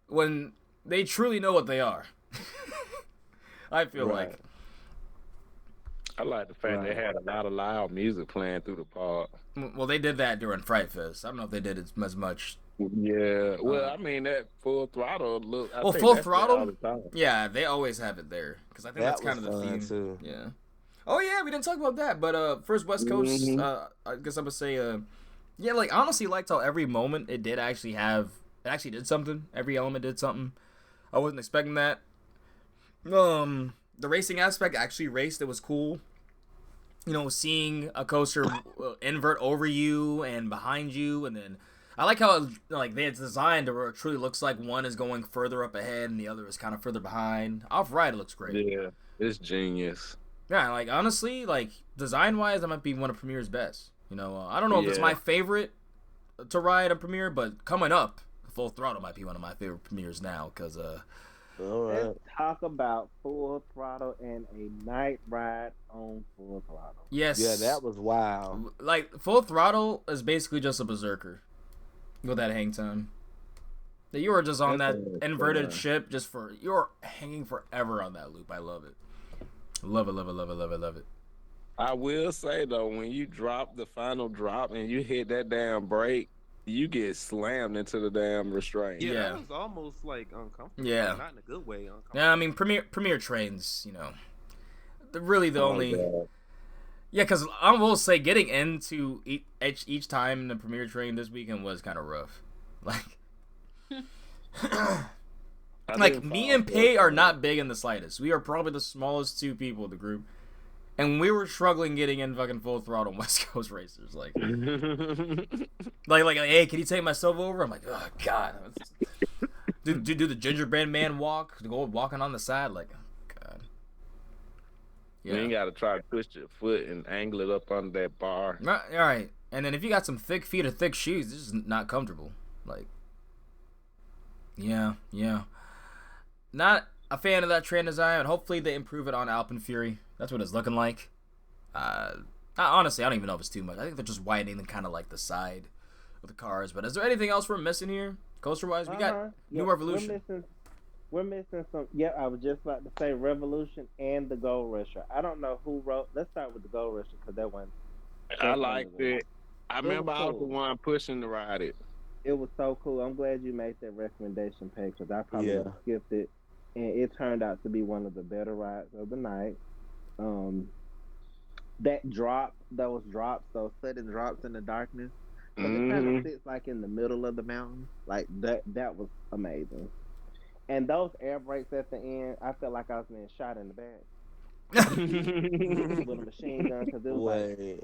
when they truly know what they are. I feel Right. like. I like the fact they had a lot of loud music playing through the park. Well, they did that during Fright Fest. I don't know if they did it as much. Yeah, well, I mean that Full Throttle look. I Well, think Full that's there Throttle? all the time. Yeah, they always have it there, because I think That that's kind of was the fun, theme. too. Yeah. Oh yeah, we didn't talk about that, but first West Coast. Mhm. I guess I'm gonna say, yeah, like honestly, liked how every moment it actually did something. Every element did something. I wasn't expecting that. The racing aspect actually raced. It was cool. You know, seeing a coaster invert over you and behind you, and then I like how like they had designed to where it truly looks like one is going further up ahead and the other is kind of further behind. Off ride, it looks great. Yeah, it's genius. Yeah, like honestly, like design wise, that might be one of Premier's best. You know, I don't know if it's my favorite to ride on Premiere, but coming up, Full Throttle might be one of my favorite Premieres now, because All right. Let's talk about Full Throttle and a night ride on Full Throttle. yes, Yeah, that was wild. like Full Throttle is basically just a berserker with that hang time. You were just on that inverted ship you're hanging forever on that loop. I love it. Love it, love it, love it, love it, love it. I will say though, when you drop the final drop and you hit that damn brake, you get slammed into the damn restraint. Yeah, Yeah. that was almost like uncomfortable. Yeah. Not in a good way. Uncomfortable. Yeah, I mean Premiere trains, you know, really the Oh, only. God. Yeah, because I will say getting into each time in the Premiere train this weekend was kind of rough. Like, I like didn't me fall and for Pay it. are not big in the slightest. We are probably the smallest two people in the group, and we were struggling getting in fucking Full Throttle West Coast racers. Like, hey, can you take myself over? I'm like, oh god, do the gingerbread man walk, to go walking on the side, like, oh, god. You ain't got to try to twist your foot and angle it up under that bar. All right. And then if you got some thick feet or thick shoes, it's just not comfortable. Like, yeah. Not a fan of that train design, and hopefully they improve it on Alpine Fury. That's what it's looking like. Honestly, I don't even know if it's too much. I think they're just widening kind of like the side of the cars. But is there anything else we're missing here, coaster-wise? We got New Revolution. We're missing some. Yeah, I was just about to say Revolution and the Gold Rusher. I don't know who wrote. Let's start with the Gold Rusher, because that one. I liked it. I It was remember I was the cool. one pushing to ride it. It was so cool. I'm glad you made that recommendation, Peg, because I probably Yeah. would've skipped it, and it turned out to be one of the better rides of the night. That drop, those sudden drops in the darkness, because it kind of sits like in the middle of the mountain. Like that was amazing. And those air brakes at the end, I felt like I was being shot in the back with a machine gun, because it was Wait.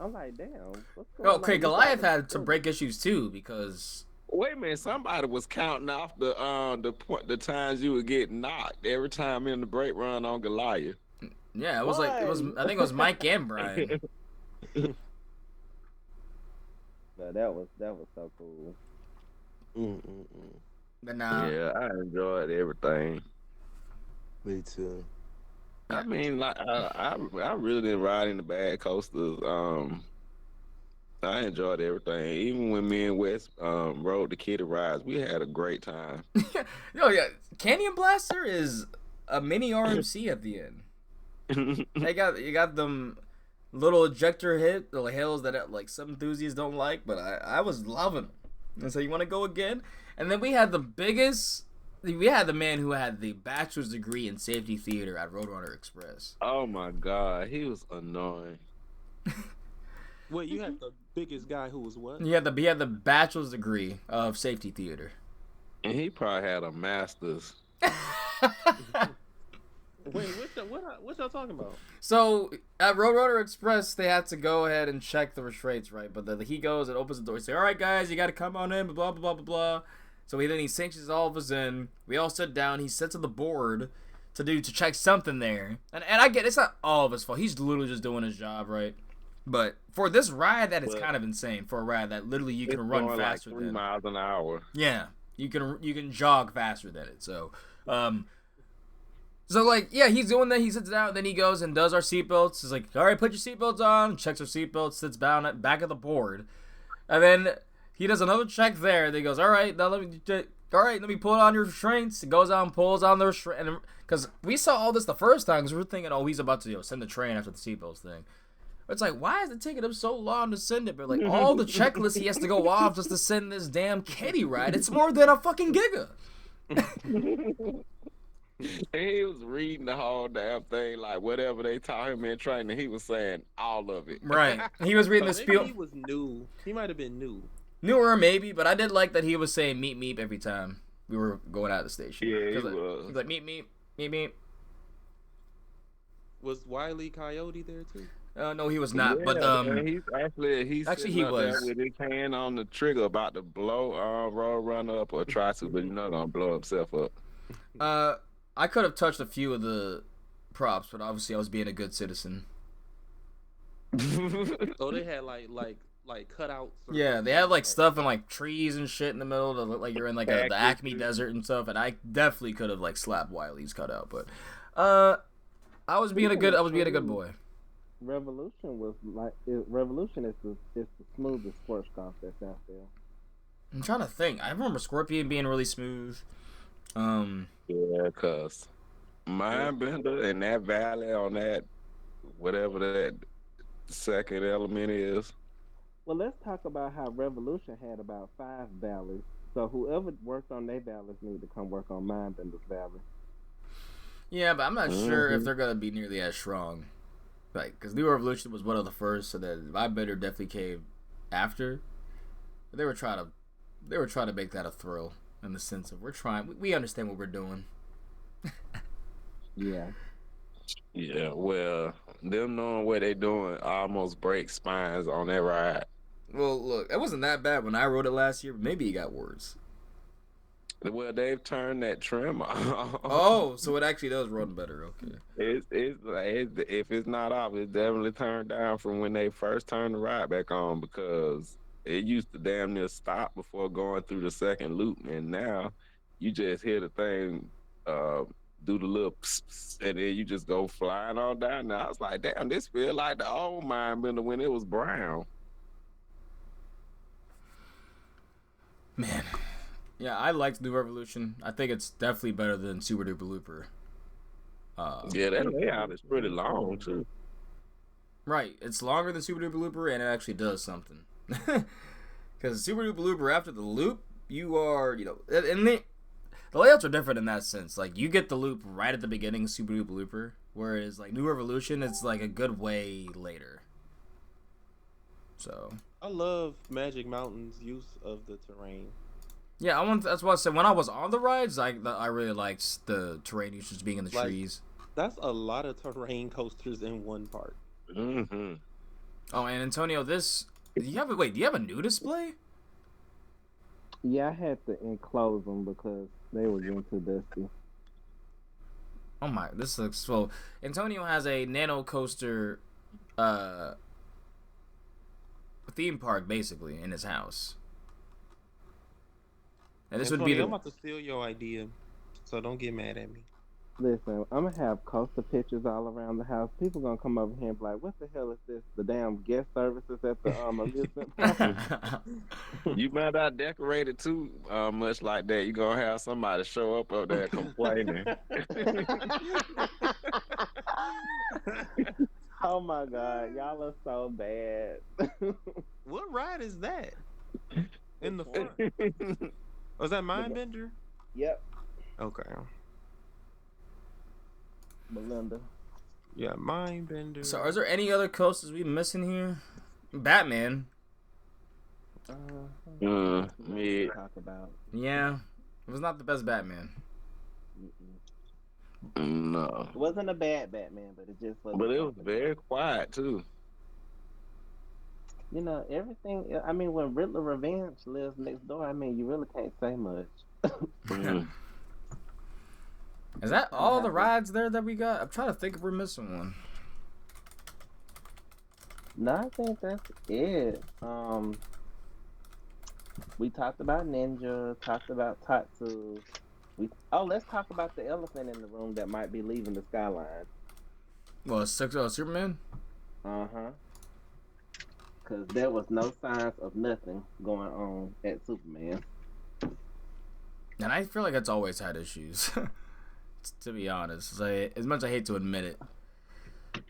I'm like, damn. What's going on? Okay, Goliath had some brake issues too, because Wait a minute, somebody was counting off the times you would get knocked every time in the brake run on Goliath. yeah, it was like I think it was Mike and Brian. But that was so cool. Mm-mm-mm. But nah, Yeah, I enjoyed everything. Me too. I yeah. mean, like I really didn't ride in the bad coasters. I enjoyed everything. Even when me and Wes rode the kiddie rides, we had a great time. Oh yeah, Canyon Blaster is a mini RMC at the end. They got you got them little ejector hills that like some enthusiasts don't like, but I was loving them. And so you want to go again? And then we had the biggest. We had the man who had the bachelor's degree in safety theater at Roadrunner Express. Oh my God, he was annoying. Wait, you had the biggest guy who was what? He had the bachelor's degree of safety theater. And he probably had a master's. Wait, what y'all talking about? So at Roadrunner Express, they had to go ahead and check the restraints, right? But then he goes and opens the door. He says, "All right, guys, you got to come on in." Blah blah blah blah blah. So he sanctions all of us in. We all sit down. He sits at the board to check something there. And I get it's not all of his fault. He's literally just doing his job, right? But for this ride, that is kind of insane. For a ride that literally you can run faster like 3 than. miles an hour. Yeah, you can jog faster than it. So like, yeah, he's doing that. He sits down, then he goes and does our seatbelts. He's like, "All right, put your seatbelts on." Checks our seatbelts, sits down at back of the board, and then he does another check there. Then he goes, "All right, now let me pull on your restraints." He goes out and pulls on the restraint, because we saw all this the first time, because we were thinking, oh, he's about to send the train after the seatbelts thing. But it's like, why is it taking him so long to send it? But like all the checklists he has to go off just to send this damn kiddie ride. It's more than a fucking giga. He was reading the whole damn thing, like whatever they taught him in training, he was saying all of it. Right. He was reading the So spiel. maybe he was new. He might have been new. Newer maybe, but I did like that he was saying "meep meep" every time we were going out of the station. Yeah, he 'Cause, was. He was like "meep meep, meep meep." Was Wile E. Coyote there too? No, he was not. Yeah, But and he's actually, sitting he up there was. with his hand on the trigger about to blow Road Runner up or try to, but he's not gonna blow himself up. I could have touched a few of the props, but obviously I was being a good citizen. Oh, they had like cutouts. Or Yeah, they had like stuff and like trees and shit in the middle to look like you're in like the Acme Desert and stuff, and I definitely could have like slapped Wiley's cutout, but I was being a good boy. Revolution is the smoothest sports car that's out there. I'm trying to think. I remember Scorpion being really smooth. Yeah, cause Mindbender and that valley on that whatever that second element is. Well, let's talk about how Revolution had about 5 valleys. So whoever worked on their valleys need to come work on Mindbender's valley. Yeah, but I'm not sure if they're gonna be nearly as strong. Like, cause New Revolution was one of the first, so that Mindbender definitely came after. But they were trying to make that a thrill in the sense of we understand what we're doing. Yeah. Yeah, well, them knowing what they doing almost breaks spines on that ride. Well, look, it wasn't that bad when I rode it last year, but maybe it got worse. Well, they've turned that trim off. Oh, so it actually does run better. Okay. If it's not off, it's definitely turned down from when they first turned the ride back on, because it used to damn near stop before going through the second loop, and now you just hear the thing do the little pss, pss, and then you just go flying on down. Now I was like, damn, this feel like the old Mindbender when it was brown. Man. Yeah, I liked New Revolution. I think it's definitely better than Super Duper Looper. Yeah, that layout is pretty long too. Right, it's longer than Super Duper Looper, and it actually does something. Because Super Duper Looper, after the loop, you are, and the layouts are different in that sense. Like, you get the loop right at the beginning of Super Duper Looper, whereas, like, New Revolution, it's, like, a good way later. So. I love Magic Mountain's use of the terrain. Yeah, that's what I said. When I was on the rides, I really liked the terrain usage being in the trees. That's a lot of terrain coasters in one part. Mm-hmm. Oh, and Antonio, do you have a new display? Yeah, I had to enclose them because they were getting too dusty. Oh my, this looks so. Antonio has a nano coaster, theme park basically in his house. And this And would be Tony, the I'm about to steal your idea, so don't get mad at me. Listen, I'm gonna have coaster pictures all around the house. People gonna come over here and be like, "What the hell is this? The damn guest services at the amusement park?" You better not decorate it too much like that. You gonna have somebody show up there complaining. Oh my god, y'all are so bad. What ride is that in the front? Was that Mindbender? Yep, Okay. Melinda. Yeah, Mindbender. So, is there any other coasters we missing here? Batman. Uh, Yeah. talk about. Yeah, it was not the best Batman. No. It wasn't a bad Batman, but it just wasn't. But it was something. very quiet too. You know, everything. I mean, when Riddler Revenge lives next door, I mean, you really can't say much. Mm. Is that all the rides there that we got? I'm trying to think if we're missing one. No, I think that's it. We talked about Ninja, talked about Tatsu. Let's talk about the elephant in the room that might be leaving the skyline. Well, Superman. Uh-huh. Because there was no signs of nothing going on at Superman. And I feel like it's always had issues. To be honest, like, as much as I hate to admit it.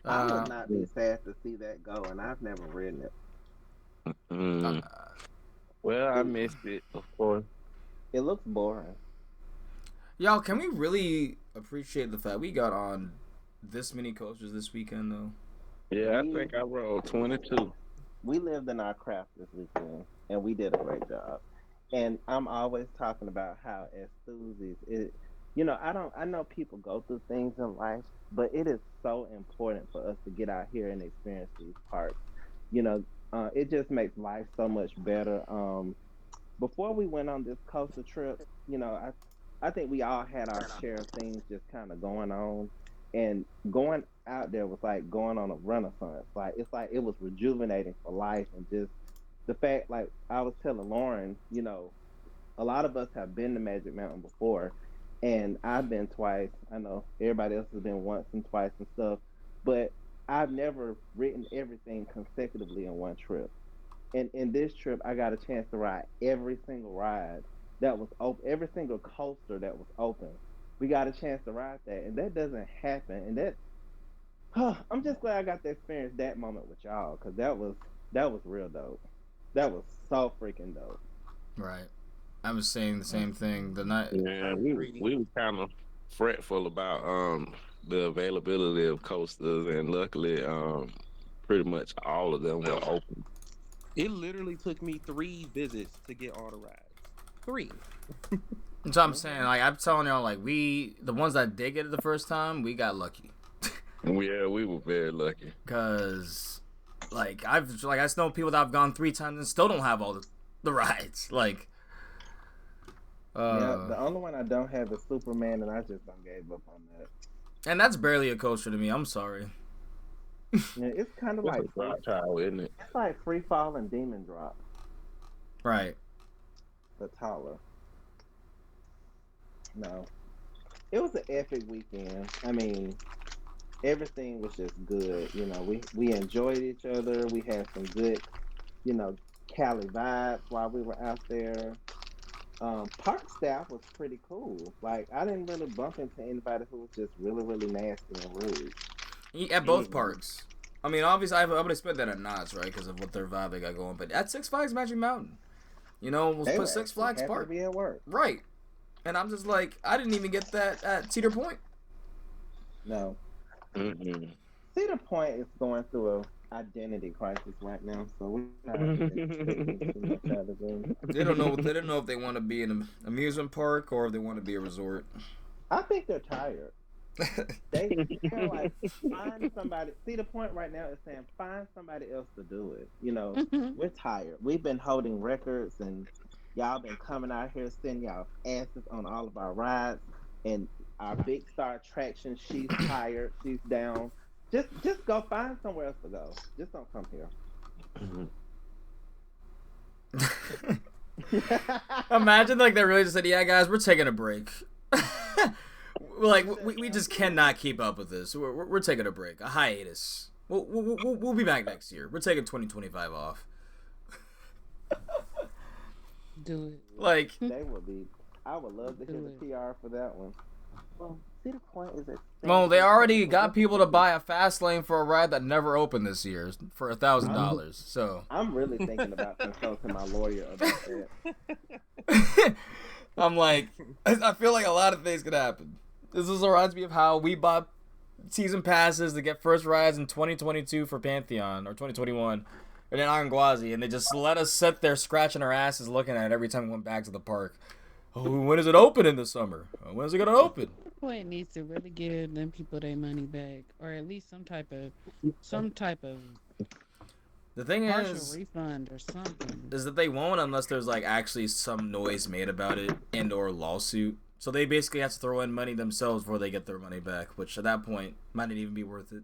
I would not be sad to see that go, and I've never written it. Well, I missed it, of course. It looks boring. Y'all, can we really appreciate the fact we got on this many coasters this weekend, though? Yeah, I think I rode 22. We lived in our craft this weekend, and we did a great job. And I'm always talking about how as Thusies, I know people go through things in life, but it is so important for us to get out here and experience these parks. It just makes life so much better. Before we went on this coastal trip, I think we all had our share of things just kind of going on, and going out there was like going on a renaissance. Like it's like it was rejuvenating for life, and just the fact, like I was telling Lauren, a lot of us have been to Magic Mountain before, and I've been twice. I know everybody else has been once and twice and stuff, but I've never written everything consecutively in one trip. And in this trip, I got a chance to ride every single ride that was open, every single coaster that was open. We got a chance to ride that, and that doesn't happen. And I'm just glad I got to experience that moment with y'all, because that was real dope. That was so freaking dope. Right. I was saying the same thing the night. Yeah, we were kind of fretful about the availability of coasters, and luckily pretty much all of them were open. It literally took me 3 visits to get all the rides. 3. That's what I'm saying. Like I'm telling y'all, like the ones that did get it the first time, we got lucky. Yeah, we were very lucky. Cause, I know people that have gone 3 times and still don't have all the rides. Like, Yeah, the only one I don't have is Superman, and I just don't gave up on that. And that's barely a coaster to me. I'm sorry. Yeah, it's kind of It's like a drop tower, isn't it? it's like Free Fall and Demon Drop, Right. but taller. No, it was an epic weekend. I mean, everything was just good. We enjoyed each other. We had some good, Cali vibes while we were out there. Park staff was pretty cool. Like I didn't really bump into anybody who was just really, really nasty and rude. At both parks. I mean, obviously, I would expect that at Knott's, right, because of what their vibe they got going. But at Six Flags Magic Mountain, we'll They put were Six actually Flags happy Park. to be at work. Right. And I'm just like, I didn't even get that at Cedar Point. No, Mm-mm. Cedar Point is going through a identity crisis right now, so we're not expecting too much out of them. They don't know. They don't know if they want to be an amusement park or if they want to be a resort. I think they're tired. They're like, find somebody. Cedar Point right now is saying, find somebody else to do it. We're tired. We've been holding records, and y'all been coming out here sending y'all asses on all of our rides, and our big star attraction. She's tired. She's down. Just go find somewhere else to go. Just don't come here. Imagine like they really just said, "Yeah, guys, we're taking a break." Like we just cannot keep up with this. We're taking a break, a hiatus. We'll be back next year. We're taking 2025 off. Do it. Like They would be. I would love to hear the PR for that one. Well, see, the point is that. well, they already got people to buy a fast lane for a ride that never opened this year for $1,000. So I'm really thinking about consulting my lawyer about that. I'm like, I feel like a lot of things could happen. This reminds me of how we bought season passes to get first rides in 2022 for Pantheon or 2021, and then Anguazi, and they just let us sit there scratching our asses looking at it every time we went back to the park. Oh, when is it open in the summer? When is it gonna open? Point needs to really give them people their money back, or at least some type of The thing partial is refund or something. that they won't unless there's like actually some noise made about it and or lawsuit. So they basically have to throw in money themselves before they get their money back, which at that point might not even be worth it.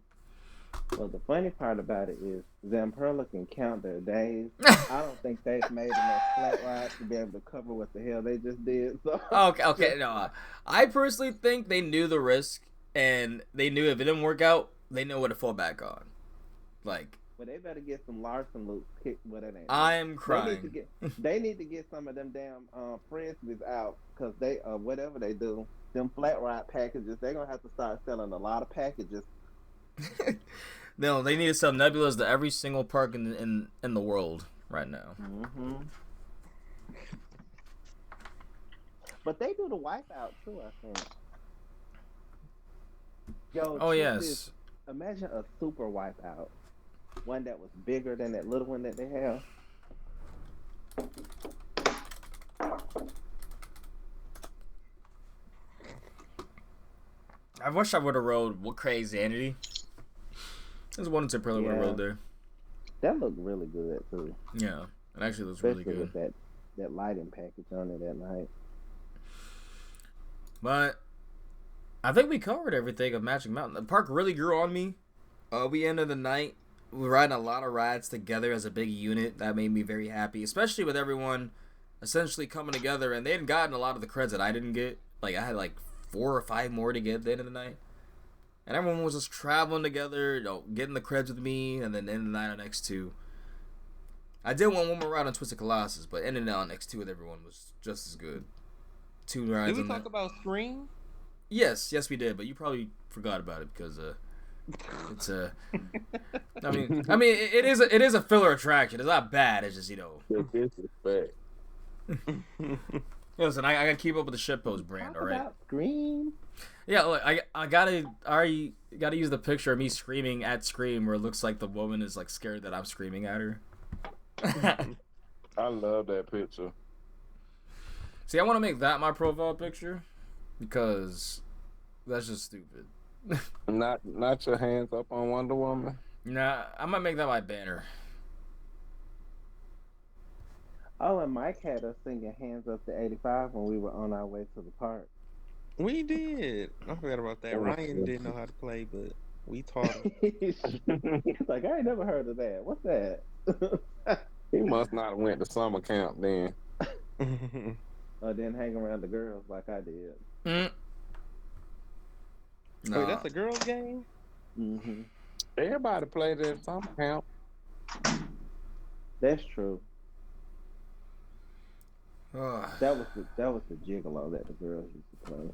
Well, the funny part about it is Zamperla can count their days. I don't think they've made enough flat rides to be able to cover what the hell they just did. So. Okay, no. I personally think they knew the risk, and they knew if it didn't work out, they know what to fall back on. Like, But they better get some Larson loops kicked. What it ain't. I'm crying. They need to get some of them damn frisbees out, because they whatever they do, them flat ride packages. They're gonna have to start selling a lot of packages. No, they need to sell Nebulas to every single park in the world right now. Mm-hmm. But they do the wipeout too, I think. Yo, Oh check yes. this. Imagine a super wipeout, one that was bigger than that little one that they have. I wish I would have rode Crazy Anity. There's one in Perla would have rode there. That looked really good too. Yeah, it actually looks Especially really good. with that lighting package on it at night. But I think we covered everything of Magic Mountain. The park really grew on me. We ended the night. We were riding a lot of rides together as a big unit. That made me very happy, especially with everyone essentially coming together. And they hadn't gotten a lot of the creds that I didn't get. Like, I had like 4 or 5 more to get at the end of the night. And everyone was just traveling together, getting the creds with me, and then ending the night on X2. I did want one more ride on Twisted Colossus, but ending it on X2 with everyone was just as good. 2 rides. Did we talk about Scream? Yes, we did, but you probably forgot about it because it's a. I mean, it is a filler attraction. It's not bad. It's just Disrespect. Listen, I gotta keep up with the shitpost brand, Talk all right? about Scream. Yeah, look, I already gotta use the picture of me screaming at Scream where it looks like the woman is like scared that I'm screaming at her. I love that picture. See, I want to make that my profile picture because that's just stupid. Not your hands up on Wonder Woman. Nah, I might make that my banner. Oh, and Mike had us singing "Hands Up to 85" when we were on our way to the park. We did. I forgot about that. Ryan didn't know how to play, but we taught him. He's like, I ain't never heard of that. What's that? He must not have went to summer camp then. Or didn't hang around the girls like I did. No. Wait, that's a girls' game? Mm-hmm. Everybody played at summer camp. That's true. Ugh. That was the gigolo that the girls used to play.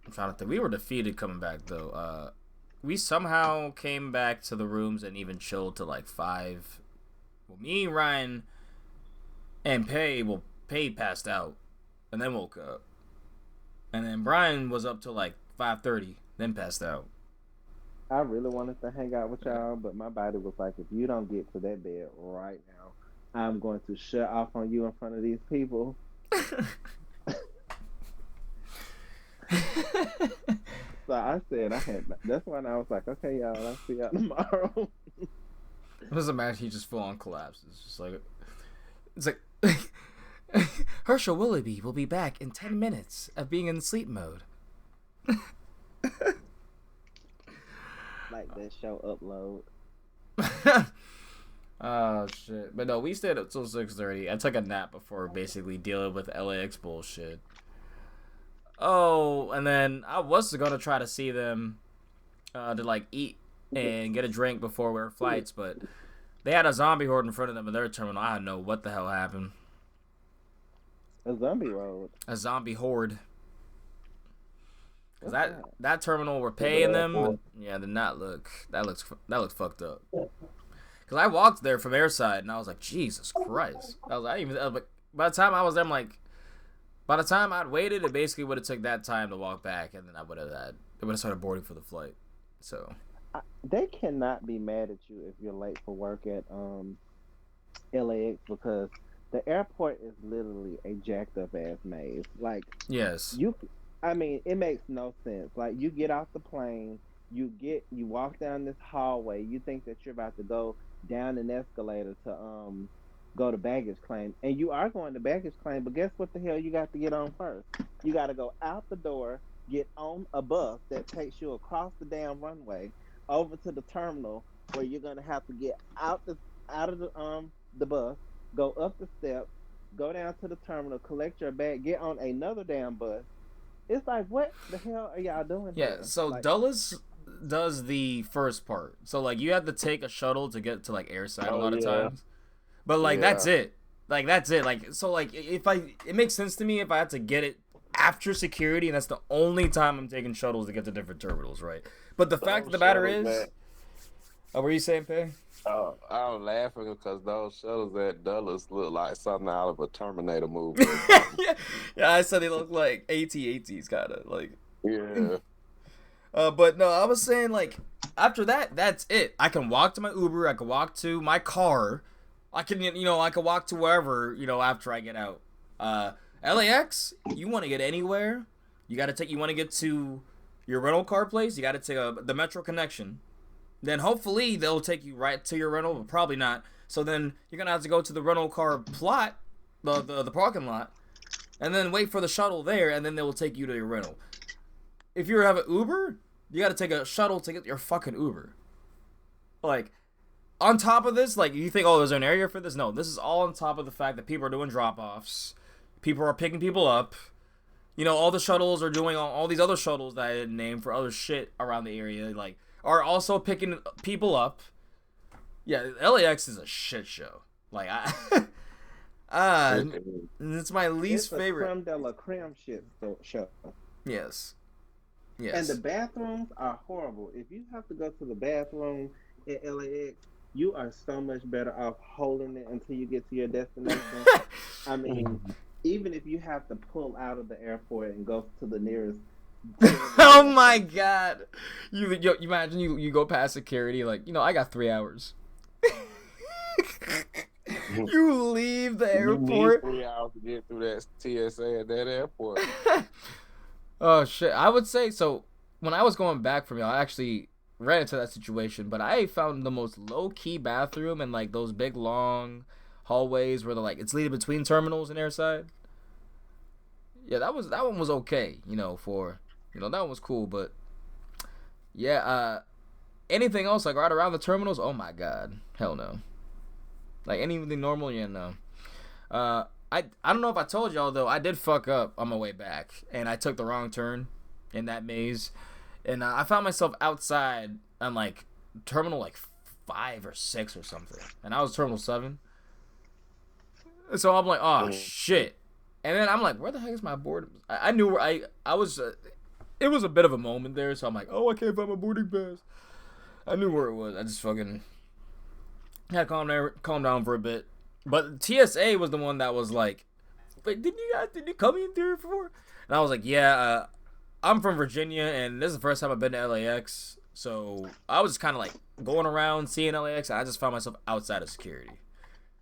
I'm trying to think. We were defeated coming back though. We somehow came back to the rooms and even chilled to like 5. Well, me, Ryan, and Pay passed out, and then woke up, and then Brian was up till like 5:30, then passed out. I really wanted to hang out with y'all, but my body was like, if you don't get to that bed right now, I'm going to shut off on you in front of these people. So I said that's when I was like, okay, y'all, I'll see y'all tomorrow. It was a match. He just full on collapses. It's like Herschel Willoughby will be back in 10 minutes of being in sleep mode. Like that show Upload. Oh shit! But no, we stayed up till 6:30. I took a nap before basically dealing with LAX bullshit. Oh, and then I was gonna try to see them to like eat and get a drink before our flights, but they had a zombie horde in front of them in their terminal. I don't know what the hell happened. A zombie road. A zombie horde. Cause What's that terminal we're paying them, yeah, did not look. That looks fucked up. Cause I walked there from airside and I was like, Jesus Christ. I was like, by the time I was there, I'm like, by the time I'd waited, it basically would have took that time to walk back, and then it would have started boarding for the flight. So they cannot be mad at you if you're late for work at LAX because the airport is literally a jacked up ass maze. Like yes, I mean, it makes no sense. Like you get off the plane, you walk down this hallway, you think that you're about to go down an escalator to go to baggage claim, and you are going to baggage claim, but guess what the hell you got to get on first? You got to go out the door, get on a bus that takes you across the damn runway over to the terminal where you're gonna have to get out of the bus, go up the steps, go down to the terminal, collect your bag, get on another damn bus. It's like, what the hell are y'all doing? Yeah, here? so like, Dulles does the first part. So like you have to take a shuttle to get to like airside a lot of times. But like that's it. Like that's it. Like so like it makes sense to me if I had to get it after security and that's the only time I'm taking shuttles to get to different terminals, right? But the fact of the matter is what were you saying, Pay? Oh, I was laughing because those shuttles at Dulles look like something out of a Terminator movie. yeah, I said they look like AT-ATs kind of like. Yeah. But no, I was saying like after that, that's it. I can walk to my Uber. I can walk to my car. I can walk to wherever after I get out. LAX, you want to get anywhere? You want to get to your rental car place. You got to take the Metro connection. Then hopefully they'll take you right to your rental, but probably not. So then you're gonna have to go to the rental car plot, the parking lot, and then wait for the shuttle there, and then they will take you to your rental. If you have an Uber, you got to take a shuttle to get your fucking Uber. Like, on top of this, like, you think, oh, there's an area for this? No, this is all on top of the fact that people are doing drop-offs. People are picking people up. All the shuttles are doing all these other shuttles that I didn't name for other shit around the area, like, are also picking people up. Yeah, LAX is a shit show. Like, it's my least favorite. Creme de la creme shit show. Yes. And the bathrooms are horrible. If you have to go to the bathroom at LAX, you are so much better off holding it until you get to your destination. I mean, even if you have to pull out of the airport and go to the nearest. Oh my god! You imagine you go past security like I got 3 hours. You leave the airport. You need 3 hours to get through that TSA at that airport. Oh shit! I would say so. When I was going back from y'all, I actually ran into that situation, but I found the most low key bathroom and like those big long hallways where it's leading between terminals and airside. Yeah, that one was okay. That one was cool, but yeah. Anything else like right around the terminals? Oh my god, hell no. Like anything normal, yeah, no. I don't know if I told y'all though. I did fuck up on my way back, and I took the wrong turn in that maze, and I found myself outside on like terminal 5 or 6 or something, and I was terminal 7. So I'm like, oh shit, and then I'm like, where the heck is my board? I knew where I was. It was a bit of a moment there, so I'm like, oh, I can't find my boarding pass. I knew where it was. I just fucking had to calm down for a bit. But TSA was the one that was like, wait, did you come in there before? And I was like, yeah, I'm from Virginia, and this is the first time I've been to LAX. So I was kind of like going around seeing LAX, and I just found myself outside of security.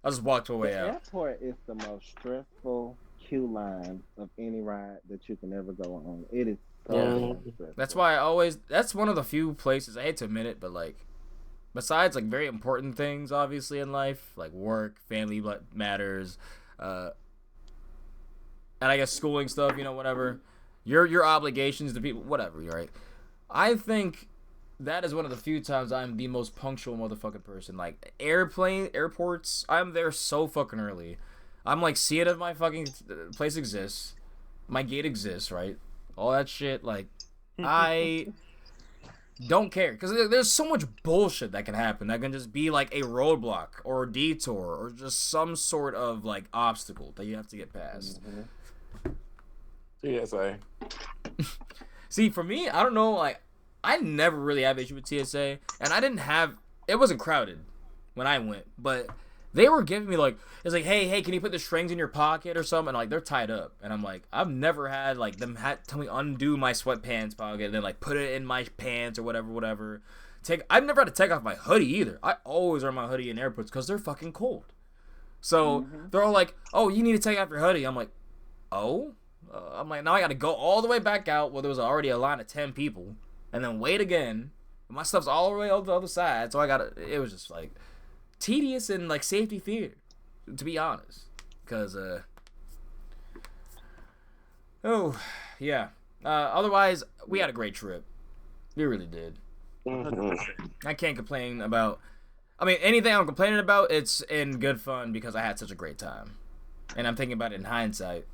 I just walked my way out. The airport is the most stressful queue line of any ride that you can ever go on. It is so stressful. That's why that's one of the few places, I hate to admit it, but like, besides like very important things obviously in life, like work, family matters, and I guess schooling stuff, whatever, your obligations to people, whatever, right? I think that is one of the few times I'm the most punctual motherfucking person. Like, airports, I'm there so fucking early. I'm like, seeing if my fucking place exists. My gate exists, right? All that shit, like, I don't care. Because there's so much bullshit that can happen. That can just be like a roadblock or a detour or just some sort of, like, obstacle that you have to get past. TSA. See, for me, I don't know, like, I never really had issue with TSA, and I didn't have, it wasn't crowded when I went, but they were giving me, like, it's like, hey, can you put the strings in your pocket or something? And, like, they're tied up, and I'm like, I've never had, like, them tell me undo my sweatpants pocket, and then, like, put it in my pants or whatever. I've never had to take off my hoodie either. I always wear my hoodie in airports because they're fucking cold. So, they're all like, oh, you need to take off your hoodie. I'm like, oh? I'm like, now I gotta go all the way back out where there was already a line of 10 people. And then wait again. My stuff's all the way over the other side, so it was just, like, tedious and, like, safety fear, to be honest. Because, otherwise, we had a great trip. We really did. I can't complain about, anything I'm complaining about, it's in good fun because I had such a great time. And I'm thinking about it in hindsight.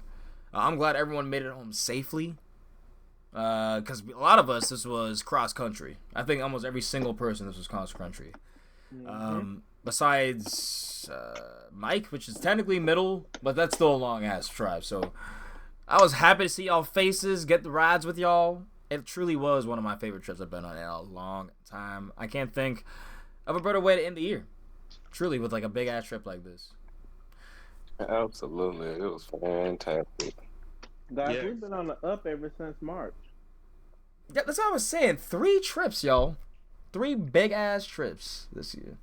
I'm glad everyone made it home safely. Because a lot of us, this was cross country. I think almost every single person, this was cross country. Besides Mike, which is technically middle, but that's still a long ass drive. So I was happy to see y'all faces, get the rides with y'all. It truly was one of my favorite trips I've been on in a long time. I can't think of a better way to end the year. Truly, with like a big ass trip like this. Absolutely, it was fantastic. Guys, we've been on the up ever since March. Yeah, that's what I was saying. 3 trips, y'all. 3 big ass trips this year.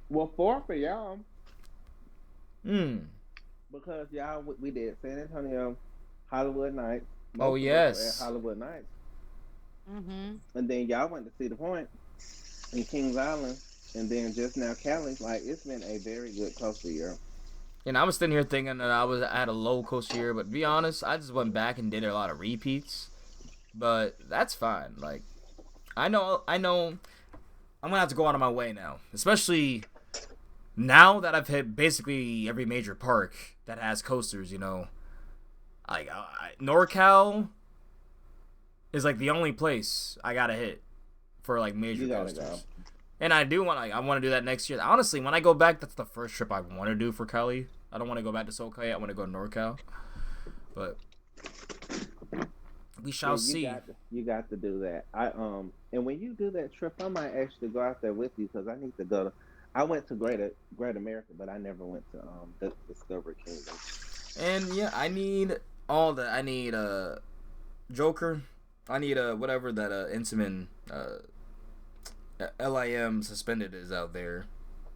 Well, 4 for y'all. Because y'all, we did San Antonio, Hollywood Nights. Oh, yes. At Hollywood Nights. And then y'all went to Cedar Point in Kings Island. And then just now Cali. Like, it's been a very good coastal year. And I was sitting here thinking that I had a low coastal year, but to be honest, I just went back and did a lot of repeats. But that's fine. Like, I know I'm gonna have to go out of my way now, especially now that I've hit basically every major park that has coasters. You know, like NorCal is like the only place I gotta hit for like major coasters. Go. And I do want I want to do that next year. Honestly, when I go back, that's the first trip I want to do for Cali. I don't want to go back to SoCal yet. I want to go to NorCal. But we shall see. You got to do that. And when you do that trip, I might actually go out there with you because I need to go to. I went to Great America, but I never went to the Discovery Kingdom. And yeah, I need all that. I need Joker. I need whatever that Intamin LIM suspended is out there.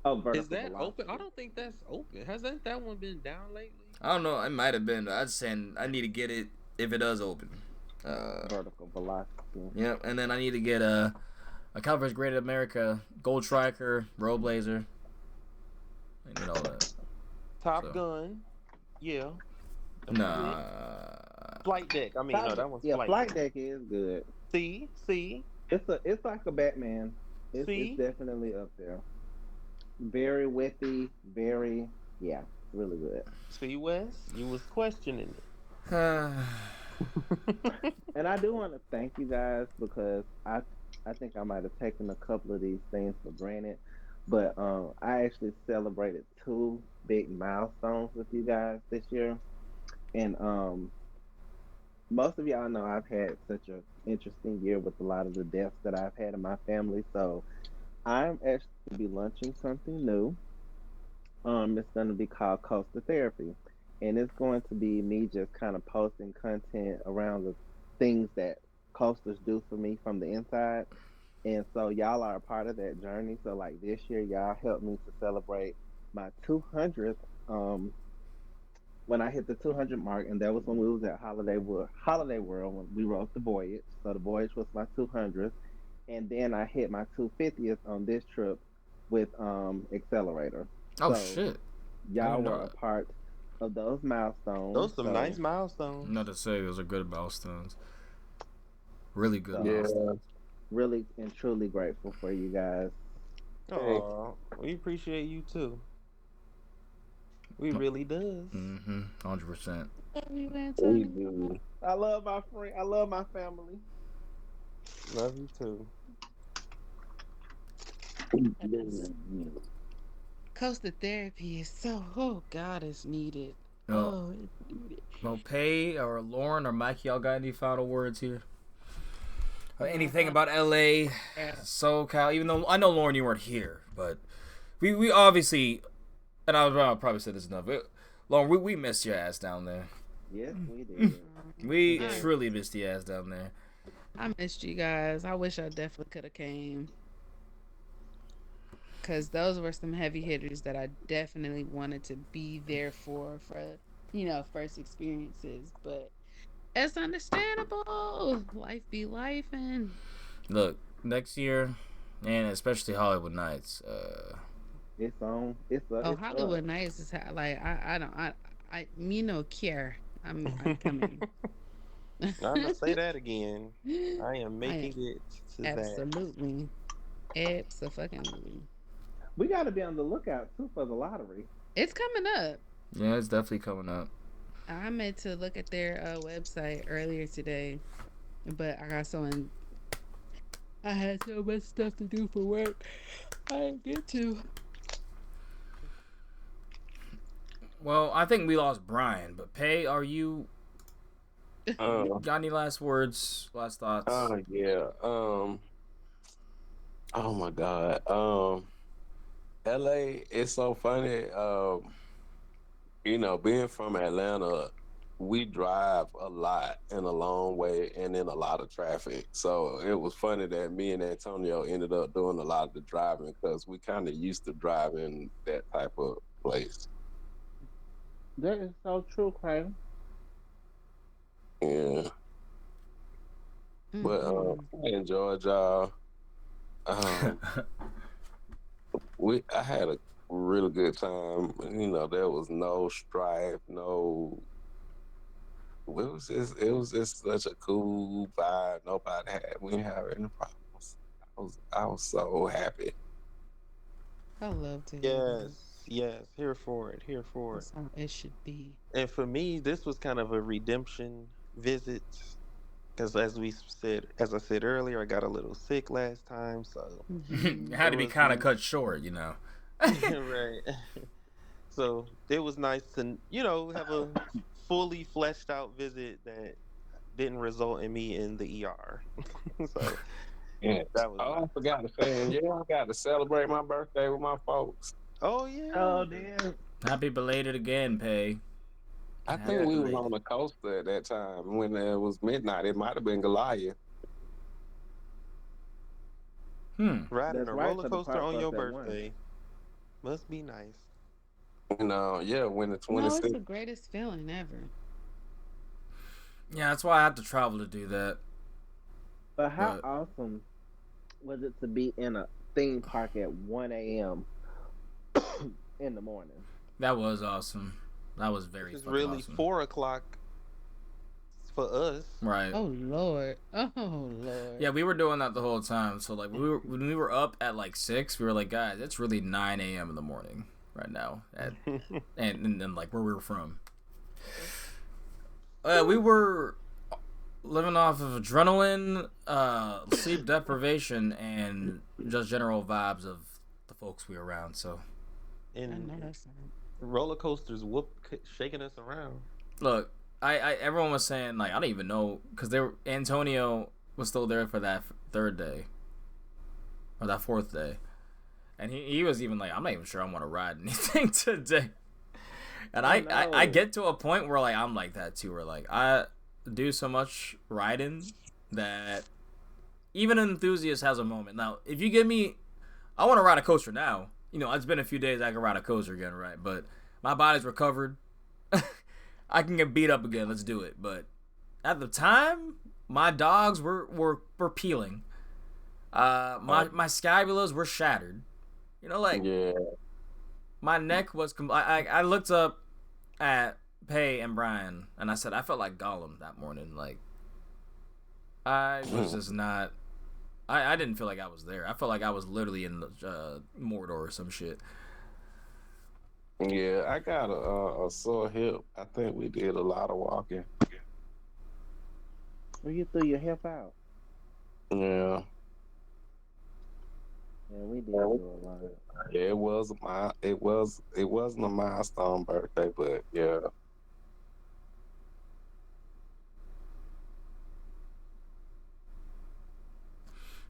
Oh, is that open? I don't think that's open. Hasn't that one been down lately? I don't know. It might have been. I just saying I need to get it if it does open. Vertical velocity. Yeah, and then I need to get a California's Great America Gold Striker Roadblazer. I need all that. Top Gun. Yeah. Nah. Flight Deck. I mean, no, that one's Flight Deck is good. See. It's like a Batman. It's definitely up there. Very witty, really good. See, Wes, you was questioning it. And I do want to thank you guys because I think I might have taken a couple of these things for granted, but I actually celebrated 2 big milestones with you guys this year, and most of y'all know I've had such an interesting year with a lot of the deaths that I've had in my family, so I'm actually going to be launching something new. It's going to be called Coaster Therapy. And it's going to be me just kind of posting content around the things that coasters do for me from the inside. And so y'all are a part of that journey. So like this year, y'all helped me to celebrate my 200th. When I hit the 200 mark, and that was when we was at Holiday World when we rode the Voyage. So the Voyage was my 200th. And then I hit my 250th on this trip with Accelerator. Oh, so shit. Y'all were a part of those milestones. Those some nice milestones. Not to say those are good milestones. Really good milestones. really and truly grateful for you guys. Hey, Aw, we appreciate you too. We really does. 100%. Love you, we Antonio. do. I love my friend. I love my family. Love you too. Yes. Coastal therapy is so, oh God, it's needed. No, Oh, it's needed. well, Pay or Lauren or Mike, y'all got any final words here? No, Anything about LA, yeah. SoCal? Even though I know Lauren, you weren't here, but we obviously, and I'll probably say this enough. Lauren, we missed your ass down there. Yes, we did. We Yeah. truly missed your ass down there. I missed you guys. I wish I definitely could have came. Because those were some heavy hitters that I definitely wanted to be there for, first experiences. But it's understandable. Life be life, and Look, next year, and especially Hollywood Nights. It's on. It's up. oh, It's Hollywood up. Nights is like I don't I me no care. I'm coming. I'm gonna say that again. I am making it to that. Absolutely. Absolutely. We got to be on the lookout too for the lottery. It's coming up. Yeah, it's definitely coming up. I meant to look at their website earlier today, but I had so much stuff to do for work. I didn't get to. Well, I think we lost Brian, but Pay, are you Uh, got any last words, last thoughts? yeah. Oh my God. LA is so funny. Being from Atlanta, we drive a lot and a long way and in a lot of traffic. So it was funny that me and Antonio ended up doing a lot of the driving because we kind of used to driving that type of place. That is so true, Craig. Yeah. But Mm-mm. I enjoyed y'all. Um, I had a really good time. There was no strife, no. It was just such a cool vibe. We didn't have any problems. I was so happy. I love to hear that. Yes, here for it, here for it. That's how it should be. And for me, this was kind of a redemption visit because, as I said earlier, I got a little sick last time, so It Mhm. had it to be was kind of cut short, you know. right. So it was nice to have a fully fleshed out visit that didn't result in me in the ER. So Yeah. that was Oh, nice. I forgot to say, yeah, I got to celebrate my birthday with my folks. Oh yeah. Oh, damn. Happy belated again, Pay. I Happy think we was belated. on the coaster at that time when it was midnight. It might have been Goliath. Riding That's a right, roller for the coaster park on bus your that one. birthday must be nice. Yeah, when the No, it's 26th. the greatest feeling ever. Yeah, that's why I have to travel to do that. But how But awesome was it to be in a theme park at 1 a.m. in the morning? that was awesome. That was very This is fucking really awesome. 4 o'clock for us. Right. Oh Lord. Oh Lord. Yeah, we were doing that the whole time. So like when we were up at like 6, we were like, guys, it's really 9 a.m. in the morning right now, and like where we were from. We were living off of adrenaline, sleep deprivation, and just general vibes of the folks we were around. So I know And that's right. roller coasters shaking us around. look, everyone was saying like I don't even know because Antonio was still there for that third day or that fourth day, and he was even like I'm not even sure I want to ride anything today. And Oh, I no. get to a point where like I'm like that too, where like I do so much riding that even an enthusiast has a moment. Now, if you give me, I want to ride a coaster now. It's been a few days I can ride a coaster again, right? But my body's recovered. I can get beat up again. Let's do it. But at the time, my dogs were peeling. My scapulas were shattered. Like Yeah. my neck was. I looked up at Pay and Brian, and I said I felt like Gollum that morning. Like I was just not I didn't feel like I was there. I felt like I was literally in Mordor or some shit. Yeah, I got a sore hip. I think we did a lot of walking. Well, you threw your hip out. Yeah. Yeah, we did do a lot. Yeah, it wasn't a milestone birthday, but yeah.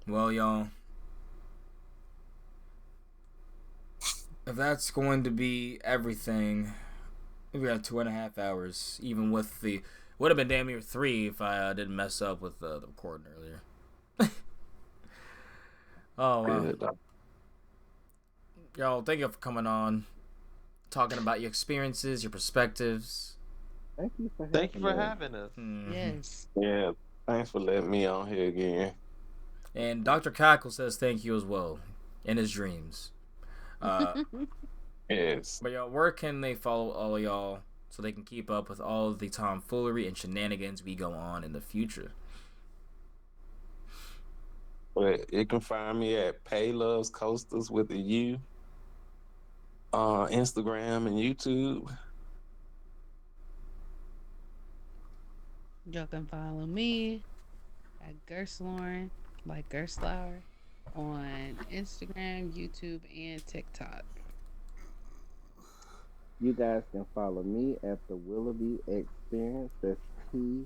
Well, y'all, if that's going to be everything, we got 2.5 hours. Even with the would have been damn near 3 if I didn't mess up with the recording earlier. Oh wow, Good. y'all, thank you for coming on, talking about your experiences, your perspectives. Thank you for Thank you for us. having us. Mhm. Yes. Yeah. Thanks for letting me on here again. And Dr. Cackle says thank you as well, in his dreams. Yes. But y'all, where can they follow all of y'all so they can keep up with all of the tomfoolery and shenanigans we go on in the future? But you can find me at Pay Loves Coasters with a U on Instagram and YouTube. Y'all can follow me at Gerslauren, like Gerstlauer, on Instagram, YouTube, and TikTok. You guys can follow me at the Willoughby Experience. That's TheWilloughby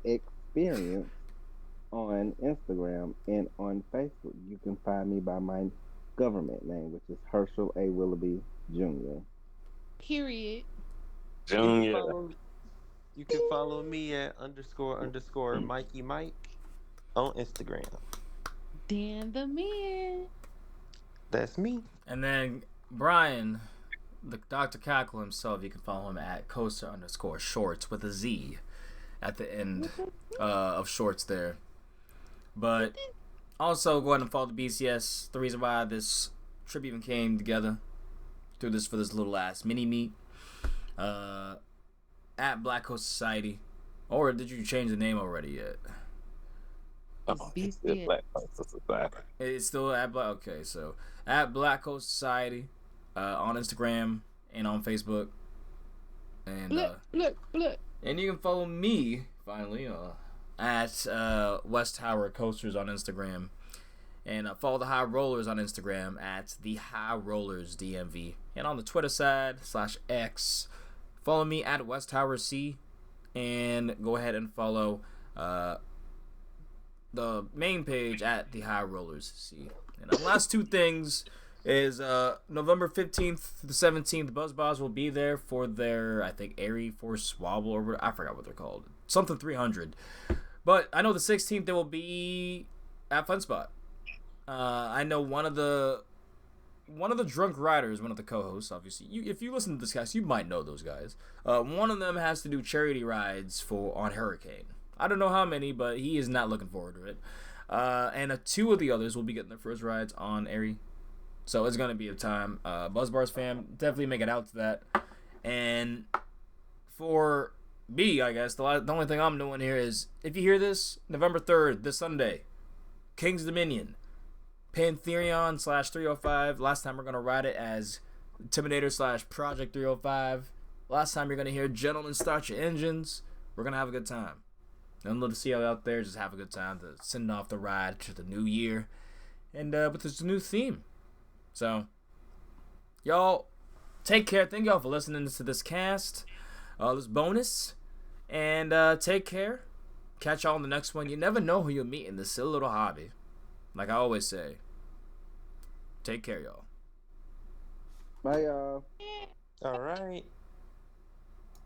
Experience on Instagram and on Facebook. You can find me by my government name, which is Herschel A. Willoughby Jr. Period. You can Junior. follow you can follow me at __ Mikey Mike on Instagram. Dan the Man. That's me. And then Brian, the Dr. Cackle himself, you can follow him at Coaster_Shorts with a Z at the end of shorts there. But also go ahead and follow the BCS. The reason why this trip even came together, do this for this little ass mini meet. At Black Coast Society. Or did you change the name already yet? Oh, It's it's BCS. Black Coastal Society. It's still at Black. Okay, so at Black Coast Society on Instagram and on Facebook. And and you can follow me finally at West Tower Coasters on Instagram. And follow the High Rollers on Instagram at the High Rollers DMV. And on the Twitter side /X, follow me at West Tower C. And go ahead and follow the main page at the High Rollers C. And the last two things is November 15th to the 17th, BuzzBoz will be there for their, I think, Airy Force Swabble, or I forgot what they're called. Something 300. But I know the 16th they will be at Fun Spot. I know one of the drunk riders, one of the co-hosts, obviously. If you listen to this cast, you might know those guys. One of them has to do charity rides on Hurricane. I don't know how many, but he is not looking forward to it. And two of the others will be getting their first rides on Airy. So it's going to be a time. BuzzBars fam, definitely make it out to that. And for me, I guess, the only thing I'm doing here is, if you hear this, November 3rd, this Sunday, King's Dominion, Pantherion /305. Last time we're going to ride it as Intimidator /Project 305. Last time you're going to hear Gentlemen Start Your Engines. We're going to have a good time. And let us see you out there, just have a good time to send off the ride to the new year. And with this new theme. So, y'all, take care. Thank y'all for listening to this cast, this bonus. And take care. Catch y'all in the next one. You never know who you'll meet in this silly little hobby. Like I always say. Take care, y'all. Bye, y'all. All right.